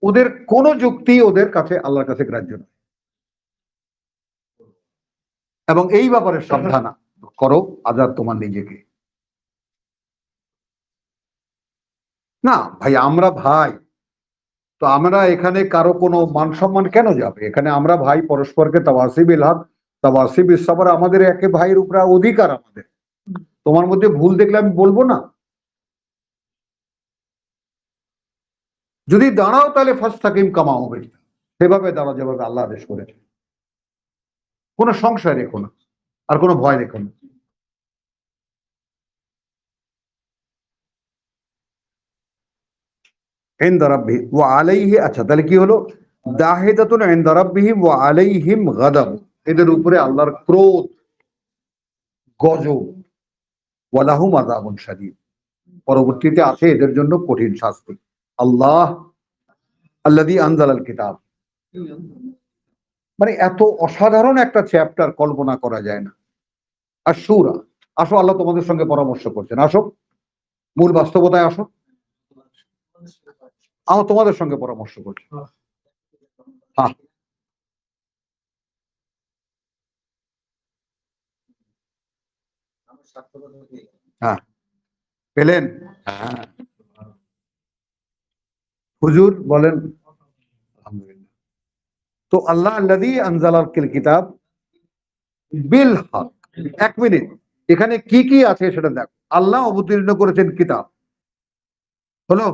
ওদের কোন যুক্তি ওদের কাছে আল্লাহর কাছে গ্রাহ্য নয়। এবং এই ব্যাপারে সাবধান করো আজাদ তোমার নিজেকে। না ভাই, আমরা ভাই, তো আমরা এখানে কারো কোনো মান সম্মান কেন যাবে? এখানে আমরা ভাই, পরস্পরকে তাওয়াসি বিল হক, তাওয়াসি বিস সবর, আমাদের একে ভাইয়ের উপরে অধিকার আমাদের। তোমার মধ্যে ভুল দেখলে আমি বলবো না? যদি দাঁড়াও তাহলে ফাস্তাকিম কামা উমিরতা, সেভাবে দাঁড়া যেভাবে আল্লাহ আদেশ করেছে। কোনো সংশয় রেখো না, আর কোনো ভয় রেখো না। ইনদা রাব্বি ওয়া আলাইহি। আচ্ছা, তাহলে কি হলো? দাহিদাতুন ইনদা রাব্বিহিম ওয়া আলাইহিম গাদাব, এদের উপরে আল্লাহর ক্রোধ, গজব, ওয়া লাহুম আযাবুন শাদীদ, পরবর্তীতে আছে এদের জন্য কঠিন শাস্তি। আল্লাহ আল্লাযী আনজালাল কিতাব, মানে এত অসাধারণ একটা চ্যাপ্টার কল্পনা করা যায় না। আর সূরা, আসো আল্লাহ তোমাদের সঙ্গে পরামর্শ করছেন, আসো মূল বাস্তবতায় আসো, আমার তোমাদের সঙ্গে পরামর্শ করছি। হ্যাঁ, হ্যাঁ পেলেন? হ্যাঁ হুজুর বলেন। আলহামদুলিল্লাহ। তো আল্লাহ আল্লাযী আনজালাল কিতাব বিল হক, এক মিনিট, এখানে কি কি আছে সেটা দেখো। আল্লাহ অবতীর্ণ করেছেন কিতাব, হলো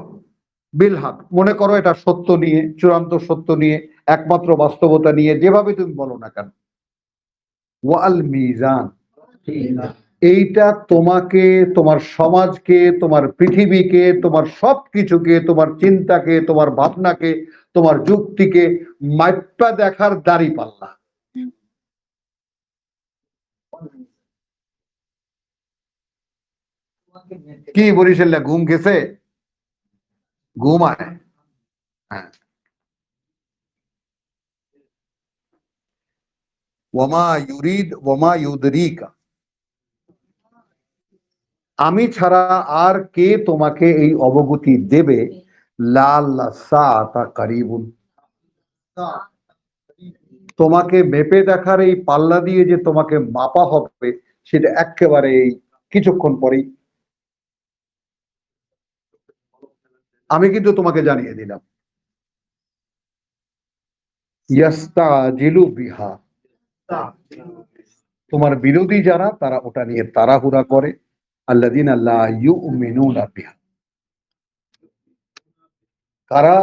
বিল হক, মনে করো এটা সত্য নিয়ে, চূড়ান্ত সত্য নিয়ে, একমাত্র বাস্তবতা নিয়ে, যেভাবে তুমি বলো না কেন। ওয়াল মিজান, এইটা তোমাকে, তোমার সমাজকে, তোমার পৃথিবীকে, তোমার সবকিছুকে, তোমার চিন্তাকে, তোমার ভাবনাকে, তোমার যুক্তিকে মাইপা দেখার দাড়ি পাল্লা। কি বরিশাল ঘুম গেছে? ঘুম আয়। হ্যাঁ, ওয়ামা ইউরিদ ওয়ামা ইউদরিকা, আমি ছাড়া আর কে তোমাকে এই অবগতি দেবে? লাল্লা সাআতা কারিবুন, তোমাকে মেপে দেখার এই পাল্লা দিয়ে যে তোমাকে মাপা হবে সেটা একেবারে এই কিছুক্ষণ পরেই। আমি কিন্তু তোমাকে জানিয়ে দিলাম। ইয়াস্তাজিলু বিহা, তোমার বিরোধী যারা তারা ওটা নিয়ে তাড়াহুড়া করে। আল্লাযীনা লা ইউমিনুনা বিহা, কারা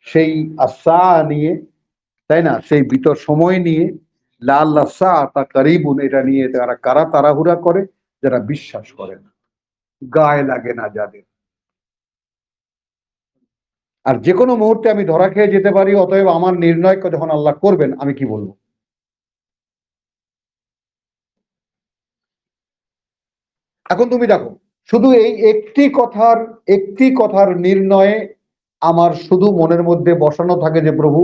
সেই আসা নিয়ে, তাই না, সেই বিতর সময় নিয়ে, লাল্লা সাআতা কারিবুন, এটা নিয়ে তারা কারা তাড়াহুড়া করে? যারা বিশ্বাস করে না, গায়ে লাগে না যাদের। আর যে কোনো মুহূর্তে আমি ধরা খেয়ে যেতে পারি, অতএব আমার নির্ণয় যখন আল্লাহ করবেন আমি কি বলবো? এখন তুমি দেখো, শুধু এই একটি কথার নির্ণয়ে আমার শুধু মনের মধ্যে বসানো থাকে যে প্রভু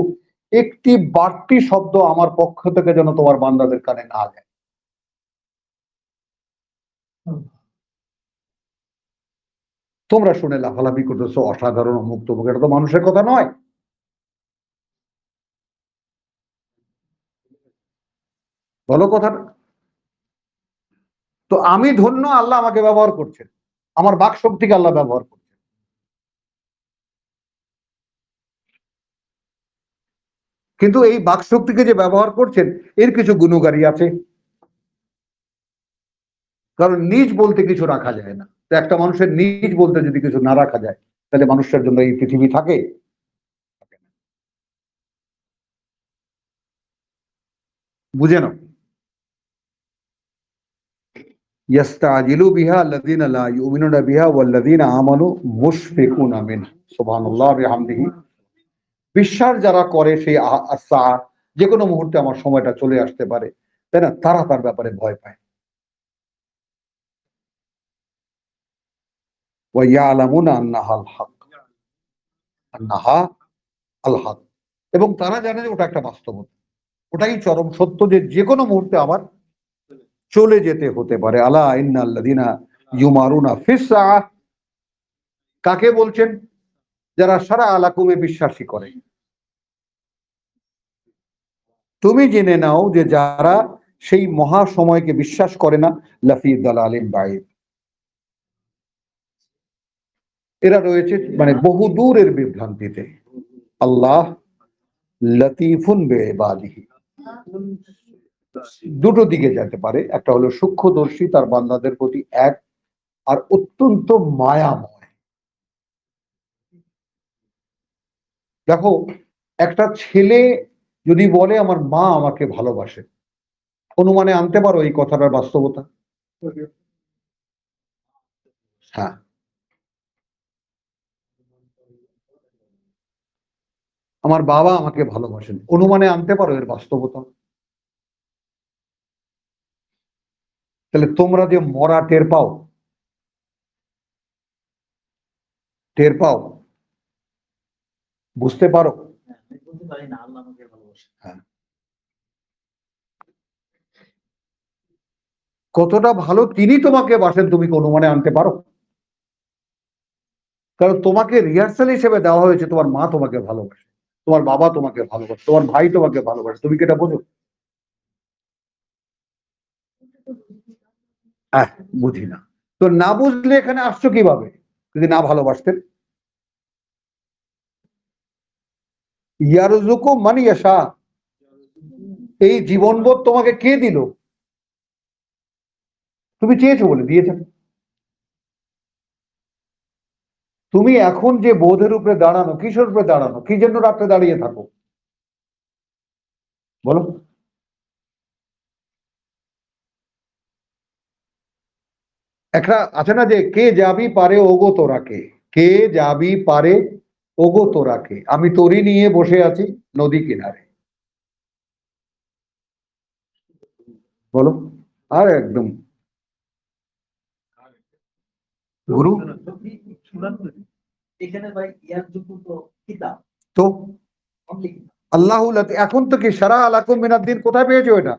একটি বাড়তি শব্দ আমার পক্ষ থেকে যেন তোমার বান্দাদের কানে না যায়। তোমরা শুনে লাফালাফি করতেছো অসাধারণ মুক্ত, এটা তো মানুষের কথা নয়। বলো কথাটা। তো আমি ধন্য, আল্লাহ আমাকে ব্যবহার করছেন, আমার বাক শক্তিকে আল্লাহ ব্যবহার করছেন। কিন্তু এই বাক শক্তিকে যে ব্যবহার করছেন এর কিছু গুণকারী আছে, কারণ নিজ বলতে কিছু রাখা যায় না। তো একটা মানুষের নিজ বলতে যদি কিছু না রাখা যায় তাহলে মানুষের জন্য এই পৃথিবী থাকে? বুঝে নাও। ইয়াস্তাজিলু বিহা আল্লাযীনা লা ইউমিনুনা বিহা ওয়াল্লাযীনা আমানু মুশফিকুনা মিনহা, সুবহানাল্লাহ বিহামদিহি। বিশ্বাস যারা করে সেই আসা, যে কোনো মুহূর্তে আমার সময়টা চলে আসতে পারে, তাই না, তারা তার ব্যাপারে ভয় পায়। ওয়া ইয়ালামুনা আন্নাহাল হক, আন্নাহা আল হক, এবং তারা জানে যে ওটা একটা বাস্তবতা, ওটাই চরম সত্য, যে যে কোনো মুহূর্তে আবার চলে যেতে হতে পারে। আলা ইন্নাল্লাযীনা ইউমারুনা ফিস সাআহ, কাকে বলছেন? যারা সারা আলাকুমে বিশ্বাসী করে। তুমি জেনে নাও যে যারা সেই মহা সময়কে বিশ্বাস করে না, লাফি দালালিন বাইদ, এরা রয়েছে মানে বহু দূরের বিভ্রান্তিতে। আল্লাহ লতিফুন বিইবাদিহি, দুটো দিকে যেতে পারে, একটা হলো সূক্ষ্মদর্শী তার বান্দাদের প্রতি এক, আর অত্যন্ত মায়াময়। দেখো, একটা ছেলে যদি বলে আমার মা আমাকে ভালোবাসে, অনুমানে আনতে পারো এই কথাটার বাস্তবতা? হ্যাঁ, আমার বাবা আমাকে ভালোবাসেন, অনুমানে আনতে পারো এর বাস্তবতা? তাহলে তোমরা যে মরা টের পাও, টের পাও, বুঝতে পারো? আমি বলতে পারি না আল্লাহ আমাকে ভালোবাসে। হ্যাঁ, কতটা ভালো তিনি তোমাকে বাসেন তুমি কি অনুমানে আনতে পারো? কারণ তোমাকে রিহার্সাল হিসেবে দেওয়া হয়েছে, তোমার মা তোমাকে ভালোবাসে, তোমার বাবা তোমাকে ভালোবাসে, তোমার ভাই তোমাকে ভালোবাসে, তুমি কি এটা বোঝো? বুঝি না তো, না বুঝলে এখানে আসছো কিভাবে যদি না ভালোবাসতেন? ইয়ারযুকু মান ইয়াশা, এই জীবনবোধ তোমাকে কে দিল? তুমি চেয়েছো বলে দিয়েছেন। তুমি এখন যে বোধের উপরে দাঁড়ানো, কিসের উপরে দাঁড়ানো, কি জন্য রাত্রে দাঁড়িয়ে থাকো বলো? একটা আছে না যে কে যাবি পারে ওগো তোরাকে, কে যাবি পারে ওগো তোরাকে, আমি তরি নিয়ে বসে আছি নদী কিনারে। বলো। আর একদম গুরু এখানে ভাই ইয়ার যুক্ত তো কিতাব, তো অনলি কিতাব। আল্লাহ এখন তো কি সারা আলাকুম মিনাদ্দিন কোথায় পেয়েছো এটা?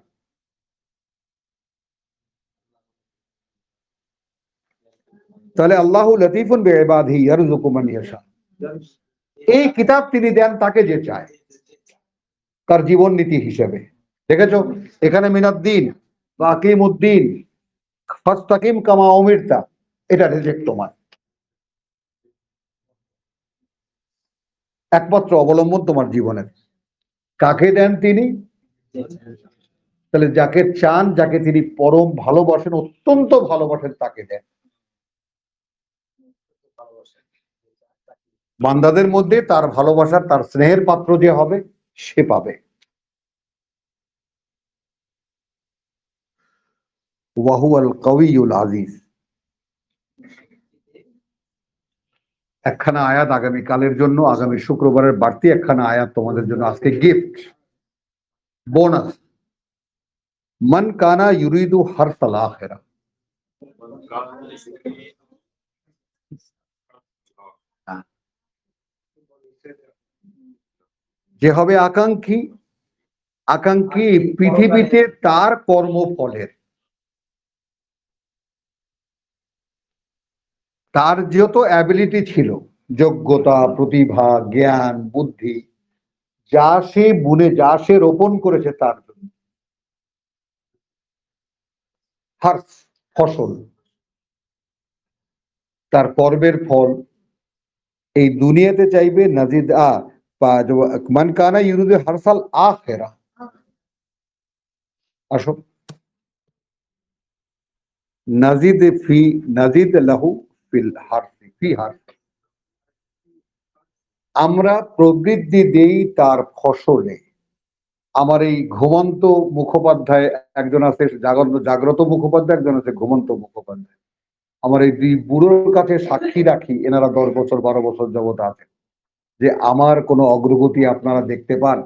তাহলে আল্লাহ লতিফুন বিইবাদিহি ইয়ারযুকু মান ইয়াশা, এই কিতাব তিনি দেন তাকে যে চায়, তার জীবন নীতি হিসেবে। দেখেছো এখানে মিনাদ্দিন বা আকিমউদ্দিন ফাস্তাকিম কামা উমিরতা, এটা রিজেক্ট তোমার। একমাত্র অবলম্বন তোমার জীবনের কাকে দেন তিনি? তাহলে যাকে চান, যাকে তিনি পরম ভালোবাসেন, অত্যন্ত ভালোবাসেন, তাকে দেন। বান্দাদের মধ্যে তার ভালোবাসার, তার স্নেহের পাত্র যে হবে সে পাবে। ওয়াহুয়াল কাউইয়ুল আজিজ। একখানা আয়াত আগামী কালের জন্য, আগামী শুক্রবারের বাড়তি একখানা আয়াত তোমাদের জন্য আজকে গিফট, বোনাস। মান কানা ইউরিদু হারসাল আখিরা, যে হবে আকাঙ্ক্ষী, আকাঙ্ক্ষী পৃথিবীতে তার কর্মফলের, তার যত অ্যাবিলিটি ছিল, যোগ্যতা, প্রতিভা, জ্ঞান, বুদ্ধি, যা সে বুনে, যা সে রোপণ করেছে তার জন্য হার্স, ফসল, তার কর্মের ফল এই দুনিয়াতে চাইবে। নাজিদ মান কানা ইউরিদু হারসাল আখিরা, আসো, নাজিদ লাহু ফিল হারসি, ফি হারসি, আমরা প্রবৃদ্ধি দেই তার ফসলে। আমার এই ঘুমন্ত মুখোপাধ্যায় একজন আছে, জাগ্রত মুখোপাধ্যায়, একজন আছে ঘুমন্ত মুখোপাধ্যায়। আমার এই দুই বুড়োর কাছে সাক্ষী রাখি, এনারা 10 বছর 12 বছর যাবত আছে, যে আমার কোনো অগ্রগতি আপনারা দেখতে পান?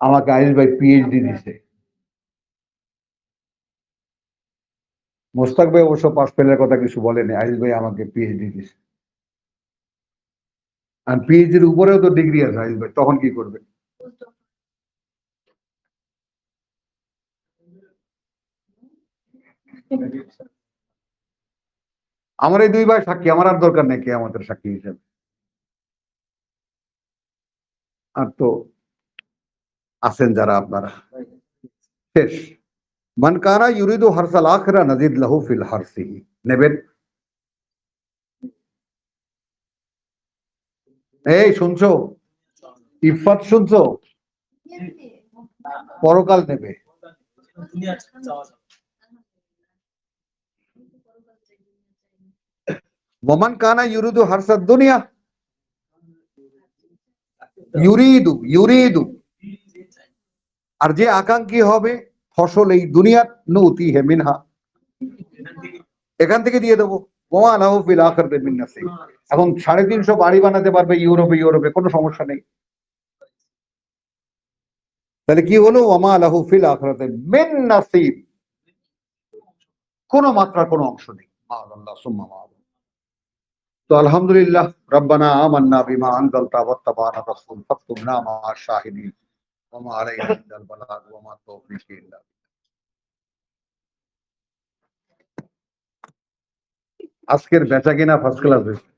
আমাকে আইল ভাই পিএইচডি দিছে, মোস্তাক ভাই অবশ্য পাস ফেলের কথা কিছু বলেনি, আইল ভাই আমাকে পিএইচডি দিছে। আর পিএইচডির উপরেও তো ডিগ্রি আছে আইল ভাই, তখন কি করবে? আমার এই দুই ভাই সাক্ষী, আমার আর দরকার নেই কে আমাদের সাক্ষী হিসেবে। আর তো আছেন যারা আপনারা। শেষ। মান কানা ইউরিদু হারসাল আখিরা নাজিদ লাহু ফিল হারসিহি, নেবেন? এই শুনছো? ইফাত শুনছো? পরকাল নেবে। দুনিয়া চাওয়া যাবে। ওমান কানা ইউরিদু হারসাদ দুনিয়া, ইউরিদু ইউরিদু, আর যে আকাঙ্ক্ষী হবে ফসল এই দুনিয়ার, নুতি হে মিনহা, এখান থেকে দিয়ে দেবো। ওমা লাহু ফিল আখিরাতি মিন নাসিব। এখন 350 বাড়ি বানাতে পারবে ইউরোপে, ইউরোপে কোনো সমস্যা নেই। তাহলে কি হলো, ওয়ামা লাহু ফিল আখিরাতি মিন নাসিব, কোন মাত্রার কোনো অংশ নেই। মাআল্লাহ সুম্মা মাআল্লাহ। তো আলহামদুলিল্লাহ, রব্বানা আমান্না বিমা আনজালতা ওয়াত্তাবা'না রাসূল ফাকতুবনা মা'আশ শাহিদিন ওয়া মা আলাইনা ইল্লাল বালাগ ওয়া মা তাওফীকি ইল্লা বিল্লাহ। আজকের বেচা কিনা ফার্স্ট ক্লাস হয়েছে।